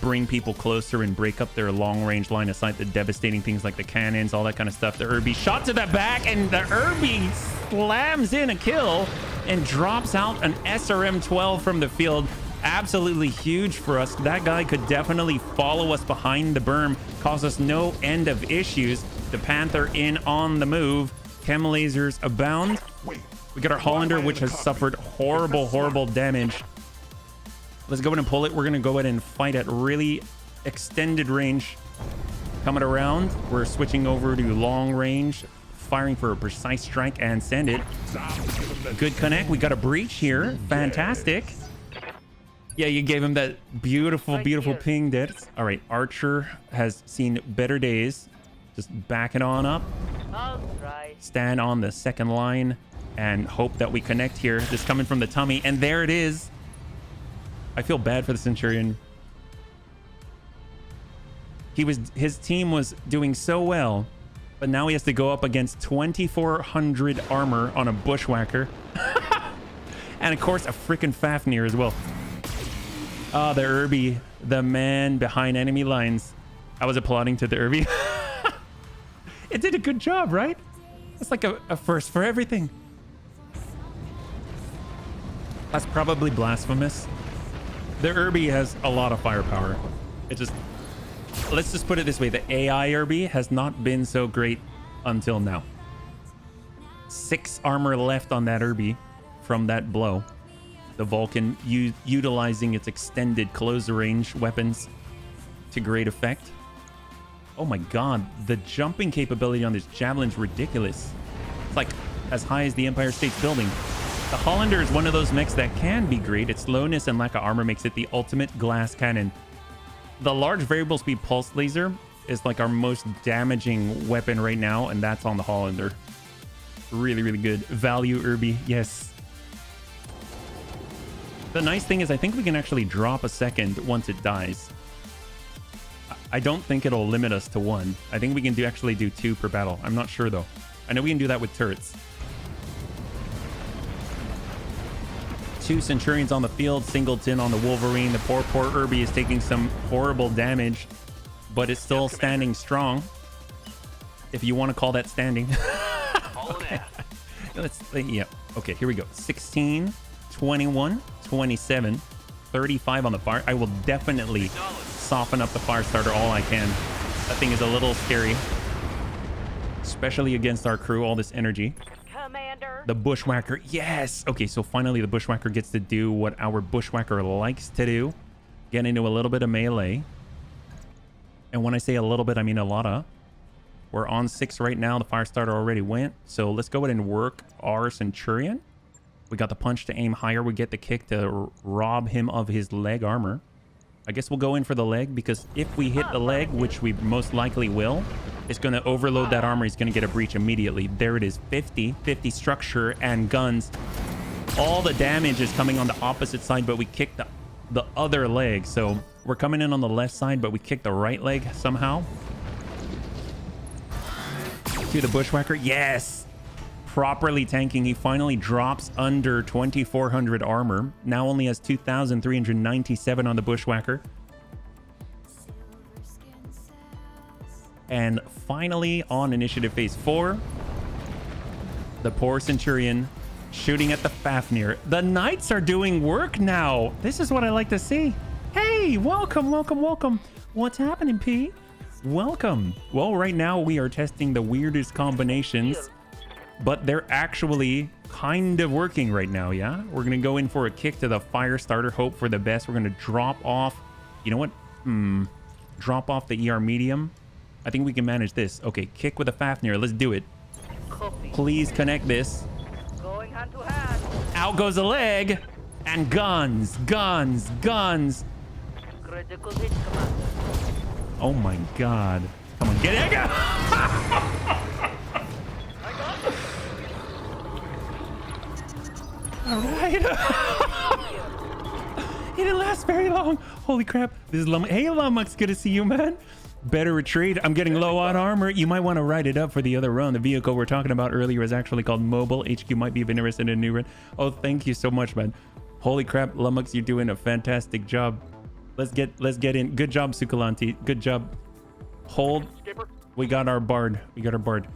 bring people closer and break up their long-range line of sight, the devastating things like the cannons, all that kind of stuff. The Irby shot to the back, and the Irby slams in a kill and drops out an SRM-12 from the field. Absolutely huge for us. That guy could definitely follow us behind the berm, cause us no end of issues. The Panther in on the move. Chem lasers abound. We got our Hollander, which has suffered horrible damage. Let's go ahead and pull it. We're going to go ahead and fight at really extended range. Coming around, we're switching over to long range, firing for a precise strike and send it. Good connect. We got a breach here. Fantastic. Yeah, you gave him that beautiful, beautiful ping there. All right, Archer has seen better days. Just back it on up. I'll try. Stand on the second line and hope that we connect here. Just coming from the tummy, and there it is. I feel bad for the Centurion. His team was doing so well, but now he has to go up against 2,400 armor on a bushwhacker. And of course, a freaking Fafnir as well. Oh, the Irby, the man behind enemy lines. I was applauding to the Irby. It did a good job, right? It's like a first for everything. That's probably blasphemous. The Irby has a lot of firepower. Let's just put it this way. The AI Irby has not been so great until now. 6 armor left on that Irby from that blow. The Vulcan utilizing its extended closer range weapons to great effect. Oh my god, the jumping capability on this Javelin's ridiculous. It's like as high as the Empire State's Building. The Hollander is one of those mechs that can be great. Its slowness and lack of armor makes it the ultimate glass cannon. The large variable speed pulse laser is like our most damaging weapon right now, and that's on the Hollander. Really, really good. Value Irby, yes. The nice thing is I think we can actually drop a second once it dies. I don't think it'll limit us to 1. I think we can actually do 2 per battle. I'm not sure though. I know we can do that with turrets. 2 Centurions on the field, Singleton on the Wolverine. The poor Irby is taking some horrible damage, but it's still standing strong. If you want to call that standing. Yeah. Okay, here we go. 16, 21, 27, 35 on the fire. I will definitely soften up the fire starter all I can. That thing is a little scary, especially against our crew. All this energy. Commander. The bushwhacker, yes. Okay, so finally the bushwhacker gets to do what our bushwhacker likes to do, get into a little bit of melee. And when I say a little bit, I mean a lot of. We're on 6 right now. The fire starter already went, so let's go ahead and work our Centurion. We got the punch to aim higher. We get the kick to rob him of his leg armor. I guess we'll go in for the leg, because if we hit the leg, which we most likely will, it's going to overload that armor. He's going to get a breach immediately. There it is. 50 structure and guns. All the damage is coming on the opposite side, but we kicked the other leg. So we're coming in on the left side, but we kicked the right leg somehow. To the bushwhacker. Yes. Properly tanking. He finally drops under 2,400 armor. Now only has 2,397 on the bushwhacker. And finally, on initiative phase 4, the poor Centurion shooting at the Fafnir. The Knights are doing work now. This is what I like to see. Hey, welcome, welcome, welcome. What's happening, P? Welcome. Well, right now we are testing the weirdest combinations, but they're actually kind of working right now, yeah? We're going to go in for a kick to the fire starter, hope for the best. We're going to drop off, you know what? Drop off the ER medium. I think we can manage this. Okay, kick with a Fafnir. Let's do it. Copy. Please connect this. Going hand to hand. Out goes the leg. And guns, guns, guns. Critical hit, Commander. Oh my god. Come on, get it. All right. He didn't last very long. Holy crap. This is Lummox. Hey, Lummox. Good to see you, man. Better retreat. I'm getting low on armor. You might want to write it up for the other run. The vehicle we're talking about earlier is actually called Mobile. HQ might be interested in a new run. Oh, thank you so much, man. Holy crap, Lummox, you're doing a fantastic job. Let's get in. Good job, Sukalanti. Good job. Hold. We got our Bard. We got our Bard.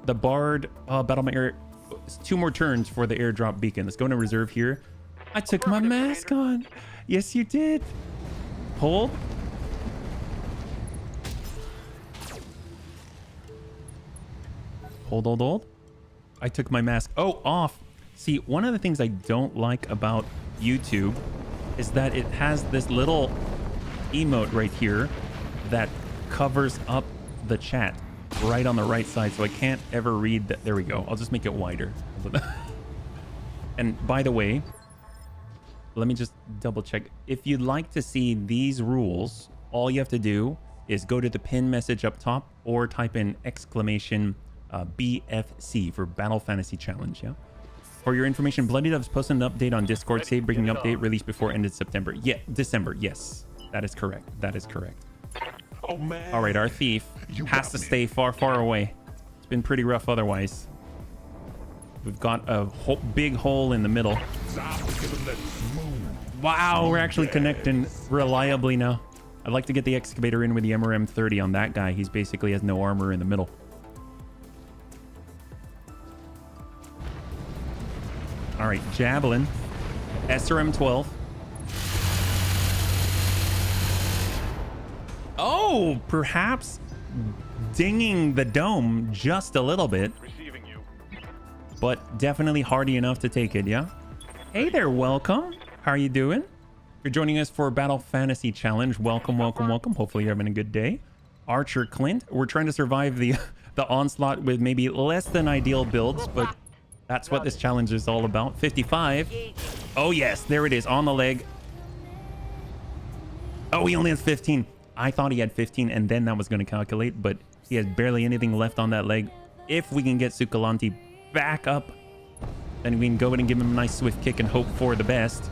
The Bard, battle my air. It's 2 more turns for the airdrop beacon. Let's go into reserve here. I took my mask on. Yes, you did. Hold. Hold. I took my mask. Oh, off. See, one of the things I don't like about YouTube is that it has this little emote right here that covers up the chat right on the right side, so I can't ever read that. There we go. I'll just make it wider. And by the way, let me just double check. If you'd like to see these rules, all you have to do is go to the pin message up top or type in exclamation BFC for Battle Fantasy Challenge. Yeah. For your information, Bloody Dove's posted an update on Discord. Save breaking update released before end of September. Yeah, December. Yes, that is correct. That is correct. Oh man. All right, our thief has to stay far, far away. It's been pretty rough otherwise. We've got a big hole in the middle. Wow, we're actually connecting reliably now. I'd like to get the excavator in with the MRM 30 on that guy. He's basically has no armor in the middle. All right, Javelin. SRM 12. Oh, perhaps dinging the dome just a little bit. Receiving you. But definitely hardy enough to take it, yeah? Hey there, welcome. How are you doing? You're joining us for Battle Fantasy Challenge. Welcome, welcome, welcome. Hopefully you're having a good day. Archer Clint, we're trying to survive the onslaught with maybe less than ideal builds, but that's what this challenge is all about. 55. Oh yes, there it is, on the leg. Oh, he only has 15. I thought he had 15 and then that was going to calculate, but he has barely anything left on that leg. If we can get Sukalanti back up, then we can go in and give him a nice swift kick and hope for the best.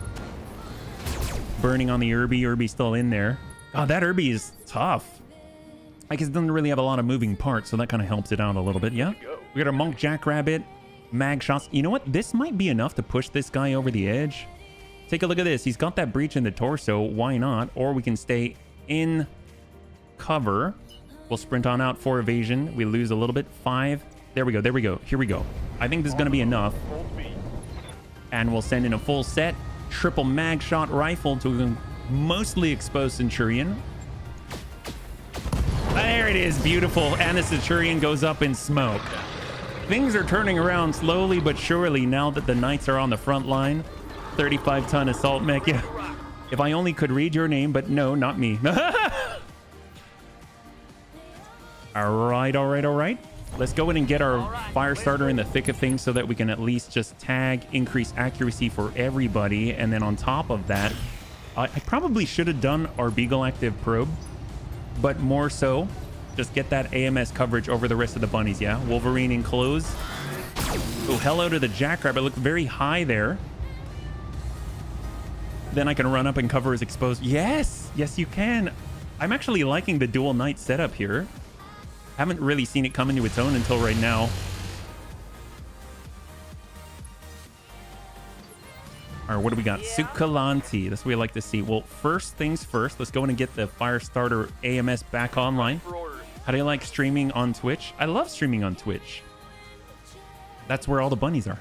Burning on the Irby. Irby's still in there. God, that Irby is tough. I guess it doesn't really have a lot of moving parts, so that kind of helps it out a little bit, yeah? We got a Monk Jackrabbit, mag shots. You know what? This might be enough to push this guy over the edge. Take a look at this. He's got that breach in the torso. Why not? Or we can stay in cover. We'll sprint on out for evasion. We lose a little bit. 5. There we go. There we go. Here we go. I think this is going to be enough. And we'll send in a full set. Triple mag shot rifle to a mostly exposed Centurion. There it is. Beautiful. And the Centurion goes up in smoke. Things are turning around slowly but surely now that the Knights are on the front line. 35-ton assault mech. Yeah. If I only could read your name, but no, not me. All right, all right, all right. Let's go in and get our fire starter in the thick of things so that we can at least just tag, increase accuracy for everybody. And then on top of that, I probably should have done our Beagle Active probe, but more so just get that AMS coverage over the rest of the bunnies. Yeah, Wolverine enclose. Oh, hello to the Jackrabbit. Look very high there. Then I can run up and cover his exposed. Yes, yes, you can. I'm actually liking the dual knight setup here. Haven't really seen it come into its own until right now. All right, what do we got? Yeah. Sukalanti. That's what we like to see. Well, first things first, let's go in and get the Firestarter AMS back online. How do you like streaming on Twitch? I love streaming on Twitch. That's where all the bunnies are.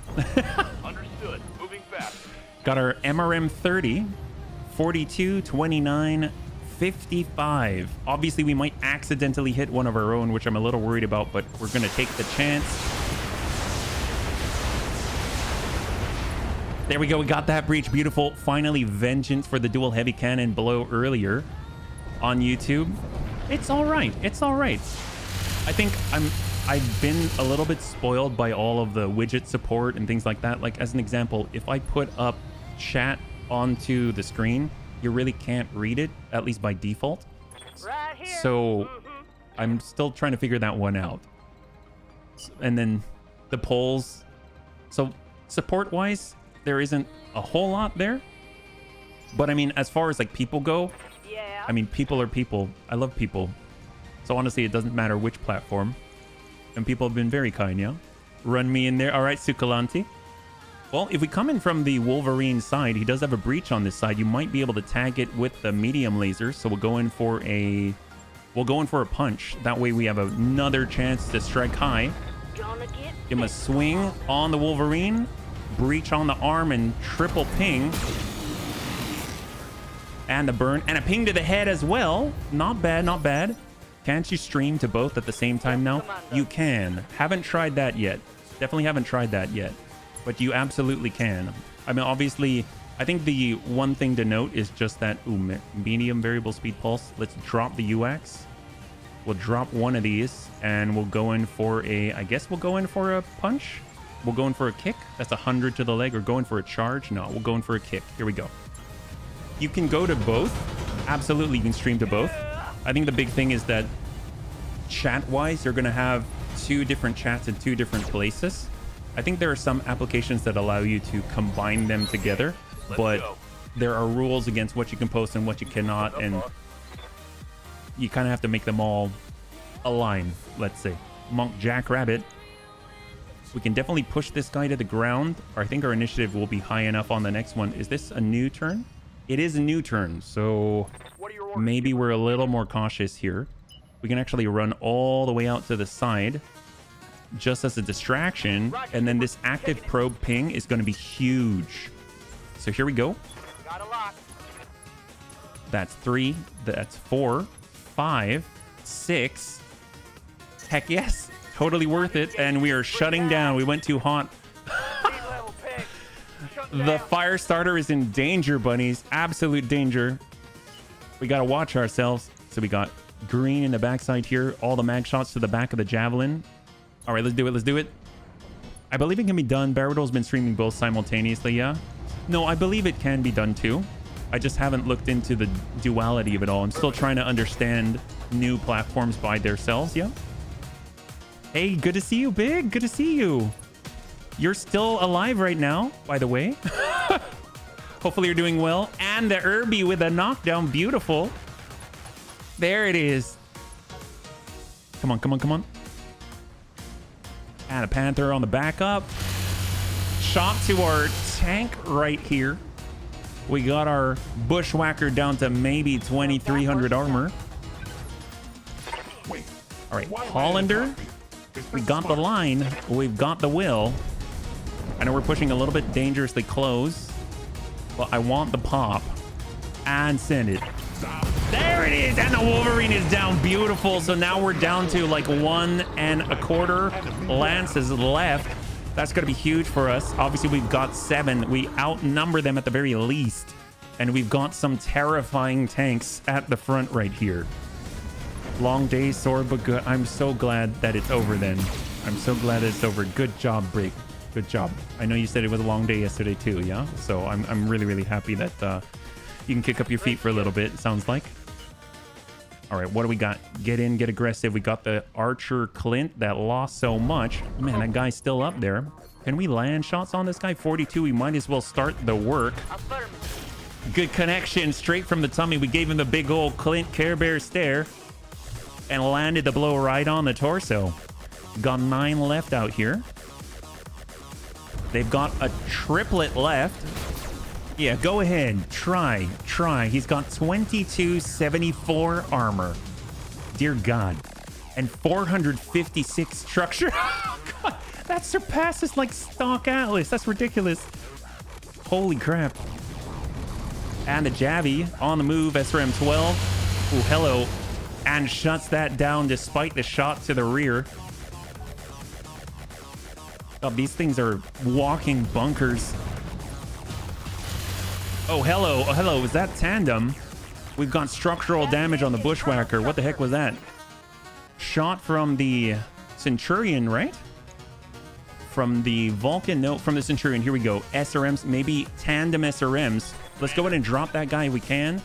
Understood. Moving fast. Got our MRM 30, 42, 29, 55. Obviously, we might accidentally hit one of our own, which I'm a little worried about, but we're going to take the chance. There we go. We got that breach. Beautiful. Finally, vengeance for the dual heavy cannon blow earlier on YouTube. It's all right. It's all right. I think I've been a little bit spoiled by all of the widget support and things like that. Like, as an example, if I put up chat onto the screen, you really can't read it, at least by default. Right here. So I'm still trying to figure that one out. And then the polls. So support-wise, there isn't a whole lot there. But I mean, as far as like people go, Yeah. I mean, people are people. I love people. So honestly, it doesn't matter which platform. And people have been very kind, yeah? Run me in there. All right, Sukalanti. Well, if we come in from the Wolverine side, he does have a breach on this side. You might be able to tag it with the medium laser. So we'll go in for a punch. That way we have another chance to strike high. Gonna get Give him a swing on the Wolverine. Breach on the arm and triple ping. And the burn. And a ping to the head as well. Not bad, not bad. Can't you stream to both at the same time now? You can. Haven't tried that yet. Definitely haven't tried that yet. But you absolutely can. I mean, obviously, I think the one thing to note is just that, medium variable speed pulse. Let's drop the UX. We'll drop one of these and we'll go in for I guess we'll go in for a punch. We'll go in for a kick. That's 100 to the leg, or go in for a charge. No, we'll go in for a kick. Here we go. You can go to both. Absolutely, you can stream to both. I think the big thing is that chat-wise, you're going to have 2 different chats in 2 different places. I think there are some applications that allow you to combine them together, but there are rules against what you can post and what you cannot, and you kind of have to make them all align, let's say. Monk Jackrabbit. We can definitely push this guy to the ground. I think our initiative will be high enough on the next one. Is this a new turn? It is a new turn, so maybe we're a little more cautious here. We can actually run all the way out to the side just as a distraction, and then this active probe ping is going to be huge. So here we go. That's 3. That's 4. 5. 6. Heck yes. Totally worth it. And we are shutting down. We went too hot. The fire starter is in danger, bunnies. Absolute danger. We got to watch ourselves. So we got green in the backside here. All the mag shots to the back of the javelin. All right, let's do it. Let's do it. I believe it can be done. Baradol's been streaming both simultaneously, yeah? No, I believe it can be done too. I just haven't looked into the duality of it all. I'm still trying to understand new platforms by themselves, yeah? Hey, good to see you, Big. Good to see you. You're still alive right now, by the way. Hopefully you're doing well. And the Irby with a knockdown. Beautiful. There it is. Come on, come on, come on. And a Panther on the backup. Shot to our tank right here. We got our Bushwhacker down to maybe 2,300 armor. All right, Hollander. We got the line. We've got the will. I know we're pushing a little bit dangerously close, but I want the pop. And send it. There it is. And the Wolverine is down. Beautiful. So now we're down to like 1 1/4 lances left. That's going to be huge for us. Obviously, we've got 7. We outnumber them at the very least. And we've got some terrifying tanks at the front right here. Long day, sore, but good. I'm so glad that it's over then. I'm so glad it's over. Good job, Break. Good job. I know you said it was a long day yesterday too, yeah? So I'm really, really happy that you can kick up your feet for a little bit, it sounds like. All right, what do we got? Get in, get aggressive. We got the Archer Clint that lost so much. Man, that guy's still up there. Can we land shots on this guy? 42, we might as well start the work. Good connection straight from the tummy. We gave him the big old Clint Care Bear stare and landed the blow right on the torso. Got 9 left out here. They've got a triplet left. Yeah, go ahead. Try. He's got 2274 armor. Dear God. And 456 structure. God, that surpasses like stock Atlas. That's ridiculous. Holy crap. And the Javi on the move. SRM 12. Ooh, hello. And shuts that down despite the shot to the rear. Oh, these things are walking bunkers. Oh, hello. Oh, hello. Is that tandem? We've got structural damage on the Bushwhacker. What the heck was that? Shot from the Centurion, right? From the Vulcan? No, from the Centurion. Here we go. SRMs, maybe tandem SRMs. Let's go ahead and drop that guy if we can.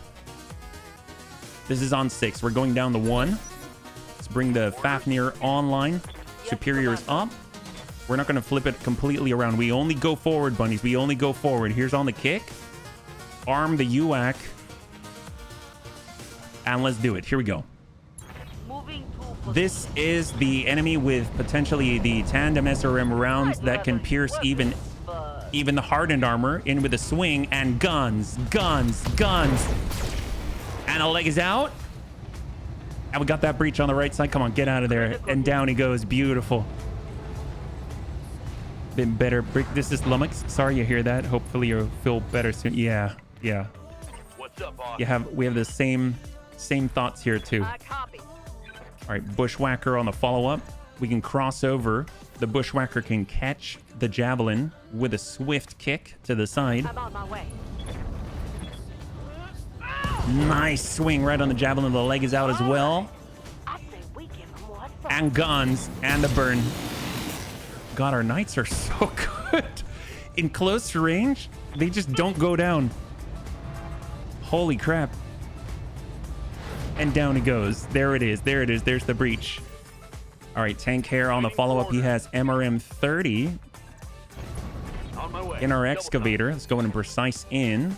This is on 6. We're going down to 1. Let's bring the Fafnir online. Superior's up. We're not going to flip it completely around. We only go forward, bunnies. We only go forward. Here's on the kick. Arm the UAC. And let's do it. Here we go. This is the enemy with potentially the tandem SRM rounds that can pierce even the hardened armor in with a swing and guns. And a leg is out. And we got that breach on the right side. Come on, get out of there. And down he goes. Beautiful. Been better. This is Lummox. Sorry you hear that. Hopefully you'll feel better soon. Yeah. What's up, boss? We have the same thoughts here too. All right, Bushwhacker on the follow-up. We can cross over. The Bushwhacker can catch the javelin with a swift kick to the side. I'm on my way. Nice swing right on the javelin. The leg is out as well. I say we give him what for. And guns and the burn. God, our knights are so good. In close range, they just don't go down. Holy crap. And down he goes. There it is. There it is. There's the breach. All right, tank hair on the follow-up. He has MRM 30 On my way. in our Double excavator. Let's go in and precise in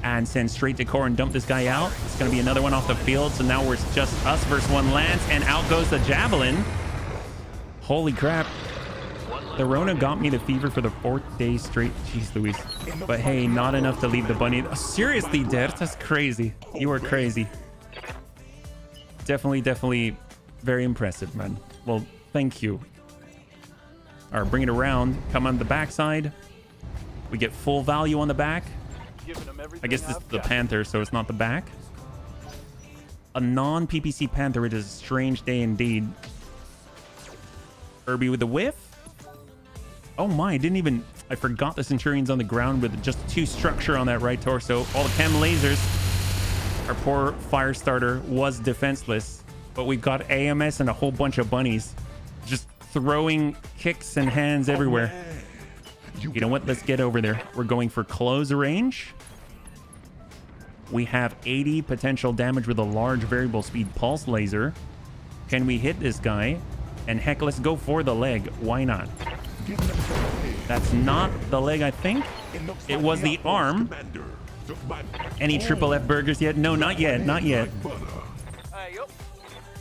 and send straight to core and dump this guy out. It's going to be another one off the field. So now we're just us versus one lance, and out goes the javelin. Holy crap. The Rona got me the fever for the 4th day straight. Jeez Louise. But hey, not enough to leave the bunny. Seriously, Dert, that's crazy. You are crazy. Definitely very impressive, man. Well, thank you. All right, bring it around. Come on the backside. We get full value on the back. Giving him everything I guess this is I've the got. Panther, so it's not the back. A non-PPC Panther. It is a strange day indeed. Irby with the whiff. Oh my, I forgot the Centurion's on the ground with just 2 structure on that right torso. All the chem lasers. Our poor fire starter was defenseless, but we've got AMS and a whole bunch of bunnies just throwing kicks and hands everywhere. You know what? Let's get over there. We're going for close range. We have 80 potential damage with a large variable speed pulse laser. Can we hit this guy? And heck, let's go for the leg. Why not? That's not the leg, I think. It was the arm. Any triple F burgers yet? No, not yet. Not yet. Hey, yo.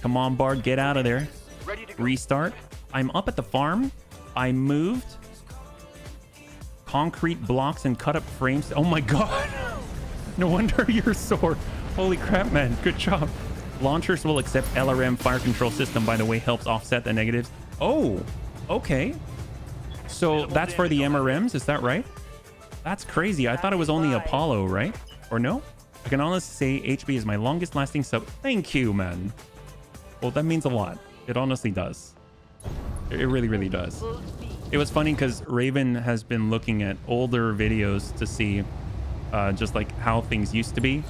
Come on, Bard. Get out of there. Ready to go. Restart. I'm up at the farm. I moved. Concrete blocks and cut up frames. Oh my god. No wonder you're sore. Holy crap, man. Good job. Launchers will accept LRM fire control system, by the way, helps offset the negatives. Oh, okay. So that's for the MRMs, is that right? That's crazy. I thought it was only Apollo, right? Or no? I can honestly say HB is my longest lasting sub. Thank you, man. Well, that means a lot. It honestly does. It really, really does. It was funny because Raven has been looking at older videos to see just like how things used to be.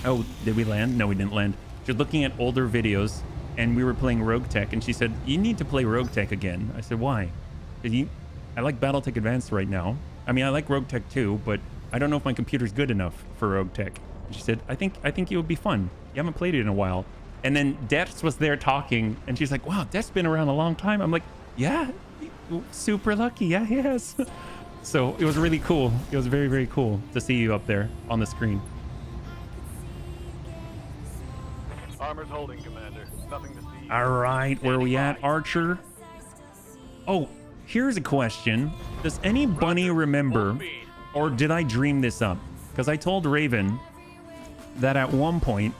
Oh, did we land? No, we didn't land. She's looking at older videos and we were playing Rogue Tech and she said, you need to play Rogue Tech again. I said, why? I like Battletech Advanced right now. I mean, I like Rogue Tech too, but I don't know if my computer's good enough for Rogue Tech. And she said, I think it would be fun. You haven't played it in a while. And then Deaths was there talking and she's like, wow, Death's been around a long time. I'm like, yeah, super lucky. Yeah, he has. So it was really cool. It was very, very cool to see you up there on the screen. Armor's holding, Commander. Nothing to see. All right, where are we at, Archer? Oh, here's a question. Does any bunny remember, or did I dream this up? Because I told Raven that at one point...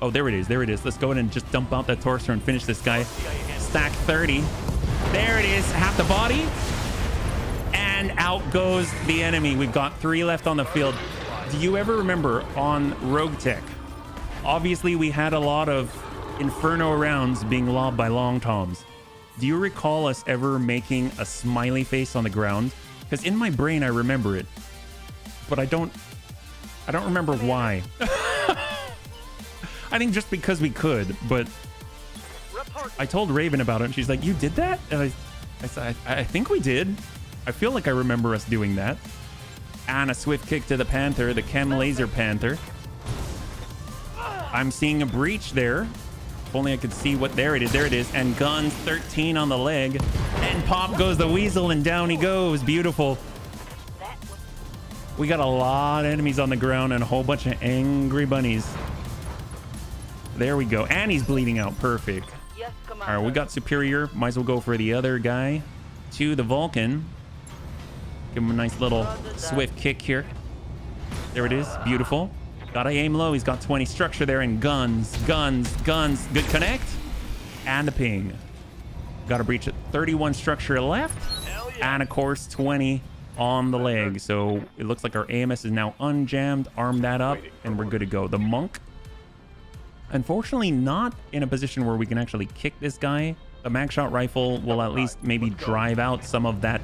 Oh, there it is. There it is. Let's go ahead and just dump out that torso and finish this guy. Stack 30. There it is. Half the body. And out goes the enemy. We've got 3 left on the field. Do you ever remember on Rogue Tech? Obviously, we had a lot of Inferno rounds being lobbed by Long Toms. Do you recall us ever making a smiley face on the ground? Because in my brain, I remember it. But I don't remember why. I think just because we could, but I told Raven about it and she's like, you did that? And I said, I think we did. I feel like I remember us doing that. And a swift kick to the Panther, the Chem Laser Panther. I'm seeing a breach there. If only I could see what, there it is, there it is. And guns, 13 on the leg. And pop goes the weasel and down he goes. Beautiful. We got a lot of enemies on the ground and a whole bunch of angry bunnies. There we go. And he's bleeding out. Perfect. Yes, All right, we got Superior. Might as well go for the other guy. To the Vulcan. Give him a nice little swift kick here. There it is. Beautiful. Gotta aim low. He's got 20 structure there and guns, guns, guns. Good connect. And a ping. Got a breach at 31 structure left. And of course, 20 on the leg. So it looks like our AMS is now unjammed. Arm that up and we're good to go. The Monk, unfortunately, not in a position where we can actually kick this guy. The mag shot rifle will at least maybe drive out some of that.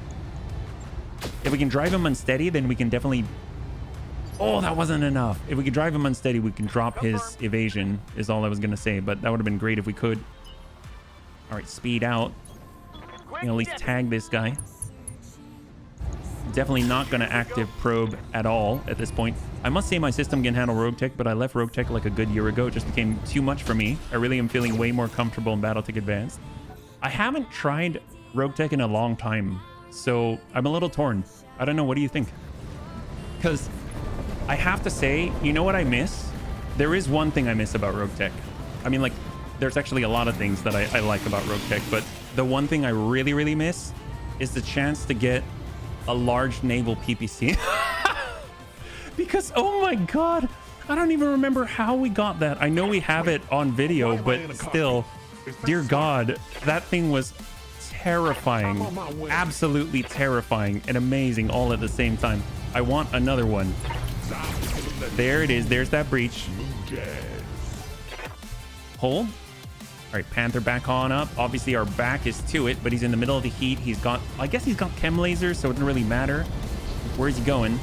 If we can drive him unsteady, then we can definitely... Oh, that wasn't enough. If we could drive him unsteady, we can drop his evasion, is all I was going to say. But that would have been great if we could. All right, speed out. You know, at least tag this guy. Definitely not going to active probe at all at this point. I must say my system can handle Rogue Tech, but I left Rogue Tech like a good year ago. It just became too much for me. I really am feeling way more comfortable in Battletech Advanced. I haven't tried Rogue Tech in a long time, so I'm a little torn. I don't know. What do you think? Because I have to say, you know what I miss? There is one thing I miss about Rogue Tech. I mean, like, there's actually a lot of things that I like about Rogue Tech, but the one thing I really, really miss is the chance to get a large naval PPC. Because, oh my god, I don't even remember how we got that. I know we have it on video, but still, dear god, that thing was terrifying. Absolutely terrifying and amazing all at the same time. I want another one. There it is. There's that breach. Hold. All right, Panther back on up. Obviously, our back is to it, but he's in the middle of the heat. He's got, I guess he's got chem lasers, so it doesn't really matter. Where's he going?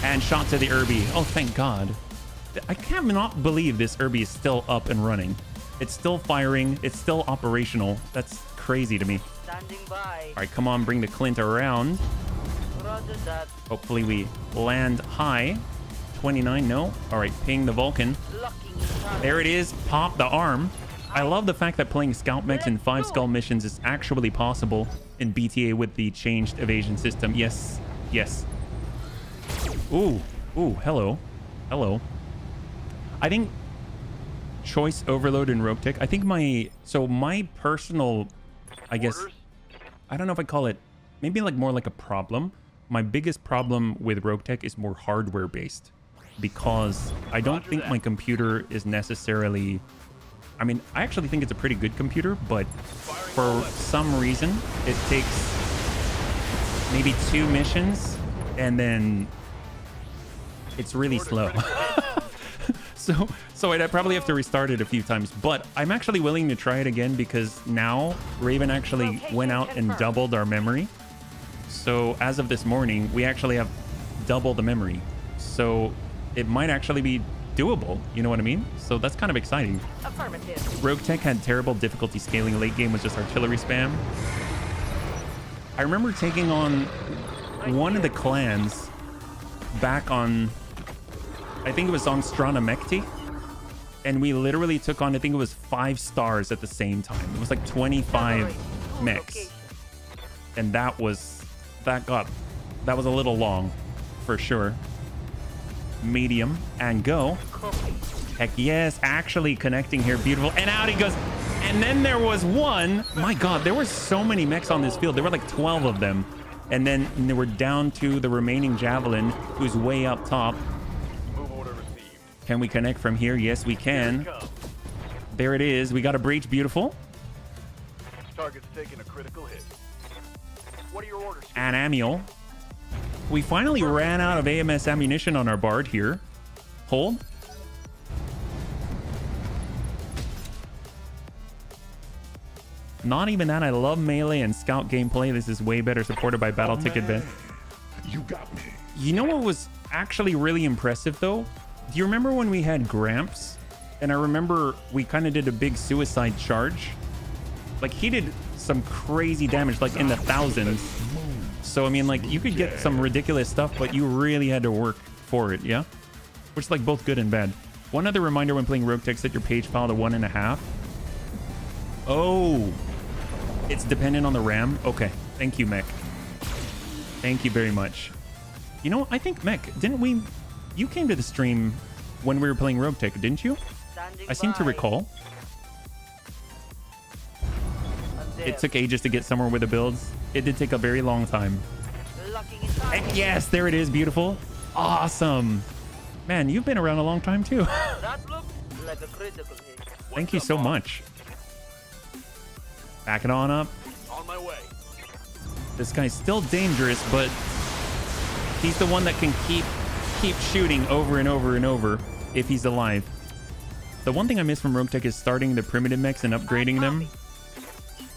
And shot to the Irby. Oh, thank God. I cannot believe this Irby is still up and running. It's still firing. It's still operational. That's crazy to me. Standing by. All right, come on, bring the Clint around. Roger that. Hopefully we land high. 29, no. All right, ping the Vulcan. Locking target. There it is. Pop the arm. I love the fact that playing Scout Mechs in 5 skull missions is actually possible in BTA with the changed evasion system. Yes. Yes. Ooh. Ooh, hello. Hello. I think choice overload in Rogue Tech. I think my personal, I guess, I don't know if I call it, maybe like more like a problem. My biggest problem with Rogue Tech is more hardware based, because I don't think my computer is necessarily, I mean, I actually think it's a pretty good computer, but for some reason it takes maybe 2 missions and then it's really slow. So I'd probably have to restart it a few times, but I'm actually willing to try it again because now Raven actually went out and doubled our memory. So as of this morning, we actually have double the memory. So it might actually be doable. You know what I mean? So that's kind of exciting. Affirmative. Rogue Tech had terrible difficulty scaling. Late game was just artillery spam. I remember taking on one of the clans back on, I think it was on Strana Mechti, and we literally took on, I think it was 5 stars at the same time. It was like 25 mechs, and that was a little long for sure. Medium and go. Heck yes, actually connecting here. Beautiful. And out he goes. And then there was one. My god, there were so many mechs on this field. There were like 12 of them. And then they were down to the remaining Javelin, who's way up top. Move order received. Can we connect from here? Yes, we can. There it is. We got a breach. Beautiful. Target's taking a critical hit. What are your orders? And Amiel. We finally ran out of AMS ammunition on our Bard here. Hold. Not even that. I love melee and scout gameplay. This is way better supported by Battletech Advanced. You got me. You know what was actually really impressive though? Do you remember when we had Gramps? And I remember we kind of did a big suicide charge. Like he did some crazy damage, like in the thousands. So I mean, like you could get some ridiculous stuff, but you really had to work for it, yeah? Which is like both good and bad. One other reminder when playing Rogue Tech, set your page file to 1.5. Oh, it's dependent on the RAM. Okay, thank you, Mech. Thank you very much. You know, I think Mech, didn't we? You came to the stream when we were playing Rogue Tech, didn't you? I seem to recall. It took ages to get somewhere with the builds. It did take a very long time. Heck yes, there it is. Beautiful. Awesome. Man, you've been around a long time too. That looks like a critical hit. Thank you so much. Back it on up. On my way. This guy's still dangerous, but he's the one that can keep shooting over and over and over if he's alive. The one thing I miss from Rogue Tech is starting the primitive mechs and upgrading them.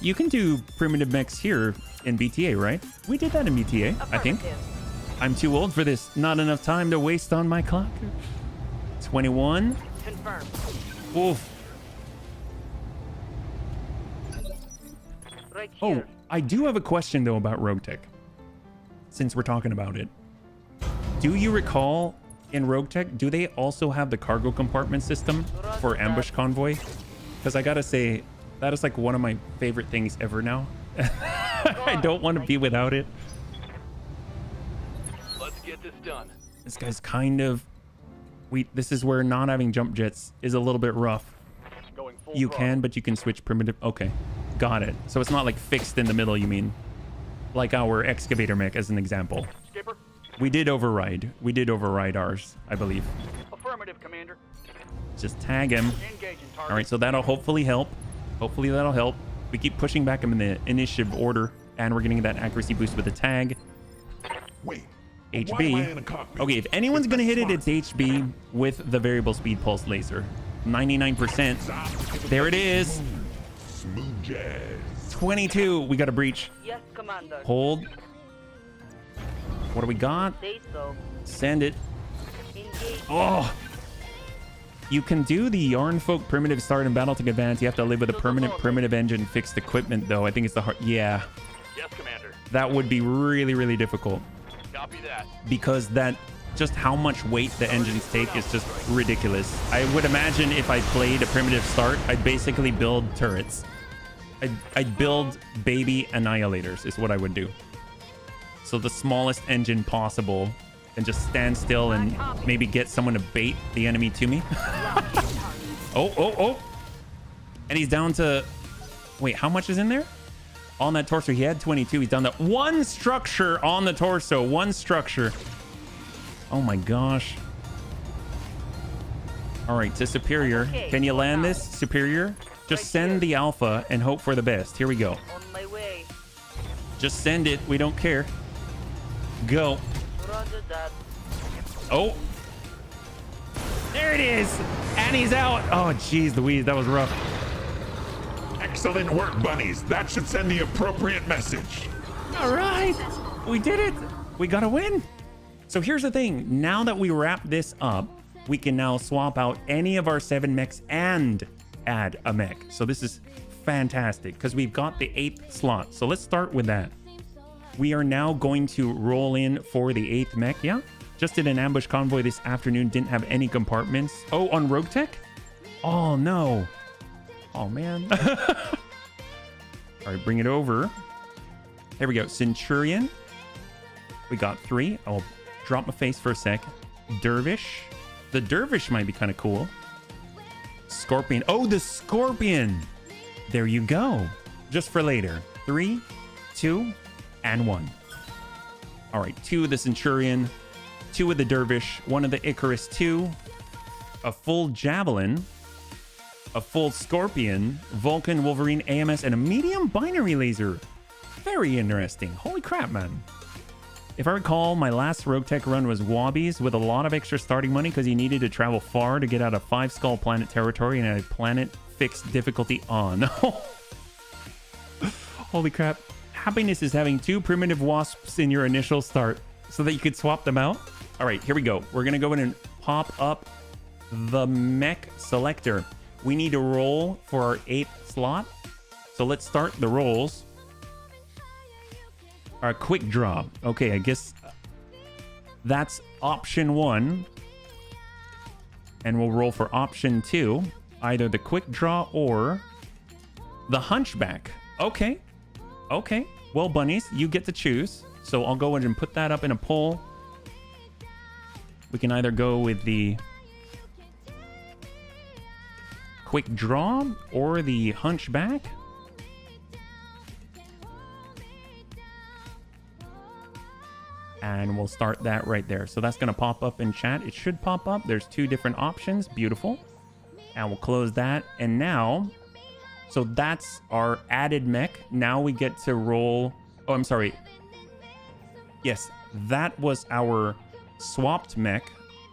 You can do primitive mechs here in BTA, right? We did that in BTA, I think. I'm too old for this. Not enough time to waste on my clock. 21. Confirmed. Oof. Right Oh, here. I do have a question though about Rogue Tech. Since we're talking about it. Do you recall in Rogue Tech, do they also have the cargo compartment system for ambush convoy? Because I gotta say, that is like one of my favorite things ever now. I don't want to be without it. Let's get this done. This guy's kind of... This is where not having jump jets is a little bit rough. Going full You throttle. can, but you can switch primitive. Okay, got it. So it's not like fixed in the middle, you mean? Like our excavator mech as an example. Skipper. We did override. We did override ours, I believe. Affirmative, Commander. Just tag him. Engaging target. All right, so that'll hopefully help. Hopefully that'll help. We keep pushing back him in the initiative order, and we're getting that accuracy boost with the tag. Wait. Why am I in a HB. cockpit? Okay, if anyone's It's gonna hit smart. it, it's HB with the variable speed pulse laser. 99%. There it is. Smooth jazz. 22. We got a breach. Yes, Commander. Hold. What do we got? Say so. Send it. Engage. Oh. You can do the Yarn Folk primitive start in Battletech Advance. You have to live with a permanent primitive engine fixed equipment, though. I think it's the hard. Yeah, Yes, Commander. that would be really, really difficult Copy that. because that just how much weight the engines take is just ridiculous. I would imagine if I played a primitive start, I'd basically build turrets. I'd build baby annihilators is what I would do. So the smallest engine possible and just stand still and maybe get someone to bait the enemy to me. Oh. And he's down to... Wait, how much is in there? On that torso, he had 22. He's down to one structure on the torso. One structure. Oh my gosh. All right, to Superior. Can you land this, Superior? Just send the Alpha and hope for the best. Here we go. On my way. Just send it. We don't care. Go. Roger that. Oh. There it is. And he's out. Oh, jeez Louise. That was rough. Excellent work, bunnies. That should send the appropriate message. All right. We did it. We got a win. So here's the thing. Now that we wrap this up, we can now swap out any of our 7 mechs and add a mech. So this is fantastic because we've got the 8th slot. So let's start with that. We are now going to roll in for the 8th mech. Yeah. Just did an ambush convoy this afternoon. Didn't have any compartments. Oh, on Rogue Tech? Oh, no. Oh, man. All right, bring it over. There we go. Centurion. We got 3. I'll drop my face for a sec. Dervish. The Dervish might be kind of cool. Scorpion. Oh, the Scorpion. There you go. Just for later. 3, 2, and 1. All right, 2 of the Centurion, 2 of the Dervish, 1 of the Icarus 2, a full Javelin, a full Scorpion, Vulcan, Wolverine, AMS, and a medium binary laser. Very interesting. Holy crap, man. If I recall, my last Rogue Tech run was Wobbies with a lot of extra starting money because you needed to travel far to get out of 5 skull planet territory and a planet fixed difficulty on. Holy crap. Happiness is having 2 primitive wasps in your initial start so that you could swap them out. All right, here we go. We're going to go in and pop up the mech selector. We need to roll for our 8th slot. So let's start the rolls. Our quick draw. Okay, I guess that's option 1. And we'll roll for option 2. Either the quick draw or the hunchback. Okay. Okay. Well, bunnies, you get to choose. So I'll go ahead and put that up in a poll. We can either go with the quick draw or the hunchback. And we'll start that right there. So that's going to pop up in chat. It should pop up. There's 2 different options. Beautiful. And we'll close that. And now, so that's our added mech. Now we get to roll. Oh, I'm sorry. Yes, that was our swapped mech.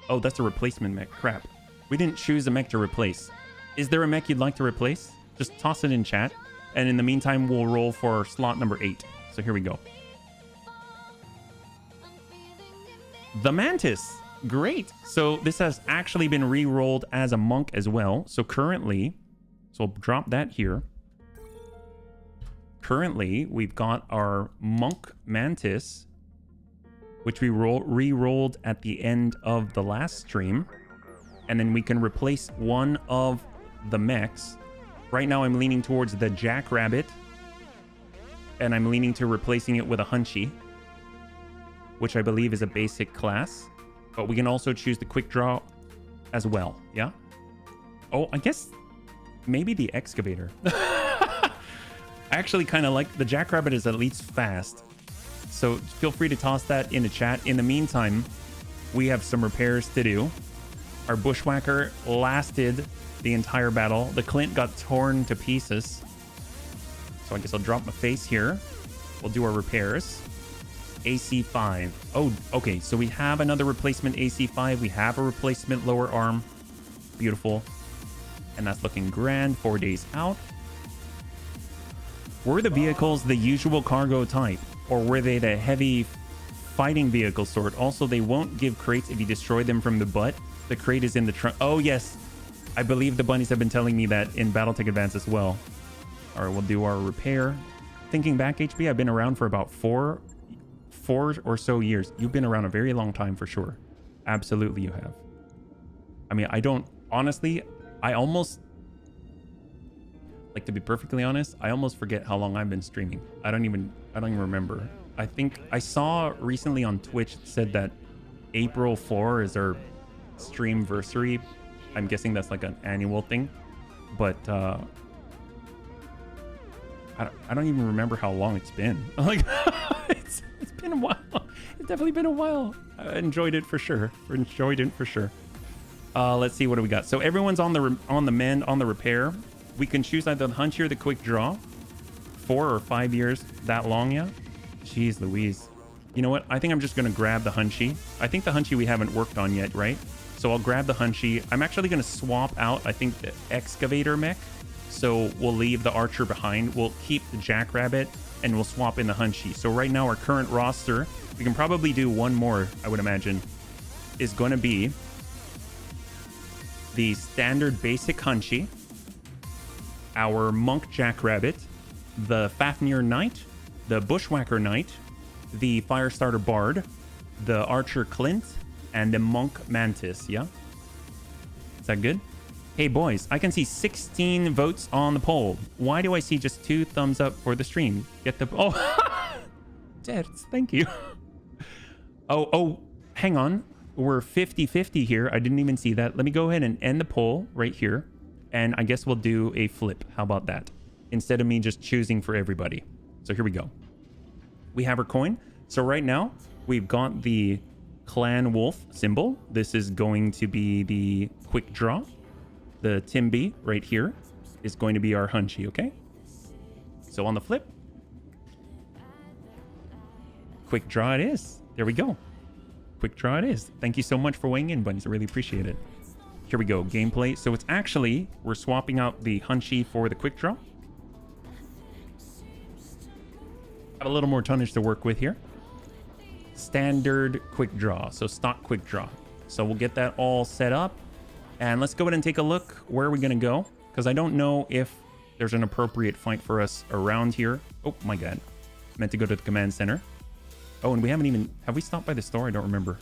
Oh, that's a replacement mech. Crap. We didn't choose a mech to replace. Is there a mech you'd like to replace? Just toss it in chat. And in the meantime, we'll roll for slot number 8. So here we go. the Mantis. Great. So this has actually been re-rolled as a monk as well. So currently, so I'll drop that here. Currently, we've got our monk Mantis, which we re-rolled at the end of the last stream. And then we can replace one of the mechs. Right now, I'm leaning towards the Jackrabbit. And I'm leaning to replacing it with a Hunchy, which I believe is a basic class. But we can also choose the Quick Draw as well, yeah? Oh, I guess maybe the Excavator. I actually kind of like the Jackrabbit is at least fast. So feel free to toss that in the chat. In the meantime, we have some repairs to do. Our Bushwhacker lasted the entire battle. The Clint got torn to pieces. So I guess I'll drop my face here. We'll do our repairs. AC5. Oh, okay. So we have another replacement AC5. We have a replacement lower arm. Beautiful. And that's looking grand. 4 days out. Were the vehicles the usual cargo type? Or were they the heavy fighting vehicle sort? Also, they won't give crates if you destroy them from the butt. The crate is in the trunk. Oh, yes. I believe the bunnies have been telling me that in Battletech Advance as well. All right, we'll do our repair. Thinking back, HB, I've been around for about four or so years. You've been around a very long time for sure. Absolutely, you have. I mean, I don't honestly. I almost like, to be perfectly honest, I almost forget how long I've been streaming. I don't even remember. I think I saw recently on Twitch it said that April 4 is our streamversary. I'm guessing that's like an annual thing, but I don't even remember how long it's been. Like, it's been a while. It's definitely been a while. I enjoyed it for sure. Let's see, what do we got? So everyone's on the mend, on the repair. We can choose either the Hunchy or the Quick Draw. 4 or 5 years, that long, yeah? Jeez Louise. You know what? I think I'm just going to grab the Hunchy. I think the Hunchy we haven't worked on yet, right? So I'll grab the Hunchy. I'm actually going to swap out, I think, the Excavator mech. So we'll leave the Archer behind. We'll keep the Jackrabbit, and we'll swap in the Hunchy. So right now, our current roster, we can probably do one more, I would imagine, is going to be the standard basic Hunchy, our Monk Jackrabbit, the Fafnir Knight, the Bushwhacker Knight, the Firestarter Bard, the Archer Clint, and the Monk Mantis, yeah? Is that good? Hey boys, I can see 16 votes on the poll. Why do I see just 2 thumbs up for the stream? Get the... Oh! Debs, thank you. Oh, hang on. We're 50-50 here. I didn't even see that. Let me go ahead and end the poll right here. And I guess we'll do a flip. How about that? Instead of me just choosing for everybody. So here we go. We have our coin. So right now, we've got the Clan Wolf symbol. This is going to be the Quick Draw. The Timby right here is going to be our Hunchy, okay? So on the flip, Quick Draw it is. There we go. Quick Draw it is. Thank you so much for weighing in, bunnies. I really appreciate it. Here we go. Gameplay. So it's actually, we're swapping out the Hunchy for the Quick Draw. Have a little more tonnage to work with here. Standard Quick Draw. So stock Quick Draw. So we'll get that all set up. And let's go ahead and take a look. Where are we going to go? Because I don't know if there's an appropriate fight for us around here. Oh my god. Meant to go to the command center. Oh, and we haven't even... Have we stopped by the store? I don't remember.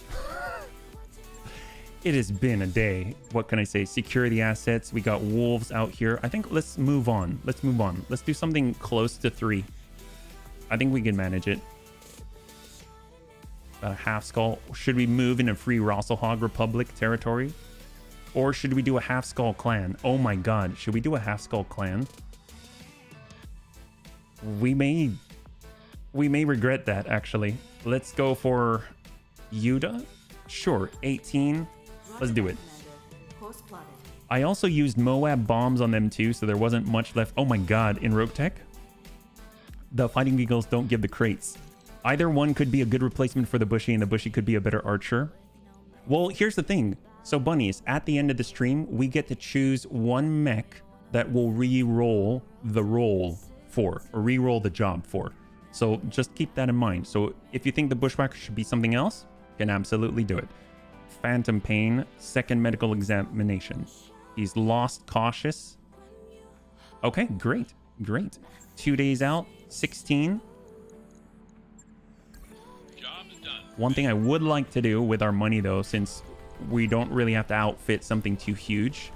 It has been a day. What can I say? Secure the assets. We got wolves out here. I think let's move on. Let's do something close to 3. I think we can manage it. About a half skull. Should we move into Free Rosselhog Republic territory? Or should we do a half skull clan? Oh my god. Should we do a half skull clan? We may regret that, actually. Let's go for Yuda. Sure, 18. Let's do it. I also used Moab bombs on them too, so there wasn't much left. Oh my god, in Rogue Tech, the fighting vehicles don't give the crates. Either one could be a good replacement for the Bushy, and the Bushy could be a better archer. Well, here's the thing. So bunnies, at the end of the stream, we get to choose one mech that will re-roll the roll for, or re-roll the job for. So just keep that in mind. So if you think the Bushwhacker should be something else, Can absolutely do it. Phantom pain, second medical examination. He's lost cautious. Okay, great, great. 2 days out, 16. One thing I would like to do with our money, though, since we don't really have to outfit something too huge,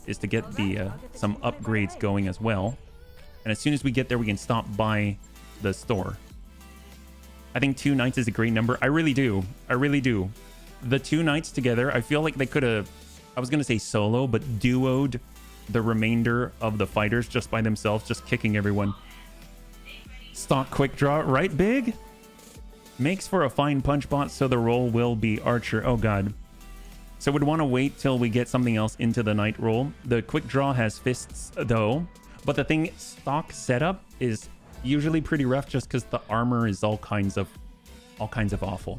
is to get the some upgrades going as well. And as soon as we get there, we can stop by the store. I think 2 nights is a great number. I really do. I really do. The 2 nights together, I feel like they could have, I was going to say solo, but duoed the remainder of the fighters just by themselves, just kicking everyone. Stock quick draw, right, Big? Makes for a fine punch bot, so the role will be Archer. Oh, God. So we'd want to wait till we get something else into the night roll. The quick draw has fists, though. But the thing, stock setup is usually pretty rough just because the armor is all kinds of awful.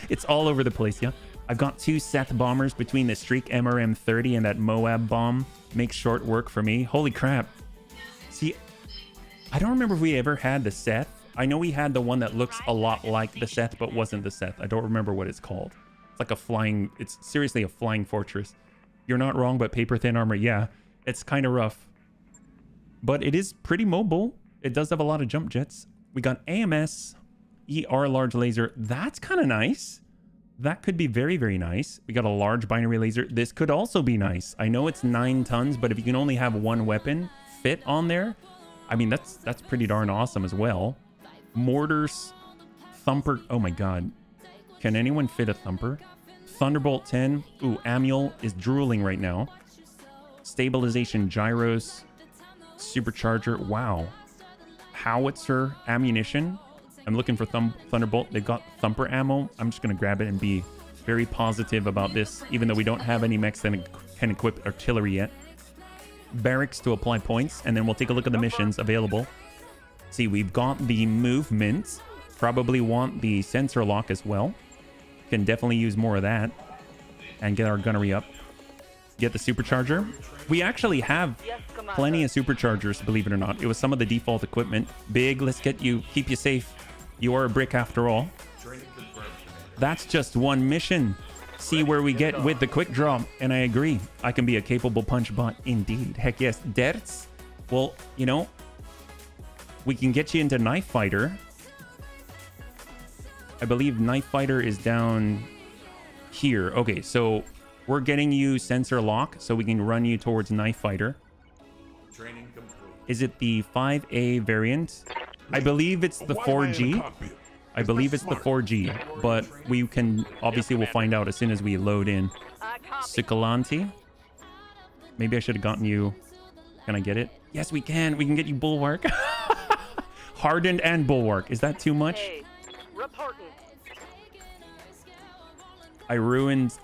It's all over the place, yeah. I've got 2 Seth bombers between the Streak MRM-30 and that Moab bomb. Makes short work for me. Holy crap. See, I don't remember if we ever had the Seth. I know we had the one that looks a lot like the Seth, but wasn't the Seth. I don't remember what it's called. It's like a flying, it's seriously a flying fortress. You're not wrong, but paper thin armor, yeah. It's kind of rough. But it is pretty mobile. It does have a lot of jump jets. We got AMS, ER large laser. That's kind of nice. That could be very, very nice. We got a large binary laser. This could also be nice. I know it's 9 tons, but if you can only have 1 weapon fit on there, I mean, that's pretty darn awesome as well. Mortars, thumper. Oh my God. Can anyone fit a thumper? Thunderbolt 10. Ooh, Amiel is drooling right now. Stabilization gyros. Supercharger. Wow. Howitzer ammunition. I'm looking for Thunderbolt. They've got thumper ammo. I'm just going to grab it and be very positive about this, even though we don't have any mechs that can equip artillery yet. Barracks to apply points, and then we'll take a look at the missions available. See, we've got the movement. Probably want the sensor lock as well. Can definitely use more of that. And get our gunnery up. Get the supercharger. We actually have plenty of superchargers, believe it or not. It was some of the default equipment. Big, let's get you, keep you safe. You are a brick after all. That's just one mission. See where we get with the quick draw. And I agree. I can be a capable punch bot indeed. Heck yes. Derts. Well, you know, we can get you into Knife Fighter. I believe Knife Fighter is down here. Okay, so we're getting you sensor lock so we can run you towards Knife Fighter. Training complete. Is it the 5A variant? I believe it's the 4G. I believe it's the 4G, but we can obviously we'll find out as soon as we load in. Cicolanti. Maybe I should have gotten you. Can I get it? Yes, we can. We can get you Bulwark. Hardened and Bulwark. Is that too much? Hey, reporting. I ruined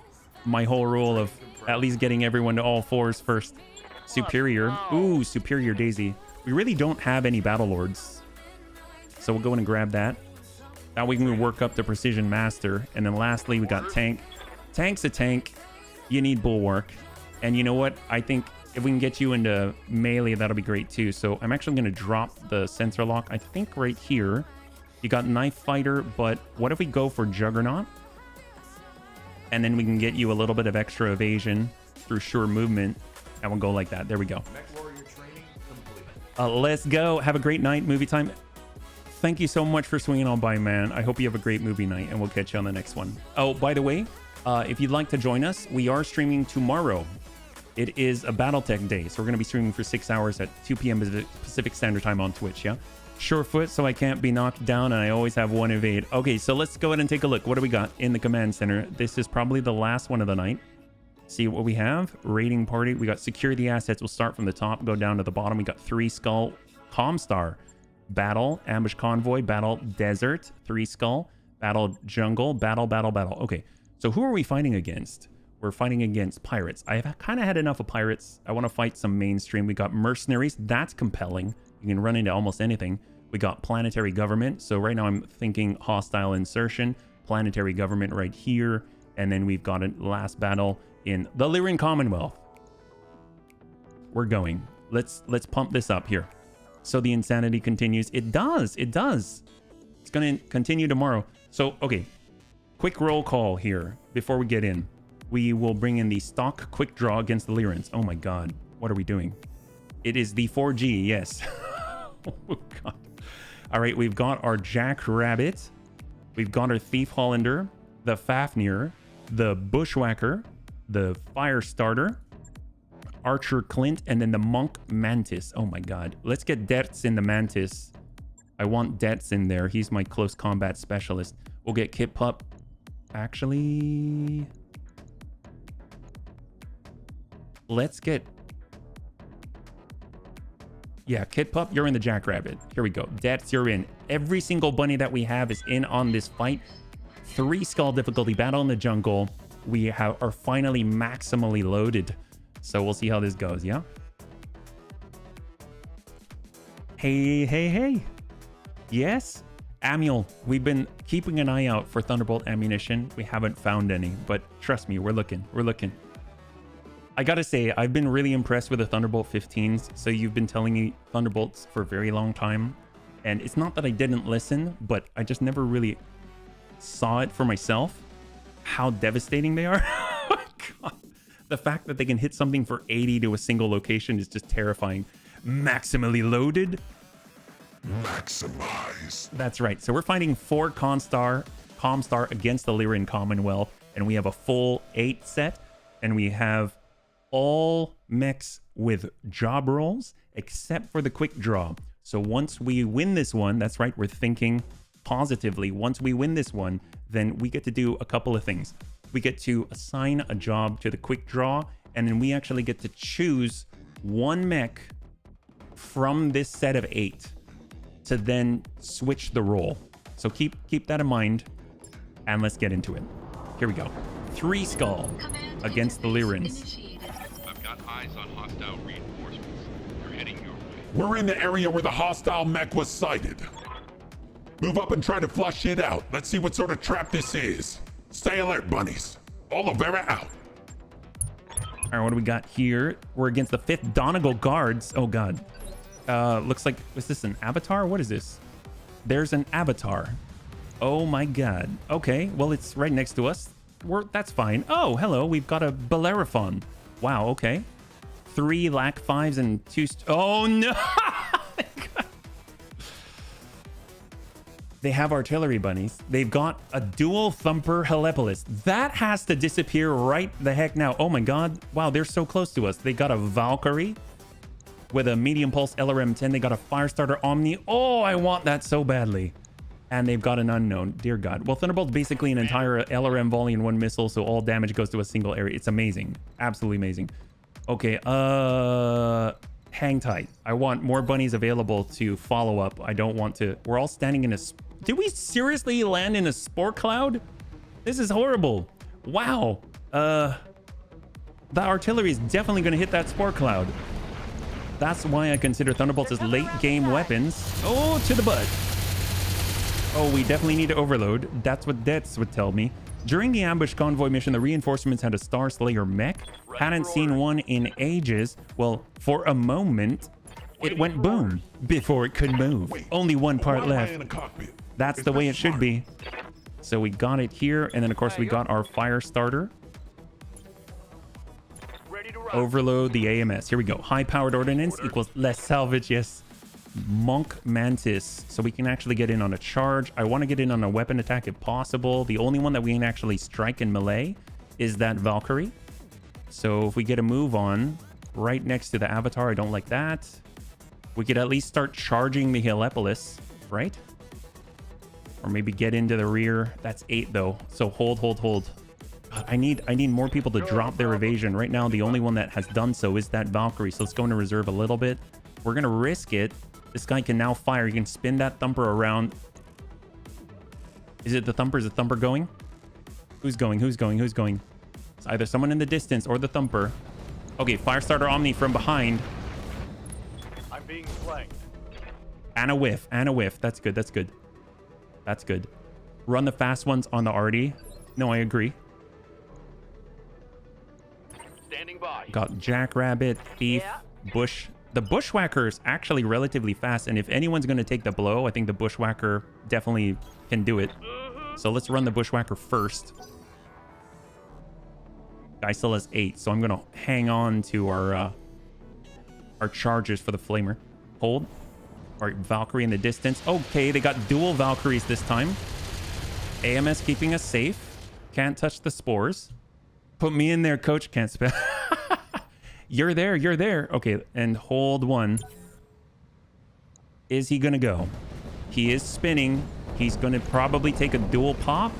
my whole rule of at least getting everyone to all 4s first. Superior. Ooh, Superior Daisy. We really don't have any Battle Lords. So we'll go in and grab that. Now we can work up to Precision Master. And then lastly, we got Tank. Tank's a tank. You need Bulwark. And you know what? I think if we can get you into melee, that'll be great too. So I'm actually going to drop the sensor lock. I think right here. You got Knife Fighter, but what if we go for Juggernaut? And then we can get you a little bit of extra evasion through sure movement. And we'll go like that. There we go. Let's go. Have a great night. Movie time. Thank you so much for swinging on by, man. I hope you have a great movie night, and we'll catch you on the next one. Oh, by the way, if you'd like to join us, we are streaming tomorrow. It is a Battletech day, so we're going to be streaming for 6 hours at 2 p.m. Pacific Standard Time on Twitch, yeah? Surefoot, so I can't be knocked down, and I always have 1 evade. Okay, so let's go ahead and take a look. What do we got in the command center? This is probably the last one of the night. See what we have. Raiding party. We got secure the assets. We'll start from the top, go down to the bottom. We got 3 skull. Comstar. Battle. Ambush convoy. Battle desert. 3 skull. Battle jungle. Battle. Okay, so who are we fighting against? We're fighting against pirates. I've kind of had enough of pirates. I want to fight some mainstream. We got mercenaries. That's compelling. You can run into almost anything. We got planetary government. So right now I'm thinking hostile insertion. Planetary government right here. And then we've got a last battle in the Lyrian Commonwealth. We're going. Let's pump this up here. So the insanity continues. It does. It's going to continue tomorrow. So, okay. quick roll call here before we get in. We will bring in the stock quick draw against the Lyrans. Oh my god, what are we doing? It is the 4G, yes. Oh god. All right, we've got our Jackrabbit. We've got our Thief Hollander, the Fafnir, the Bushwhacker, the Firestarter, Archer Clint, and then the Monk Mantis. Oh my god. Let's get Detz in the Mantis. I want Detz in there. He's my close combat specialist. We'll get Kit Pup. Actually, let's get... Yeah, Kit Pup, you're in the Jackrabbit. Here we go. Detz, you're in. Every single bunny that we have is in on this fight. 3 skull difficulty, battle in the jungle. We are finally maximally loaded. So we'll see how this goes, yeah? Hey, hey, hey. Yes? Amiel, we've been keeping an eye out for Thunderbolt ammunition. We haven't found any, but trust me, we're looking. We're looking. I gotta say, I've been really impressed with the Thunderbolt 15s. So you've been telling me Thunderbolts for a very long time. And it's not that I didn't listen, but I just never really saw it for myself. How devastating they are. Oh my god. The fact that they can hit something for 80 to a single location is just terrifying. Maximally loaded. Maximize. That's right. So we're fighting 4 Comstar against the Lyran Commonwealth. And we have a full 8 set. And we have all mechs with job rolls except for the quick draw. So once we win this one, that's right, we're thinking positively. Once we win this one, then we get to do a couple of things. We get to assign a job to the quick draw, and then we actually get to choose 1 mech from this set of 8 to then switch the role. So keep that in mind, and let's get into it. Here we go. 3 skull against the Lyrans. I've got eyes on hostile reinforcements. They're heading your way. We're in the area where the hostile mech was sighted. Move up and try to flush it out. Let's see what sort of trap this is. Stay alert, bunnies. Oliveira out. All right, what do we got here? We're against the 5th Donegal Guards. Oh god. Looks like, is this an avatar? What is this? There's an avatar. Oh my god. Okay, well, it's right next to us. That's fine. Oh, hello. We've got a Bellerophon. Wow, okay. 3 Lac 5s and 2... Oh, no! They have artillery bunnies. They've got a dual thumper Helepolis. That has to disappear right the heck now. Oh my god. Wow, they're so close to us. They got a Valkyrie with a medium pulse LRM-10. They got a Firestarter Omni. Oh, I want that so badly. And they've got an unknown. Dear god. Well, Thunderbolt's basically an entire LRM volley in 1 missile, so all damage goes to a single area. It's amazing. Absolutely amazing. Okay, hang tight. I want more bunnies available to follow up. I don't want to... We're all standing in a... Did we seriously land in a spore cloud? This is horrible. Wow. The artillery is definitely going to hit that spore cloud. That's why I consider Thunderbolts as late game weapons. Oh, to the butt. Oh, we definitely need to overload. That's what Detz would tell me. During the ambush convoy mission, the reinforcements had a Star Slayer mech. Hadn't seen one in ages. Well, for a moment, it went boom before it could move. Only 1 part left. That's the way it should be. So we got it here. And then, of course, we got our Firestarter. Overload the AMS. Here we go. High-powered ordnance equals less salvage. Yes. Monk Mantis. So we can actually get in on a charge. I want to get in on a weapon attack if possible. The only one that we can actually strike in melee is that Valkyrie. So if we get a move on right next to the avatar, I don't like that. We could at least start charging the Helepolis, right? Or maybe get into the rear. That's 8 though. So hold. God, I need more people to drop their evasion. Right now, the only one that has done so is that Valkyrie. So let's go into reserve a little bit. We're going to risk it. This guy can now fire. You can spin that thumper around. Is it the thumper? Is the thumper going? Who's going? It's either someone in the distance or the thumper. Okay, Firestarter Omni from behind. I'm being flanked. And a whiff. That's good. Run the fast ones on the RD. No, I agree. Standing by. Got Jackrabbit, Thief, Bush. The Bushwhacker is actually relatively fast, and if anyone's going to take the blow, I think the Bushwhacker definitely can do it. So let's run the bushwhacker first. Guy still has 8, so I'm gonna hang on to our charges for the flamer. Hold. All right, Valkyrie in the distance. Okay, they got dual Valkyries this time. AMS keeping us safe. Can't touch the spores. Put me in there, coach. Can't spell. You're there. You're there. Okay, and hold 1. Is he gonna go? He is spinning. He's gonna probably take a dual pop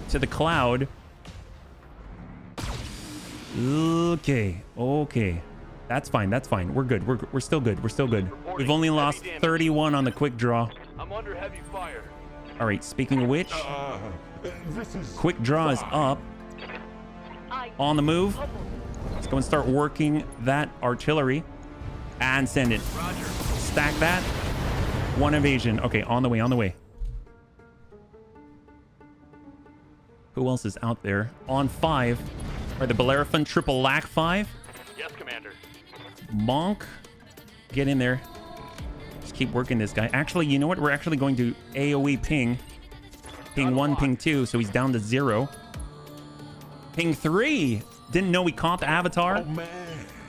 to the cloud. Okay, okay. That's fine, that's fine. We're good. We're still good. We're still good. We've only lost 31 on the quick draw. I'm under heavy fire. All right, speaking of which, This is quick draw is up. On the move. Let's go and start working that artillery. And send it. Roger. Stack that. 1 evasion. Okay, on the way, on the way. Who else is out there? On 5. Are the Bellerophon triple lack 5? Yes, Commander. Monk, get in there. Just keep working this guy. Actually, you know what? We're actually going to AoE ping. Ping 1, ping 2, so he's down to 0. Ping 3. Didn't know we caught the Avatar. oh man.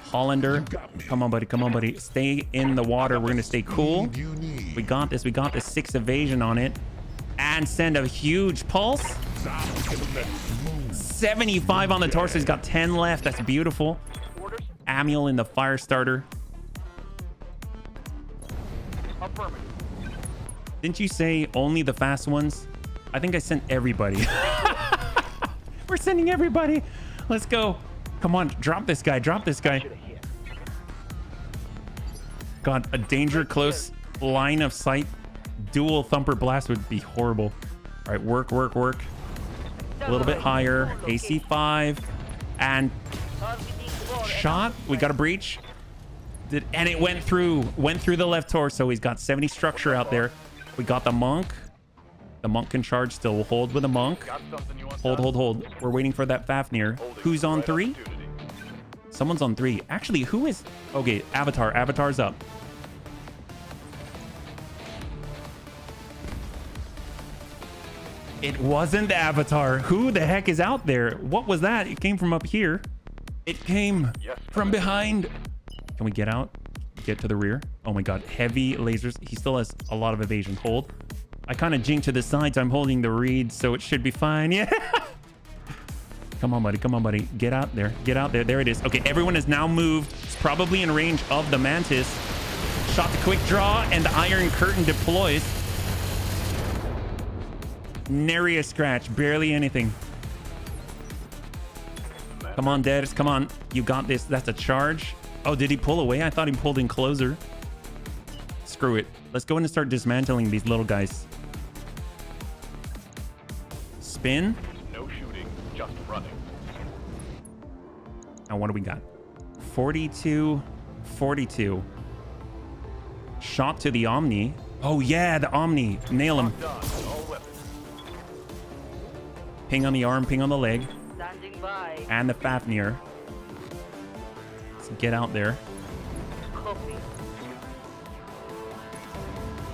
Hollander, got me. come on, buddy. Come on, buddy. Stay in the water. We're going to stay cool. Speed you need. We got this. We got this 6 evasion on it. And send a huge pulse. Move. 75 on the torso. He's got 10 left. That's beautiful. Orders. Amiel in the fire starter. Affirmative. Didn't you say only the fast ones? I think I sent everybody. We're sending everybody. Let's go. Come on, drop this guy. Drop this guy. God, a danger close line of sight dual thumper blast would be horrible. All right, work, work, work. A little bit higher. AC5 and shot. We got a breach. And it went through the left torso. He's got 70 structure out there. We got the monk. The monk can charge still. We'll hold with the monk. Got something you want Hold, done? hold, hold. We're waiting for that Fafnir. Holding Who's the on right 3? opportunity. Someone's on 3. Actually, who is... Okay, Avatar. Avatar's up. It wasn't the Avatar. Who the heck is out there? What was that? It came from up here. It came Yes, from behind. Can we get out? Get to the rear? Oh my god. Heavy lasers. He still has a lot of evasion. Hold. I kind of jinked to the sides. I'm holding the reed, so it should be fine. Yeah. Come on, buddy. Come on, buddy. Get out there. Get out there. There it is. Okay, everyone has now moved. It's probably in range of the Mantis. Shot the quick draw, and the Iron Curtain deploys. Nary a scratch. Barely anything. Come on, Deaders. Come on. You got this. That's a charge. Oh, did he pull away? I thought he pulled in closer. Screw it. Let's go in and start dismantling these little guys. Spin. No shooting, just running. Now, what do we got? 42, 42. Shot to the Omni. Oh, yeah, the Omni. Nail him. Done. All weapons. Ping on the arm, ping on the leg. Standing by. And the Fafnir. Let's get out there. Copy.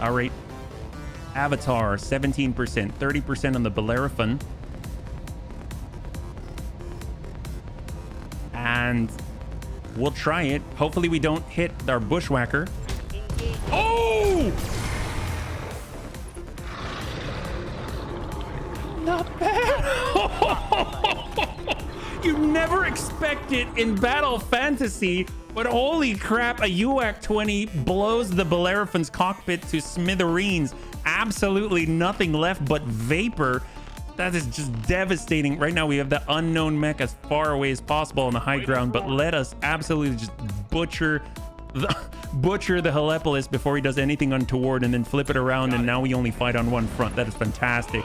All right. Avatar, 17%. 30% on the Bellerophon. And we'll try it. Hopefully we don't hit our bushwhacker. Engage. Oh! Not bad. You never expect it in Battle Fantasy, but holy crap, a UAC 20 blows the Bellerophon's cockpit to smithereens. Absolutely nothing left but vapor. That is just devastating. Right now we have the unknown mech as far away as possible on the high ground, but let us absolutely just butcher the Helepolis before he does anything untoward, and then flip it around, and now we only fight on one front. That is fantastic.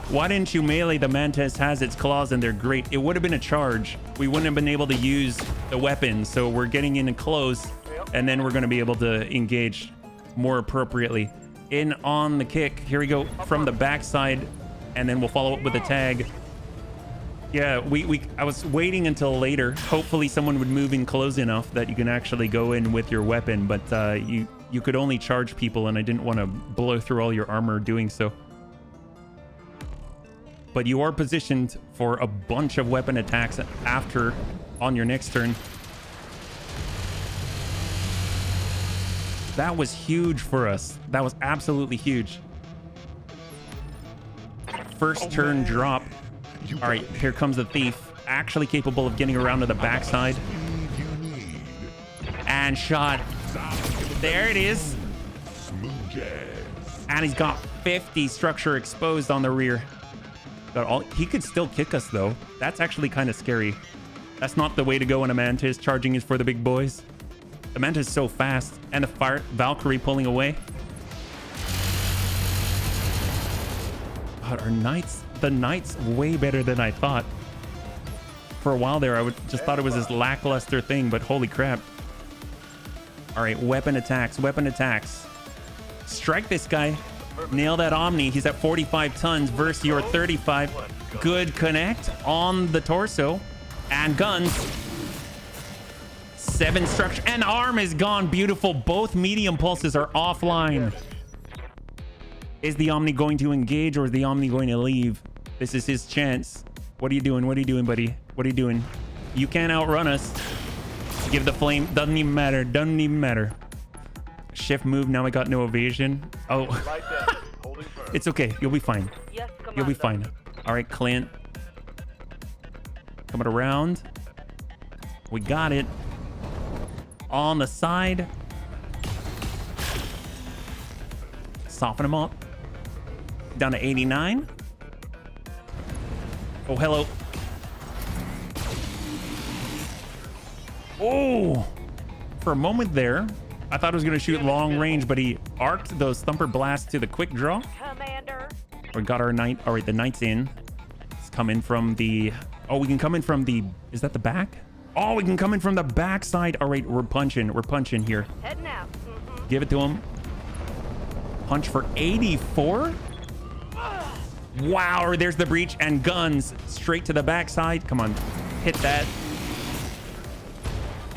Why didn't you melee? The Mantis has its claws and they're great. It would have been a charge. We wouldn't have been able to use the weapon, so we're getting in close, and then we're going to be able to engage more appropriately. In on the kick. Here we go from the backside, and then we'll follow up with a tag. Yeah, I was waiting until later. Hopefully someone would move in close enough that you can actually go in with your weapon, but you could only charge people, and I didn't want to blow through all your armor doing so. but you are positioned for a bunch of weapon attacks after on your next turn. That was huge for us. That was absolutely huge. First turn drop. All right, here comes the thief. Actually capable of getting around to the backside. And shot. There it is. And he's got 50 structure exposed on the rear. Got all, he could still kick us though. That's actually kind of scary. That's not the way to go in a Mantis. Charging is for the big boys. The Mantis is so fast. And the fire Valkyrie pulling away. God, our Knights, the Knights way better than I thought. For a while there, I just thought it was this lackluster thing, but holy crap. All right, weapon attacks, weapon attacks. Strike this guy. Nail that Omni. He's at 45 tons versus your 35. Good connect on the torso. And guns. 7 structure. And arm is gone. Beautiful. Both medium pulses are offline. Is the Omni going to engage or is the Omni going to leave? This is his chance. What are you doing? What are you doing, buddy? What are you doing? You can't outrun us. Give the flame. Doesn't even matter. Doesn't even matter. Shift move. Now I got no evasion. Oh. It's okay. You'll be fine. Yes, You'll be Commander. fine. All right, Clint. Coming around. We got it. On the side. Soften him up. Down to 89. Oh, hello. Oh, for a moment there, I thought it was going to shoot long range, but he arced those thumper blasts to the quick draw. Commander. We got our knight. All right, the knight's in. It's coming from the... Oh, we can come in from the... Is that the back? Oh, we can come in from the back side. All right, we're punching. We're punching here. Heading out. Give it to him. Punch for 84. Wow, there's the breach and guns straight to the backside. Come on, hit that.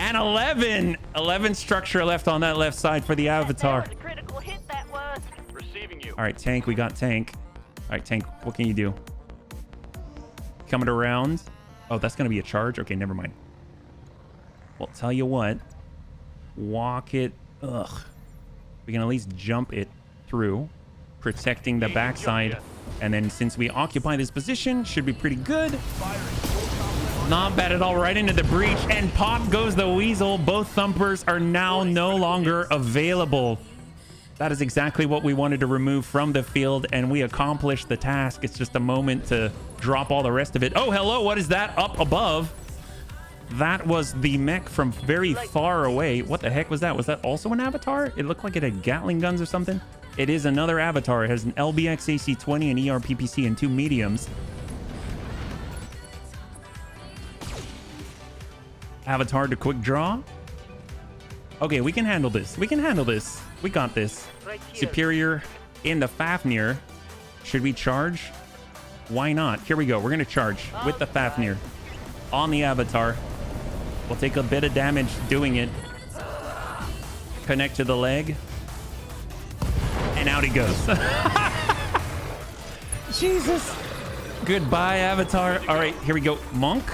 And 11 structure left on that left side for the Avatar. That was a critical hit, that was. Receiving you. All right, tank, we got tank. All right, tank, what can you do? Coming around. Oh, that's gonna be a charge. Okay, never mind. Well, tell you what, walk it. Ugh, we can at least jump it through, protecting the backside. And then since we occupy this position, should be pretty good. Not bad at all. Right into the breach. And pop goes the weasel. Both thumpers are now no longer available. That is exactly what we wanted to remove from the field. And we accomplished the task. It's just a moment to drop all the rest of it. Oh, hello. What is that up above? That was the mech from very far away. What the heck was that? Was that also an Avatar? It looked like it had Gatling guns or something. It is another Avatar. It has an LBX AC-20, an ERPPC, and 2 mediums. Avatar to quick draw. Okay, we can handle this. We can handle this. We got this. Right here. Superior in the Fafnir. Should we charge? Why not? Here we go. We're going to charge with the Fafnir on the Avatar. We'll take a bit of damage doing it. Connect to the leg. And out he goes. Jesus. Goodbye, Avatar. All right, here we go. Monk.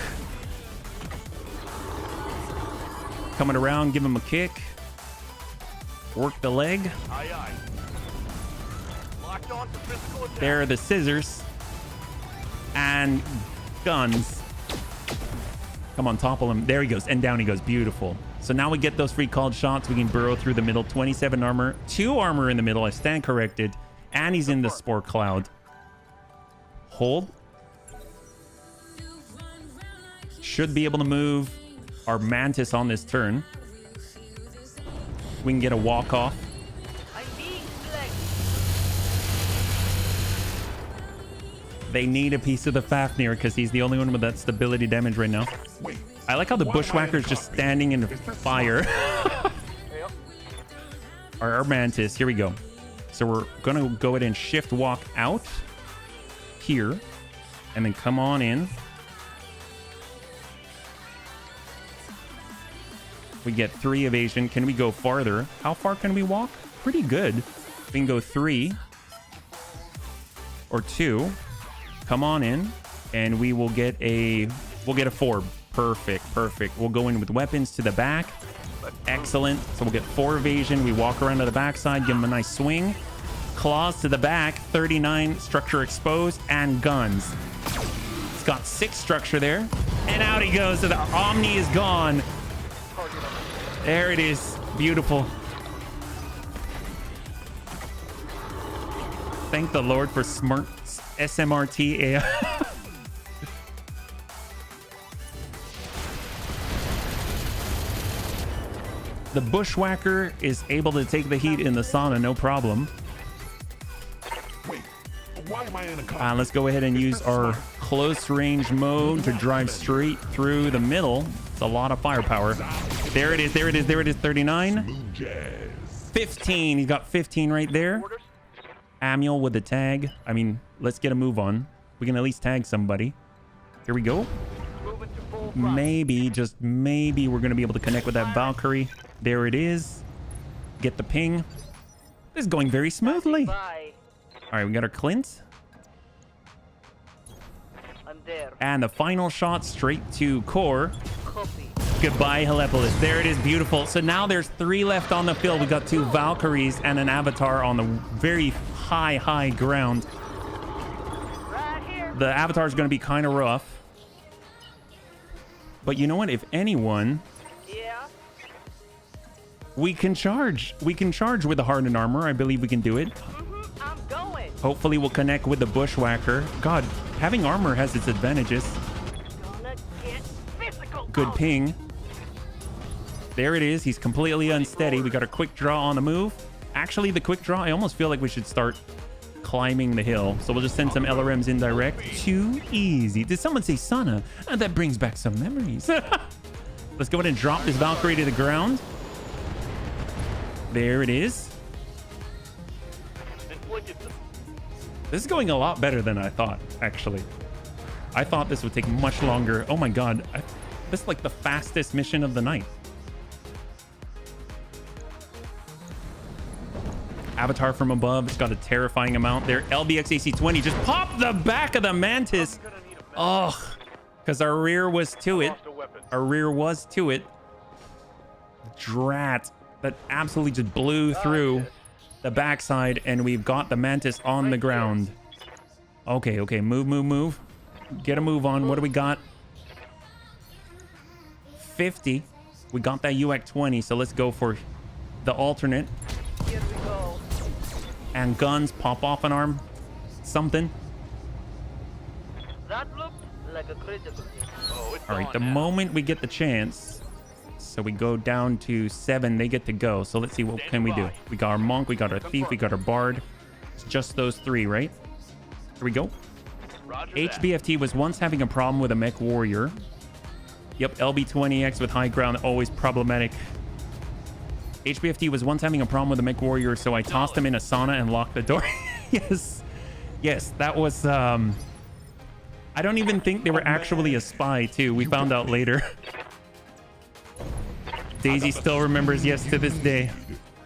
Coming around, give him a kick. Work the leg. Aye, aye. Locked on for physical attack. There are the scissors. And guns. Come on, topple him. There he goes. And down he goes. Beautiful. So now we get those free called shots. We can burrow through the middle. 27 armor. 2 armor in the middle. I stand corrected. And he's in the spore cloud. Hold. Should be able to move our Mantis on this turn. We can get a walk off. I'm being selected. They need a piece of the Fafnir because he's the only one with that stability damage right now. Wait. I like how the Bushwhacker's just standing in the fire. Our Mantis, here we go. So we're gonna go ahead and shift walk out here and then come on in. We get 3 evasion. Can we go farther? How far can we walk? Pretty good. We can go 3 or 2. come on in, and we will get a 4. Perfect. We'll go in with weapons to the back. Excellent. So we'll get 4 evasion. We walk around to the backside, give him a nice swing. Claws to the back, 39 structure exposed, and guns. It's got 6 structure there, and out he goes. So the Omni is gone. There it is. Beautiful. Thank the Lord for smart SMRT AI. The Bushwhacker is able to take the heat in the sauna, no problem. Wait, why am I in a Let's go ahead and use our close range mode to drive straight through the middle. It's a lot of firepower. There it is. 39. 15. He got 15 right there. Amiel with the tag. I mean, let's get a move on. We can at least tag somebody. Here we go. Maybe, just maybe, we're going to be able to connect with that Valkyrie. There it is. Get the ping. This is going very smoothly. All right, we got our Clint. And the final shot straight to core. Goodbye, Helepolis. There it is. Beautiful. So now there's 3 left on the field. We got 2 Valkyries and an Avatar on the very high ground. The Avatar is going to be kind of rough. But you know what? If anyone... We can charge. We can charge with the hardened armor. I believe we can do it. I'm going. Hopefully we'll connect with the Bushwhacker. God, having armor has its advantages. Gonna get physical. Good ping. There it is. He's completely unsteady. We got a quick draw on the move. Actually, the quick draw, I almost feel like we should start climbing the hill. So we'll just send some LRMs indirect. Too easy. Did someone say sauna? That brings back some memories. Let's go ahead and drop this Valkyrie to the ground. There it is. This is going a lot better than I thought, actually. I thought this would take much longer. Oh my god. This is like the fastest mission of the night. Avatar from above. It's got a terrifying amount there. LBX AC-20 just popped the back of the Mantis. Oh, because our rear was to it. Drat. That absolutely just blew through the backside, and we've got the Mantis on the ground. Okay. Move. Get a move on. What do we got? 50. We got that UX-20, so let's go for the alternate. Here we go. And guns, pop off an arm. Something. That looked like a critical hit. Oh, it's All right, on the now. moment we get the chance... So we go down to 7. They get to go. So let's see, what can we do? We got our Monk, we got our Thief, we got our Bard. It's just those 3, right? Here we go. HBFT was once having a problem with a Mech Warrior. Yep, LB20X with high ground, always problematic. HBFT was once having a problem with a Mech Warrior, so I tossed him in a sauna and locked the door. Yes, that was... I don't even think they were actually a spy, too. We found out later. Daisy still remembers, yes, to this day.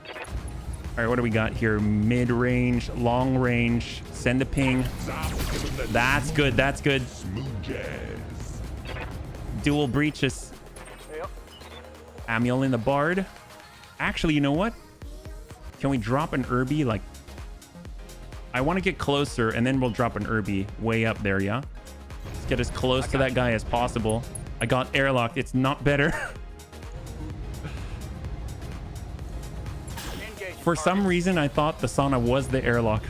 All right, what do we got here? Mid-range, long range, send a ping. That's good. Dual breaches. Amiel in the Bard. Actually, you know what? Can we drop an Irby? Like, I want to get closer, and then we'll drop an Irby way up there, yeah? Let's get as close to that guy as possible. I got airlocked. It's not better. For some reason, I thought the sauna was the airlock.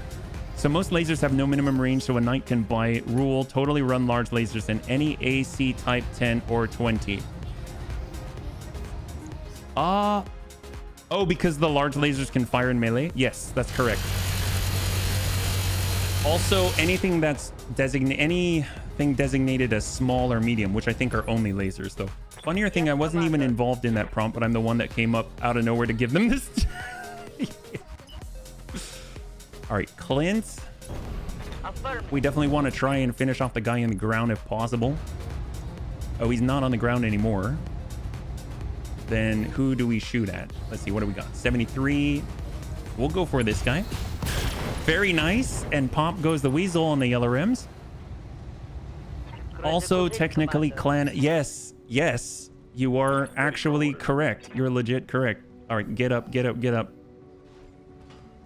So most lasers have no minimum range, so a knight can, by rule, totally run large lasers in any AC type 10 or 20. Oh, because the large lasers can fire in melee? Yes, that's correct. Also, anything that's designated as small or medium, which I think are only lasers, though. Funnier thing, I wasn't even involved in that prompt, but I'm the one that came up out of nowhere to give them this. All right, Clint. We definitely want to try and finish off the guy in the ground if possible. Oh, he's not on the ground anymore. Then who do we shoot at? Let's see, what do we got? 73. We'll go for this guy. Very nice. And pop goes the Weasel on the yellow rims. Also, hit, technically, Commander. clan. Yes, yes, you are actually correct. You're legit correct. All right, get up, get up, get up.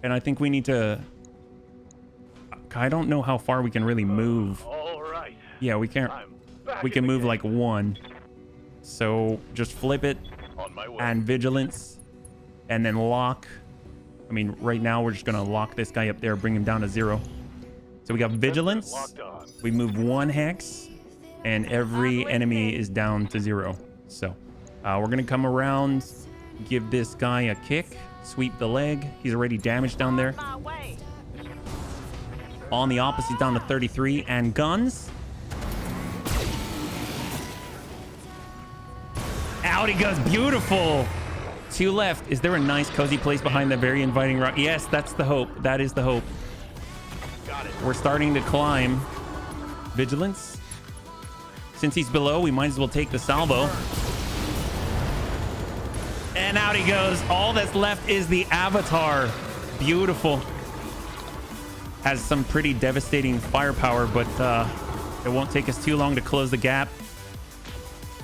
And I think we need to. I don't know how far we can really move. All right. Yeah, we can't. I'm back We in can the move game. like one. So just flip it On my way. and vigilance, and then lock. I mean, right now we're just gonna lock this guy up there, bring him down to 0. So we got vigilance. Locked on. We move 1 hex, and every enemy is down to 0. So we're gonna come around, give this guy a kick, sweep the leg. He's already damaged down there. My way. On the opposite, down to 33, and guns. Out he goes, beautiful. 2 left. Is there a nice cozy place behind the very inviting rock? Yes, that's the hope. That is the hope. Got it. We're starting to climb. Vigilance. Since he's below, we might as well take the salvo. And out he goes. All that's left is the avatar. Beautiful. Has some pretty devastating firepower, but it won't take us too long to close the gap.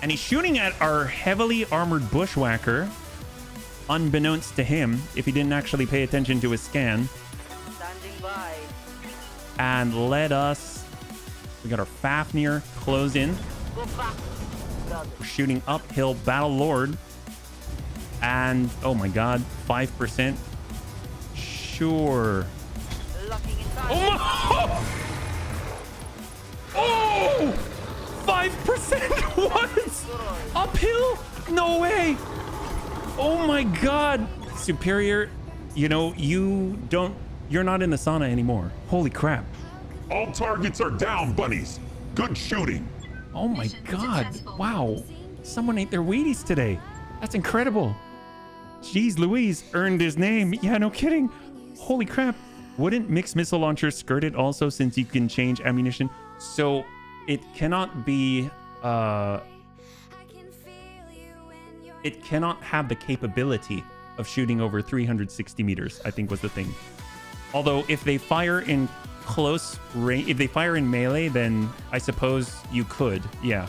And he's shooting at our heavily armored bushwhacker, unbeknownst to him, if he didn't actually pay attention to his scan. Standing by. And let us... We got our Fafnir close in. Go back. Brother. We're shooting uphill Battle Lord. And, oh my god, 5%. Sure. Locking inside. Oh my... Oh! 5%? What? Uphill? No way. Oh my god. Superior, you know, you're not in the sauna anymore. Holy crap. All targets are down, bunnies. Good shooting. Oh my god. Wow. Someone ate their Wheaties today. That's incredible. Jeez Louise, earned his name. Yeah, no kidding. Holy crap. Wouldn't mixed missile launchers skirt it also, since you can change ammunition? So it cannot be it cannot have the capability of shooting over 360 meters, I think was the thing. Although if they fire in close range, if they fire in melee, then I suppose you could. Yeah,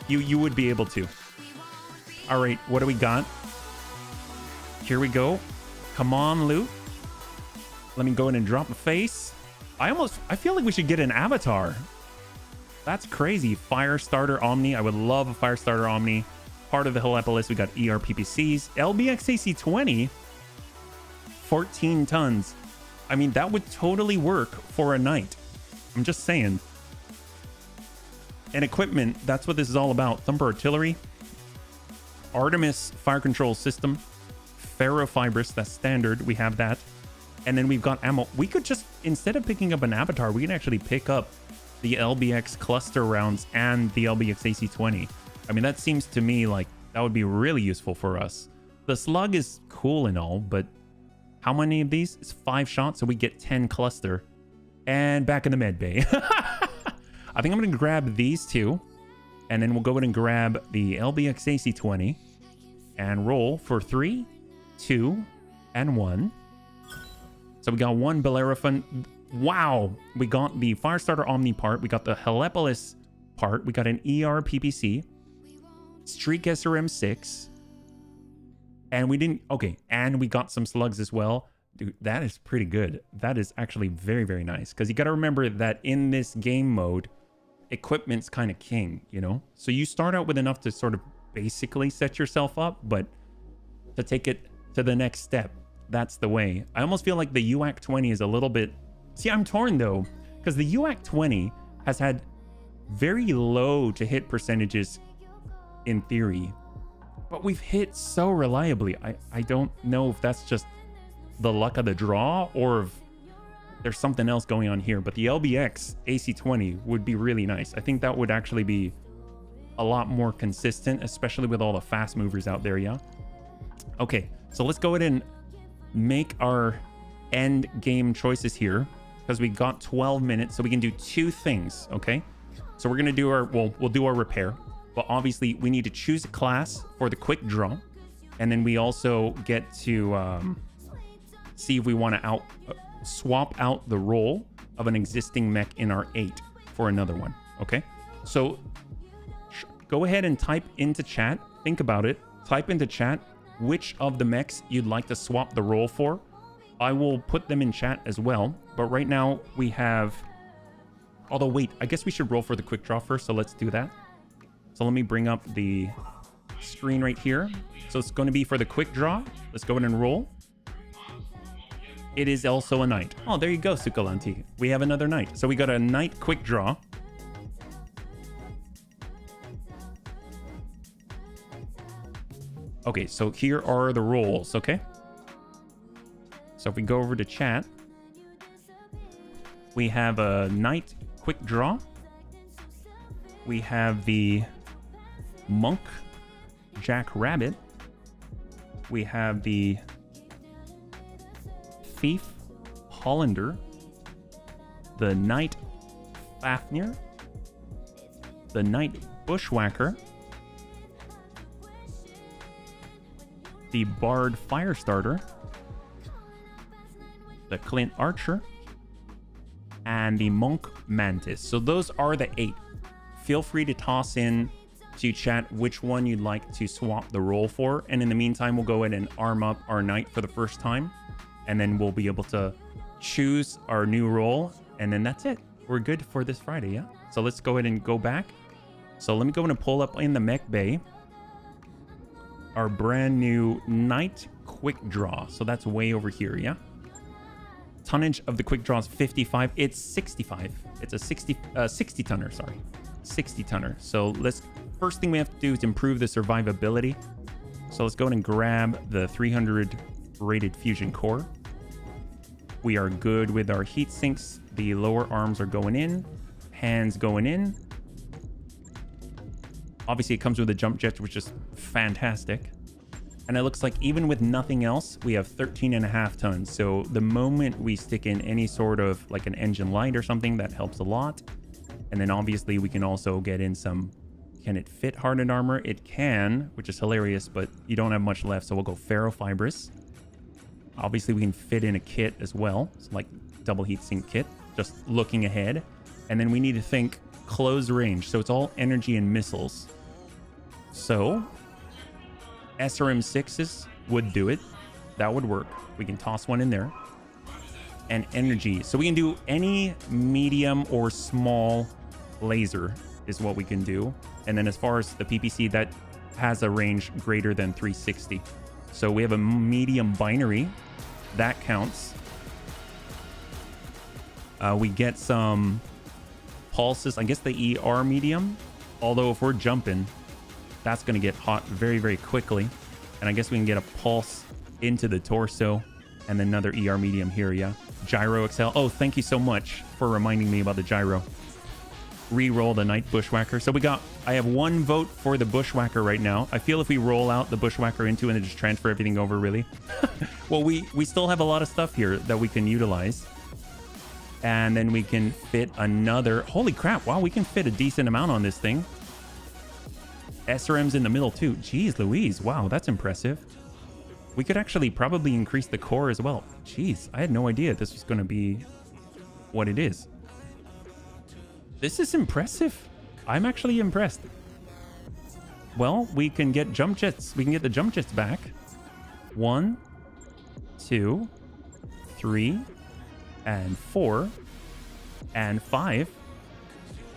you would be able to. All right, what do we got? Here we go. Come on, loot. Let me go in and drop a face. I feel like we should get an avatar. That's crazy. Firestarter Omni. I would love a Firestarter Omni. Part of the Helepolis, we got ERPPCs. LBX AC-20. 14 tons. I mean, that would totally work for a knight. I'm just saying. And equipment, that's what this is all about. Thumper Artillery. Artemis Fire Control System. Ferrofibrous, that's standard. We have that. And then we've got ammo. We could just, instead of picking up an avatar, we can actually pick up the LBX cluster rounds and the LBX AC-20. I mean, that seems to me like that would be really useful for us. The slug is cool and all, but how many of these? It's 5 shots, so we get 10 cluster. And back in the med bay. I think I'm going to grab these 2. And then we'll go ahead and grab the LBX AC-20. And roll for 3, 2, and 1. So we got 1 Bellerophon. Wow. We got the Firestarter Omni part. We got the Helepolis part. We got an ERPPC. Streak SRM6. And we didn't... Okay. And we got some slugs as well. Dude, that is pretty good. That is actually very, very nice. Because you got to remember that in this game mode, equipment's kind of king, you know? So you start out with enough to sort of basically set yourself up, but to take it to the next step, that's the way. I almost feel like the UAC 20 is a little bit... See, I'm torn though, because the UAC 20 has had very low to hit percentages in theory, but we've hit so reliably. I don't know if that's just the luck of the draw or if there's something else going on here, but the LBX AC-20 would be really nice. I think that would actually be a lot more consistent, especially with all the fast movers out there, yeah? Okay, so let's go ahead and make our end game choices here, because we got 12 minutes, so we can do 2 things, okay? So we're gonna do our, well, we'll do our repair, but obviously we need to choose a class for the quick draw, and then we also get to see if we want to swap out the role of an existing mech in our 8 for another one, okay? So go ahead and type into chat. Think about it. Type into chat which of the mechs you'd like to swap the role for. I will put them in chat as well. But right now we have... Although, wait, I guess we should roll for the quick draw first. So let's do that. So let me bring up the screen right here. So it's going to be for the quick draw. Let's go ahead and roll. It is also a knight. Oh, there you go, Sukalanti. We have another knight. So we got a knight quick draw. Okay, so here are the rolls, okay? So if we go over to chat, we have a knight quick draw. We have the monk jackrabbit. We have the thief Hollander, the knight Fafnir, the knight bushwhacker, the bard firestarter, the Clint archer, and the monk mantis. So those are the 8. Feel free to toss in to chat which one you'd like to swap the role for, and in the meantime we'll go ahead and arm up our knight for the first time, and then we'll be able to choose our new role, and then that's it. We're good for this Friday. Yeah, so let's go ahead and go back. So let me go and pull up in the mech bay our brand new knight quick draw. So that's way over here. Yeah, tonnage of the quick draw is 55. It's 65. It's a 60 tonner, sorry, 60 tonner. So let's, first thing we have to do is improve the survivability. So let's go ahead and grab the 300 rated fusion core. We are good with our heat sinks. The lower arms are going in, hands going in. Obviously it comes with a jump jet, which is fantastic. And it looks like even with nothing else, we have 13.5 tons. So the moment we stick in any sort of like an engine light or something, that helps a lot. And then obviously we can also get in some, can it fit hardened armor? It can, which is hilarious, but you don't have much left. So we'll go ferrofibrous. Obviously we can fit in a kit as well. It's like double heat sink kit, just looking ahead. And then we need to think close range. So it's all energy and missiles. So SRM6s would do it. That would work. We can toss one in there. And energy. So we can do any medium or small laser is what we can do. And then as far as the PPC, that has a range greater than 360. So we have a medium binary. That counts. We get some pulses. I guess the ER medium. Although if we're jumping, that's going to get hot very, very quickly. And I guess we can get a pulse into the torso. And then another ER medium here, yeah. Gyro XL. Oh, thank you so much for reminding me about the gyro. Re-roll the Knight Bushwhacker. So I have 1 vote for the Bushwhacker right now. I feel if we roll out the Bushwhacker into and then just transfer everything over, really. Well, we still have a lot of stuff here that we can utilize. And then we can fit another... Holy crap, wow, we can fit a decent amount on this thing. SRM's in the middle too. Jeez Louise, wow, that's impressive. We could actually probably increase the core as well. Jeez, I had no idea this was going to be what it is. This is impressive. I'm actually impressed. Well, we can get jump jets. We can get the jump jets back. 1, 2, 3, and 4, and 5.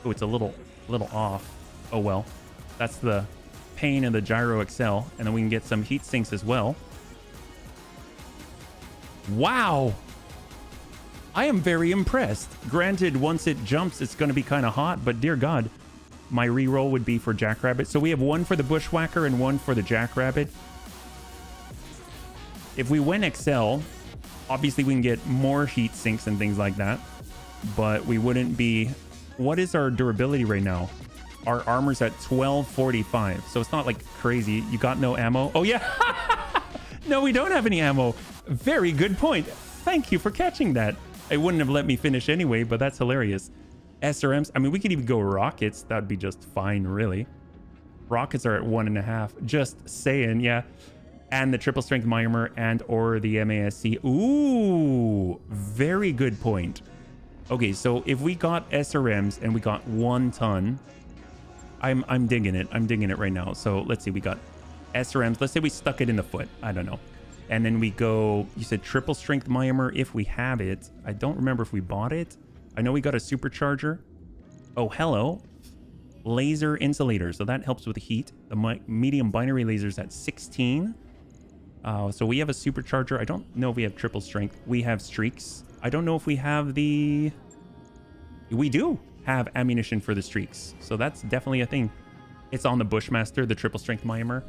Oh, it's a little off. Oh well. That's the pain of the Gyro XL. And then we can get some heat sinks as well. Wow. I am very impressed. Granted, once it jumps, it's going to be kind of hot, but dear God, my reroll would be for Jackrabbit. So we have 1 for the Bushwhacker and 1 for the Jackrabbit. If we went XL, obviously we can get more heat sinks and things like that, but we wouldn't be... What is our durability right now? Our armor's at 1245, so it's not like crazy. You got no ammo? Oh yeah. No, we don't have any ammo. Very good point. Thank you for catching that. It wouldn't have let me finish anyway, but that's hilarious. SRMs, I mean, we could even go rockets. That'd be just fine, really. Rockets are at 1.5. Just saying, yeah. And the triple strength Myanmar and or the MASC. Ooh, very good point. Okay, so if we got SRMs and we got 1 ton, I'm digging it. I'm digging it right now. So let's see. We got SRMs. Let's say we stuck it in the foot. I don't know. And then we go, you said triple strength Myanmar if we have it. I don't remember if we bought it. I know we got a supercharger. Oh, hello. Laser insulator. So that helps with the heat. The medium binary lasers at 16. So we have a supercharger. I don't know if we have triple strength. We have streaks. I don't know if we have the... We do have ammunition for the streaks. So that's definitely a thing. It's on the Bushmaster, the triple strength Myanmar.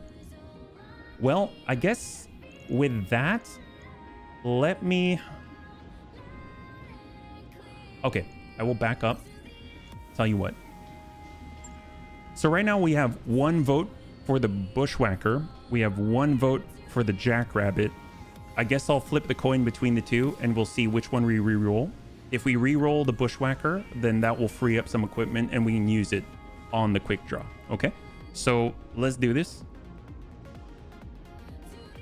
Well, I guess with that, let me... Okay, I will back up. Tell you what. So right now we have 1 vote for the Bushwhacker. We have 1 vote for the Jackrabbit. I guess I'll flip the coin between the two and we'll see which one we re-roll. If we re-roll the Bushwhacker, then that will free up some equipment and we can use it on the quick draw. Okay, so let's do this.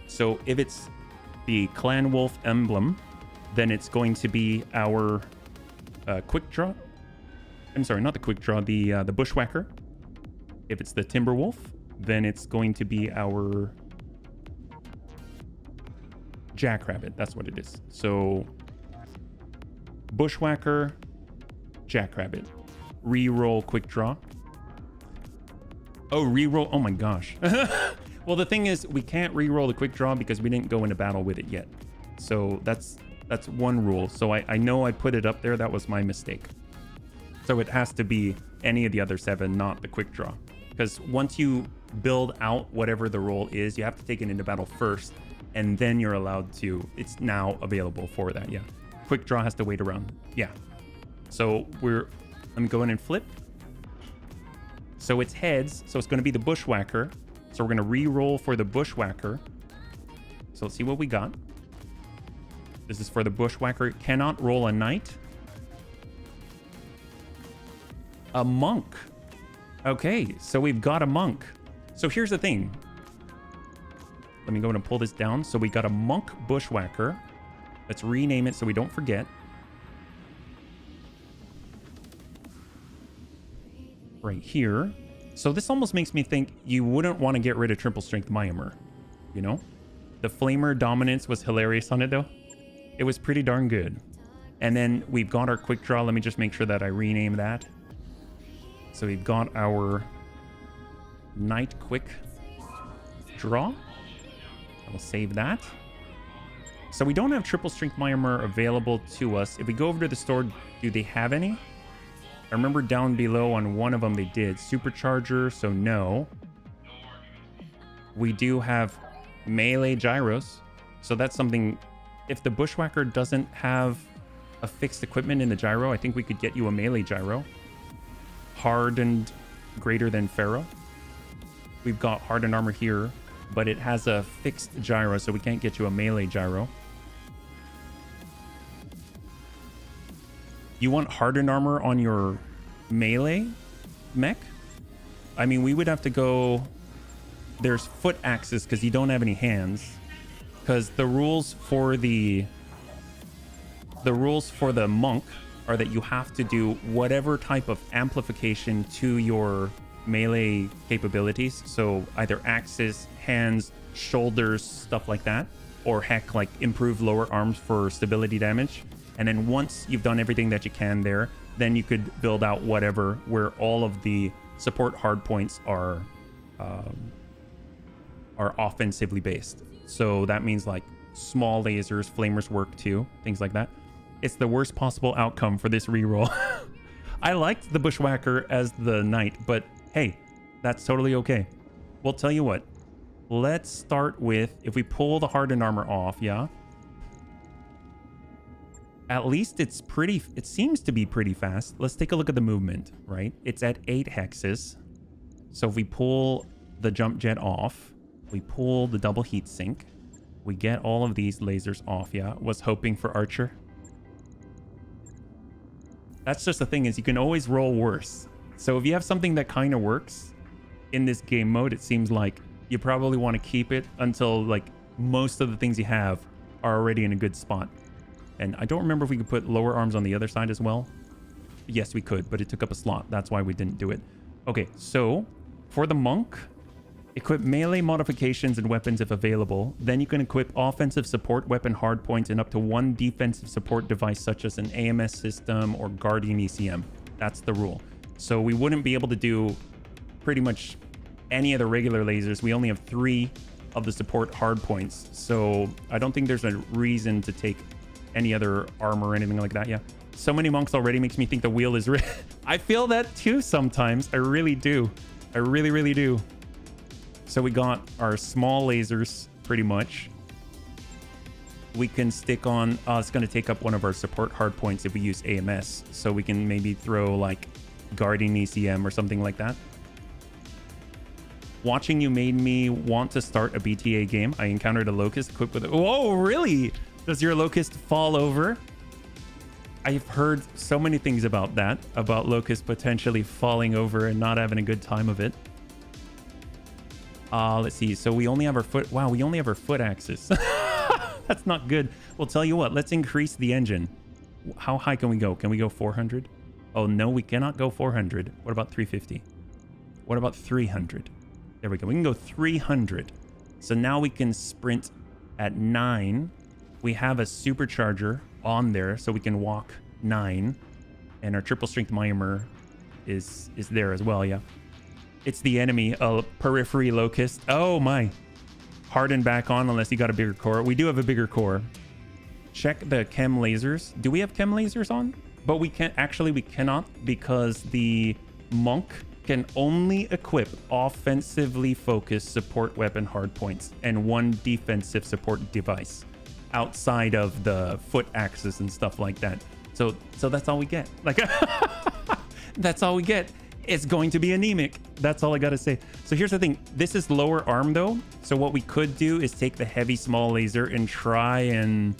So if it's the Clan Wolf emblem, then it's going to be our quick draw. I'm sorry, not the quick draw, the Bushwhacker. If it's the Timberwolf, then it's going to be our Jackrabbit. That's what it is. So Bushwhacker, Jackrabbit. Reroll quick draw. Oh, reroll. Oh my gosh. Well, the thing is, we can't reroll the quick draw because we didn't go into battle with it yet. So that's one rule. So I know I put it up there. That was my mistake. So it has to be any of the other 7, not the quick draw. Because once you build out whatever the role is, you have to take it into battle first, and then you're allowed to. It's now available for that. Yeah. Quick draw has to wait around. Yeah. So let me go in and flip. So it's heads. So it's going to be the Bushwhacker. So we're going to re-roll for the Bushwhacker. So let's see what we got. This is for the Bushwhacker. It cannot roll a knight. A monk. Okay, so we've got a monk. So here's the thing. Let me go and pull this down. So we got a monk Bushwhacker. Let's rename it so we don't forget. Right here. So this almost makes me think you wouldn't want to get rid of triple strength Myanmar. You know? The Flamer dominance was hilarious on it though. It was pretty darn good. And then we've got our quick draw. Let me just make sure that I rename that. So we've got our Knight quick draw. I'll save that. So we don't have triple strength Myanmar available to us. If we go over to the store, do they have any? I remember down below on one of them they did. Supercharger, so no. We do have melee gyros. So that's something... If the Bushwhacker doesn't have a fixed equipment in the gyro, I think we could get you a melee gyro. Hardened greater than Pharaoh. We've got hardened armor here, but it has a fixed gyro, so we can't get you a melee gyro. You want hardened armor on your melee mech? I mean, we would have to go... There's foot axes because you don't have any hands. Because the rules for the monk are that you have to do whatever type of amplification to your melee capabilities. So either axes, hands, shoulders, stuff like that. Or heck, like improve lower arms for stability damage. And then once you've done everything that you can there, then you could build out whatever where all of the support hardpoints are offensively based. So that means like small lasers, flamers work too, things like that. It's the worst possible outcome for this reroll. I liked the Bushwhacker as the knight, but hey, that's totally okay. We'll tell you what. Let's start with, if we pull the hardened armor off, yeah. At least it seems to be pretty fast. Let's take a look at the movement, right? It's at 8 hexes. So if we pull the jump jet off, we pull the double heat sink, we get all of these lasers off, yeah. Was hoping for Archer. That's just the thing, is you can always roll worse. So if you have something that kind of works in this game mode, it seems like you probably want to keep it until like most of the things you have are already in a good spot. And I don't remember if we could put lower arms on the other side as well. Yes, we could, but it took up a slot. That's why we didn't do it. Okay, so for the monk, equip melee modifications and weapons if available. Then you can equip offensive support weapon hardpoints and up to 1 defensive support device such as an AMS system or Guardian ECM. That's the rule. So we wouldn't be able to do pretty much any of the regular lasers. We only have 3 of the support hardpoints. So I don't think there's a reason to take any other armor or anything like that. Yeah. So many monks already makes me think the wheel is I feel that too sometimes. I really do. I really, really do. So we got our small lasers pretty much. We can stick on, it's going to take up one of our support hardpoints if we use AMS. So we can maybe throw like Guardian ECM or something like that. Watching you made me want to start a BTA game. I encountered a locust equipped with... Whoa, really? Does your locust fall over? I've heard so many things about that. About locust potentially falling over and not having a good time of it. Let's see. So we only have our foot... Wow, we only have our foot axis. That's not good. Well, tell you what. Let's increase the engine. How high can we go? Can we go 400? Oh, no, we cannot go 400. What about 350? What about 300? There we go. We can go 300. So now we can sprint at 9. We have a supercharger on there, so we can walk 9. And our triple strength mimer is there as well, yeah. It's the enemy, a periphery locust. Oh my. Harden back on unless you got a bigger core. We do have a bigger core. Check the chem lasers. Do we have chem lasers on? But we can't, actually we cannot, because the monk can only equip offensively focused support weapon hardpoints and 1 defensive support device outside of the foot axis and stuff like that. So that's all we get. Like, that's all we get. It's going to be anemic. That's all I gotta say. So here's the thing. This is lower arm though. So what we could do is take the heavy small laser and try and,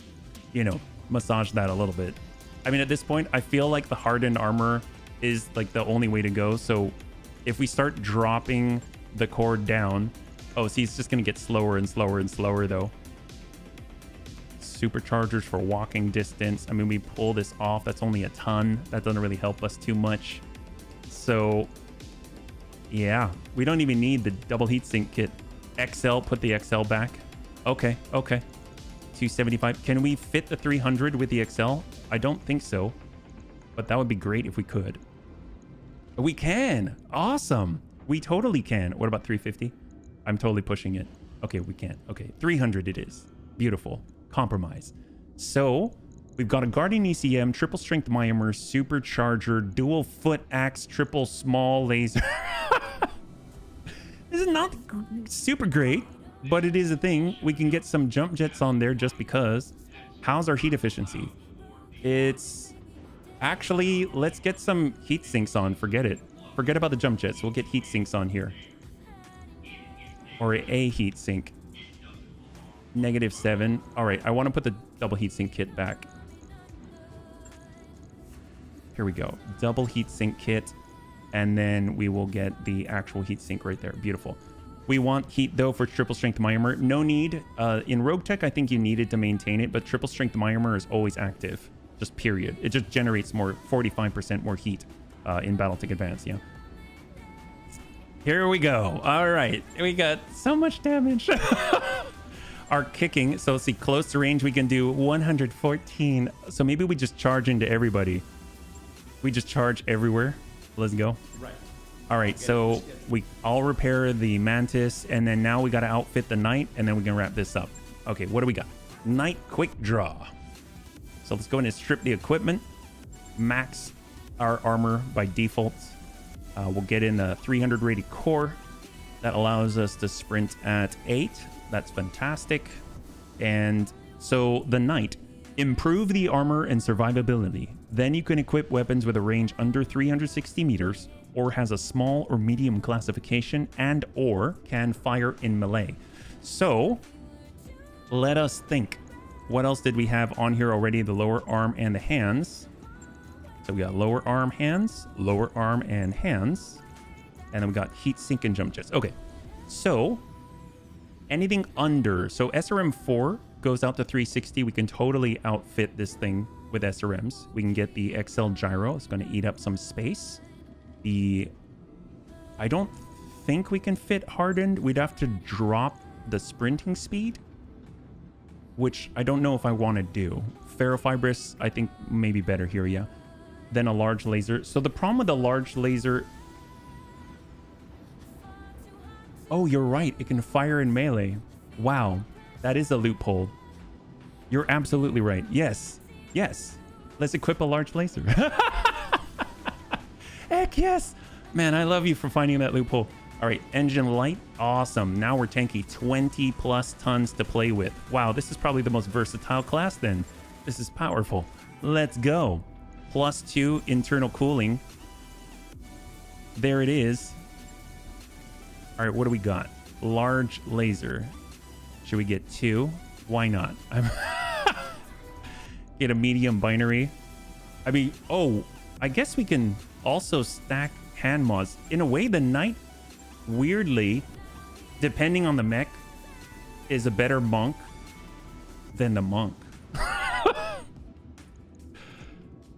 you know, massage that a little bit. I mean, at this point, I feel like the hardened armor is like the only way to go. So if we start dropping the core down... Oh, see, it's just going to get slower and slower and slower, though. Superchargers for walking distance. I mean, we pull this off. That's only a ton. That doesn't really help us too much. So, yeah. We don't even need the double heatsink kit. XL, put the XL back. Okay, okay. 275. Can we fit the 300 with the XL? I don't think so. But that would be great if we could. We can. Awesome. We totally can. What about 350? I'm totally pushing it. Okay, we can. Okay, 300 it is. Beautiful. Compromise. So we've got a Guardian ECM, triple strength mimer, supercharger, dual foot axe, triple small laser. This is not super great, but it is a thing. We can get some jump jets on there just because. How's our heat efficiency? It's... Actually, let's get some heat sinks on. Forget it. Forget about the jump jets. We'll get heat sinks on here. Or a heat sink. -7. All right, I want to put the double heat sink kit back. Here we go. Double heat sink kit. And then we will get the actual heat sink right there. Beautiful. We want heat, though, for triple strength mimer. No need. In Rogue Tech, I think you needed to maintain it, but triple strength mimer is always active. Just period. It just generates more, 45% more heat in Battletech Advanced, yeah. Here we go. All right. We got so much damage. Our kicking. So let's see. Close to range, we can do 114. So maybe we just charge into everybody. We just charge everywhere. Let's go. Right. All right. So I'll repair the Mantis. And then now we got to outfit the Knight. And then we can wrap this up. Okay. What do we got? Knight quick draw. So let's go in and strip the equipment. Max our armor by default. We'll get in a 300 rated core. That allows us to sprint at 8. That's fantastic. And so the Knight. Improve the armor and survivability. Then you can equip weapons with a range under 360 meters or has a small or medium classification and or can fire in melee. So let us think. What else did we have on here already? The lower arm and the hands. So we got lower arm, hands, lower arm and hands. And then we got heat sink and jump jets. Okay. So anything under. So SRM 4 goes out to 360. We can totally outfit this thing with SRMs. We can get the XL gyro. It's going to eat up some space. The I don't think we can fit hardened. We'd have to drop the sprinting speed, which I don't know if I want to do. Ferrofibrous, I think maybe better here, yeah, than a large laser. So the problem with a large laser... Oh, you're right. It can fire in melee. Wow. That is a loophole. You're absolutely right. Yes. Yes. Let's equip a large laser. Heck yes. Man, I love you for finding that loophole. All right. Engine light. Awesome. Now we're tanky 20 plus tons to play with. Wow. This is probably the most versatile class then. This is powerful. Let's go. +2 internal cooling. There it is. All right, what do we got? Large laser. Should we get 2? Why not? Get a medium binary. I mean, oh, I guess we can also stack hand mods. In a way, the knight, weirdly, depending on the mech, is a better monk than the monk.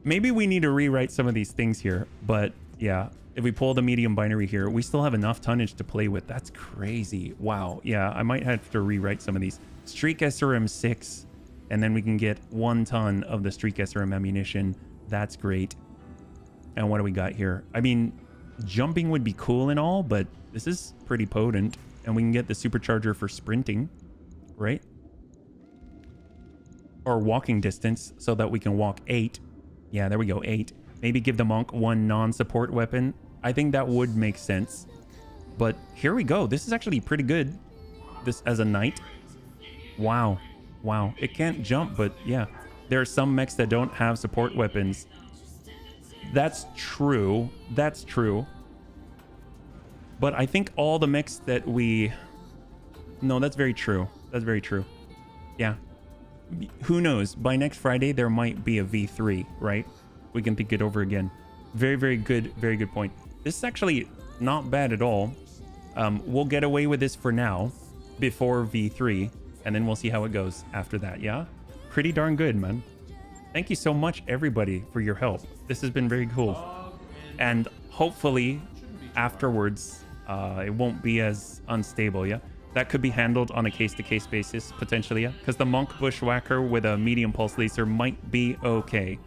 Maybe we need to rewrite some of these things here, but yeah. If we pull the medium binary here, we still have enough tonnage to play with. That's crazy. Wow. Yeah, I might have to rewrite some of these. Streak SRM 6, and then we can get 1 ton of the Streak SRM ammunition. That's great. And what do we got here? I mean, jumping would be cool and all, but this is pretty potent. And we can get the supercharger for sprinting, right? Or walking distance so that we can walk 8. Yeah, there we go, 8. Maybe give the monk 1 non-support weapon. I think that would make sense. But here we go. This is actually pretty good. This as a knight. Wow. Wow. It can't jump, but yeah. There are some mechs that don't have support weapons. That's true. That's true. But I think all the mechs that we... No, that's very true. That's very true. Yeah. Who knows? By next Friday, there might be a V3, right? We can think it over again. Very, very good point. This is actually not bad at all. We'll get away with this for now before V3, and then we'll see how it goes after that. Yeah, pretty darn good, man. Thank you so much, everybody, for your help. This has been very cool, and hopefully afterwards it won't be as unstable. Yeah, that could be handled on a case-to-case basis potentially. Yeah, because the monk bushwhacker with a medium pulse laser might be okay.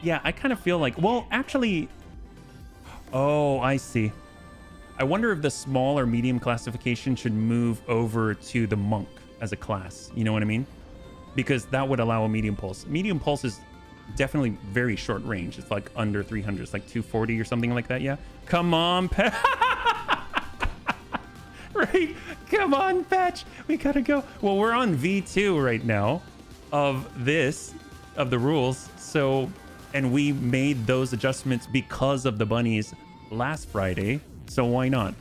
Yeah, I kind of feel like, well, actually, oh, I see. I wonder if the small or medium classification should move over to the monk as a class. You know what I mean? Because that would allow a medium pulse. Medium pulse is definitely very short range. It's like under 300. It's like 240 or something like that. Yeah. Come on, Patch. Right. Come on, Patch. We gotta go. Well, we're on V2 right now of the rules. So... And we made those adjustments because of the bunnies last Friday. So why not?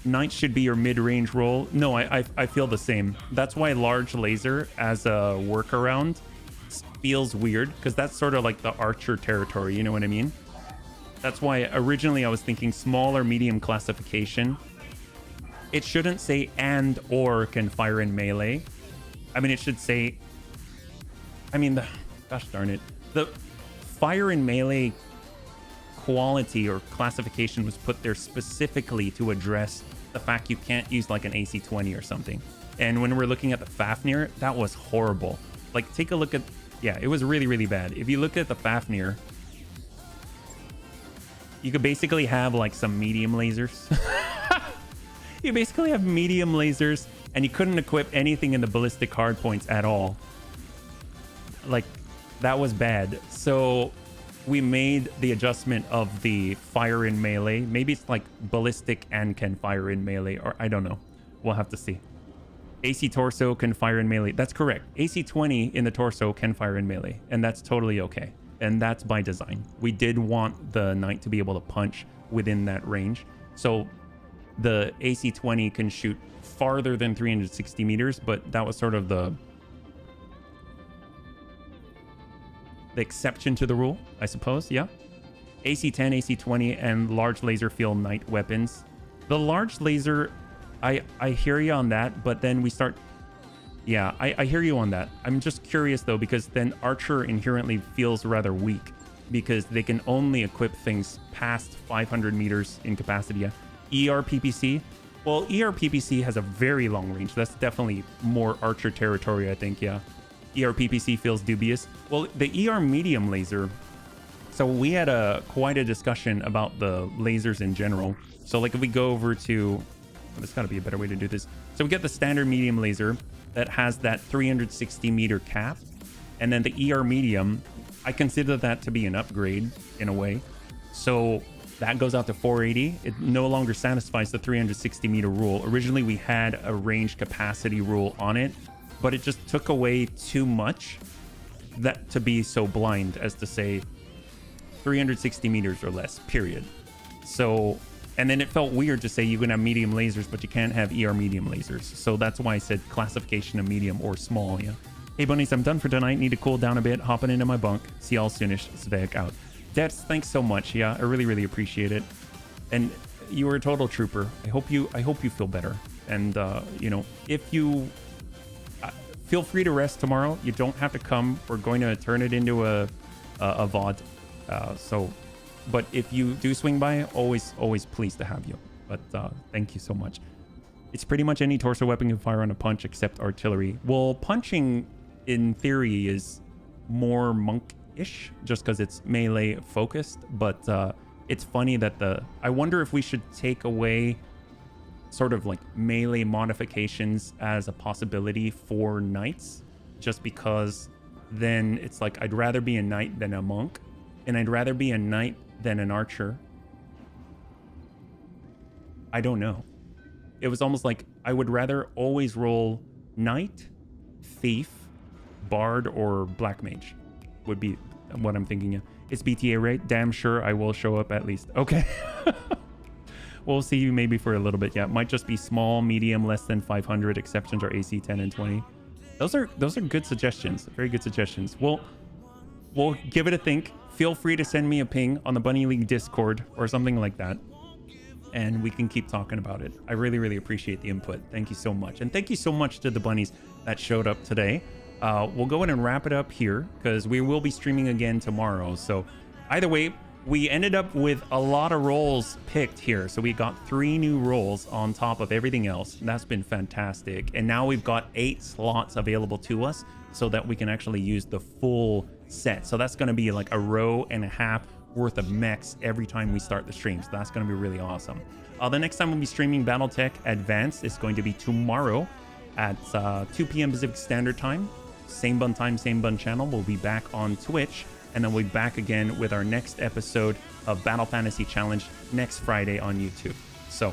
Knight should be your mid-range role. No, I feel the same. That's why large laser as a workaround feels weird. Because that's sort of like the archer territory. You know what I mean? That's why originally I was thinking small or medium classification. It shouldn't say and or can fire in melee. I mean, it should say... I mean, gosh darn it. The... Fire in melee quality or classification was put there specifically to address the fact you can't use like an AC-20 or something. And when we're looking at the Fafnir, that was horrible. Like, take a look at... Yeah, it was really, really bad. If you look at the Fafnir, you could basically have like some medium lasers. You basically have medium lasers and you couldn't equip anything in the ballistic hardpoints at all. Like... That was bad. So we made the adjustment of the fire in melee. Maybe it's like ballistic and can fire in melee, or I don't know. We'll have to see. AC torso can fire in melee. That's correct. AC-20 in the torso can fire in melee, and that's totally okay. And that's by design. We did want the knight to be able to punch within that range. So the AC-20 can shoot farther than 360 meters, but that was sort of the exception to the rule, I suppose. Yeah. AC-10, AC-20, and large laser field knight weapons. The large laser, I hear you on that, but then we start... Yeah, I hear you on that. I'm just curious, though, because then Archer inherently feels rather weak because they can only equip things past 500 meters in capacity. Yeah. ERPPC. Well, ERPPC has a very long range. That's definitely more archer territory, I think. Yeah. ERPPC feels dubious. Well, the ER medium laser. So we had quite a discussion about the lasers in general. So like if we go over to, there's got to be a better way to do this. So we get the standard medium laser that has that 360 meter cap. And then the ER medium, I consider that to be an upgrade in a way. So that goes out to 480. It no longer satisfies the 360 meter rule. Originally, we had a range capacity rule on it, but it just took away too much that to be so blind as to say 360 meters or less, period. So, and then it felt weird to say you can have medium lasers, but you can't have ER medium lasers. So that's why I said classification of medium or small, yeah. Hey bunnies, I'm done for tonight. Need to cool down a bit, hopping into my bunk. See y'all soonish. Sveg out. Debs, thanks so much. Yeah, I really, really appreciate it. And you were a total trooper. I hope you feel better. And you know, if you feel free to rest tomorrow. You don't have to come. We're going to turn it into a VOD. But if you do swing by, always pleased to have you. But thank you so much. It's pretty much any torso weapon can fire on a punch except artillery. Well, punching in theory is more monk-ish just because it's melee focused. But it's funny that I wonder if we should take away sort of like melee modifications as a possibility for knights, just because then it's like I'd rather be a knight than a monk, and I'd rather be a knight than an archer. I don't know. It was almost like I would rather always roll knight, thief, bard, or black mage would be what I'm thinking of. It's BTA, right? Damn sure I will show up at least. Okay. We'll see you maybe for a little bit. Yeah, it might just be small, medium, less than 500. Exceptions are AC 10 and 20. Those are good suggestions. Very good suggestions. We'll give it a think. Feel free to send me a ping on the Bunny League Discord or something like that, and we can keep talking about it. I really, really appreciate the input. Thank you so much. And thank you so much to the bunnies that showed up today. We'll go ahead and wrap it up here because we will be streaming again tomorrow. So either way, we ended up with a lot of roles picked here. So we got 3 new roles on top of everything else. That's been fantastic. And now we've got 8 slots available to us so that we can actually use the full set. So that's going to be like a row and a half worth of mechs every time we start the stream. So that's going to be really awesome. The next time we'll be streaming Battletech Advanced is going to be tomorrow at 2 p.m. Pacific Standard Time. Same bun time, same bun channel. We'll be back on Twitch. And then we'll be back again with our next episode of Battle Fantasy Challenge next Friday on YouTube. So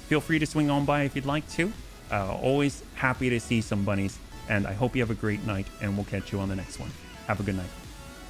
feel free to swing on by if you'd like to. Always happy to see some bunnies. And I hope you have a great night. And we'll catch you on the next one. Have a good night.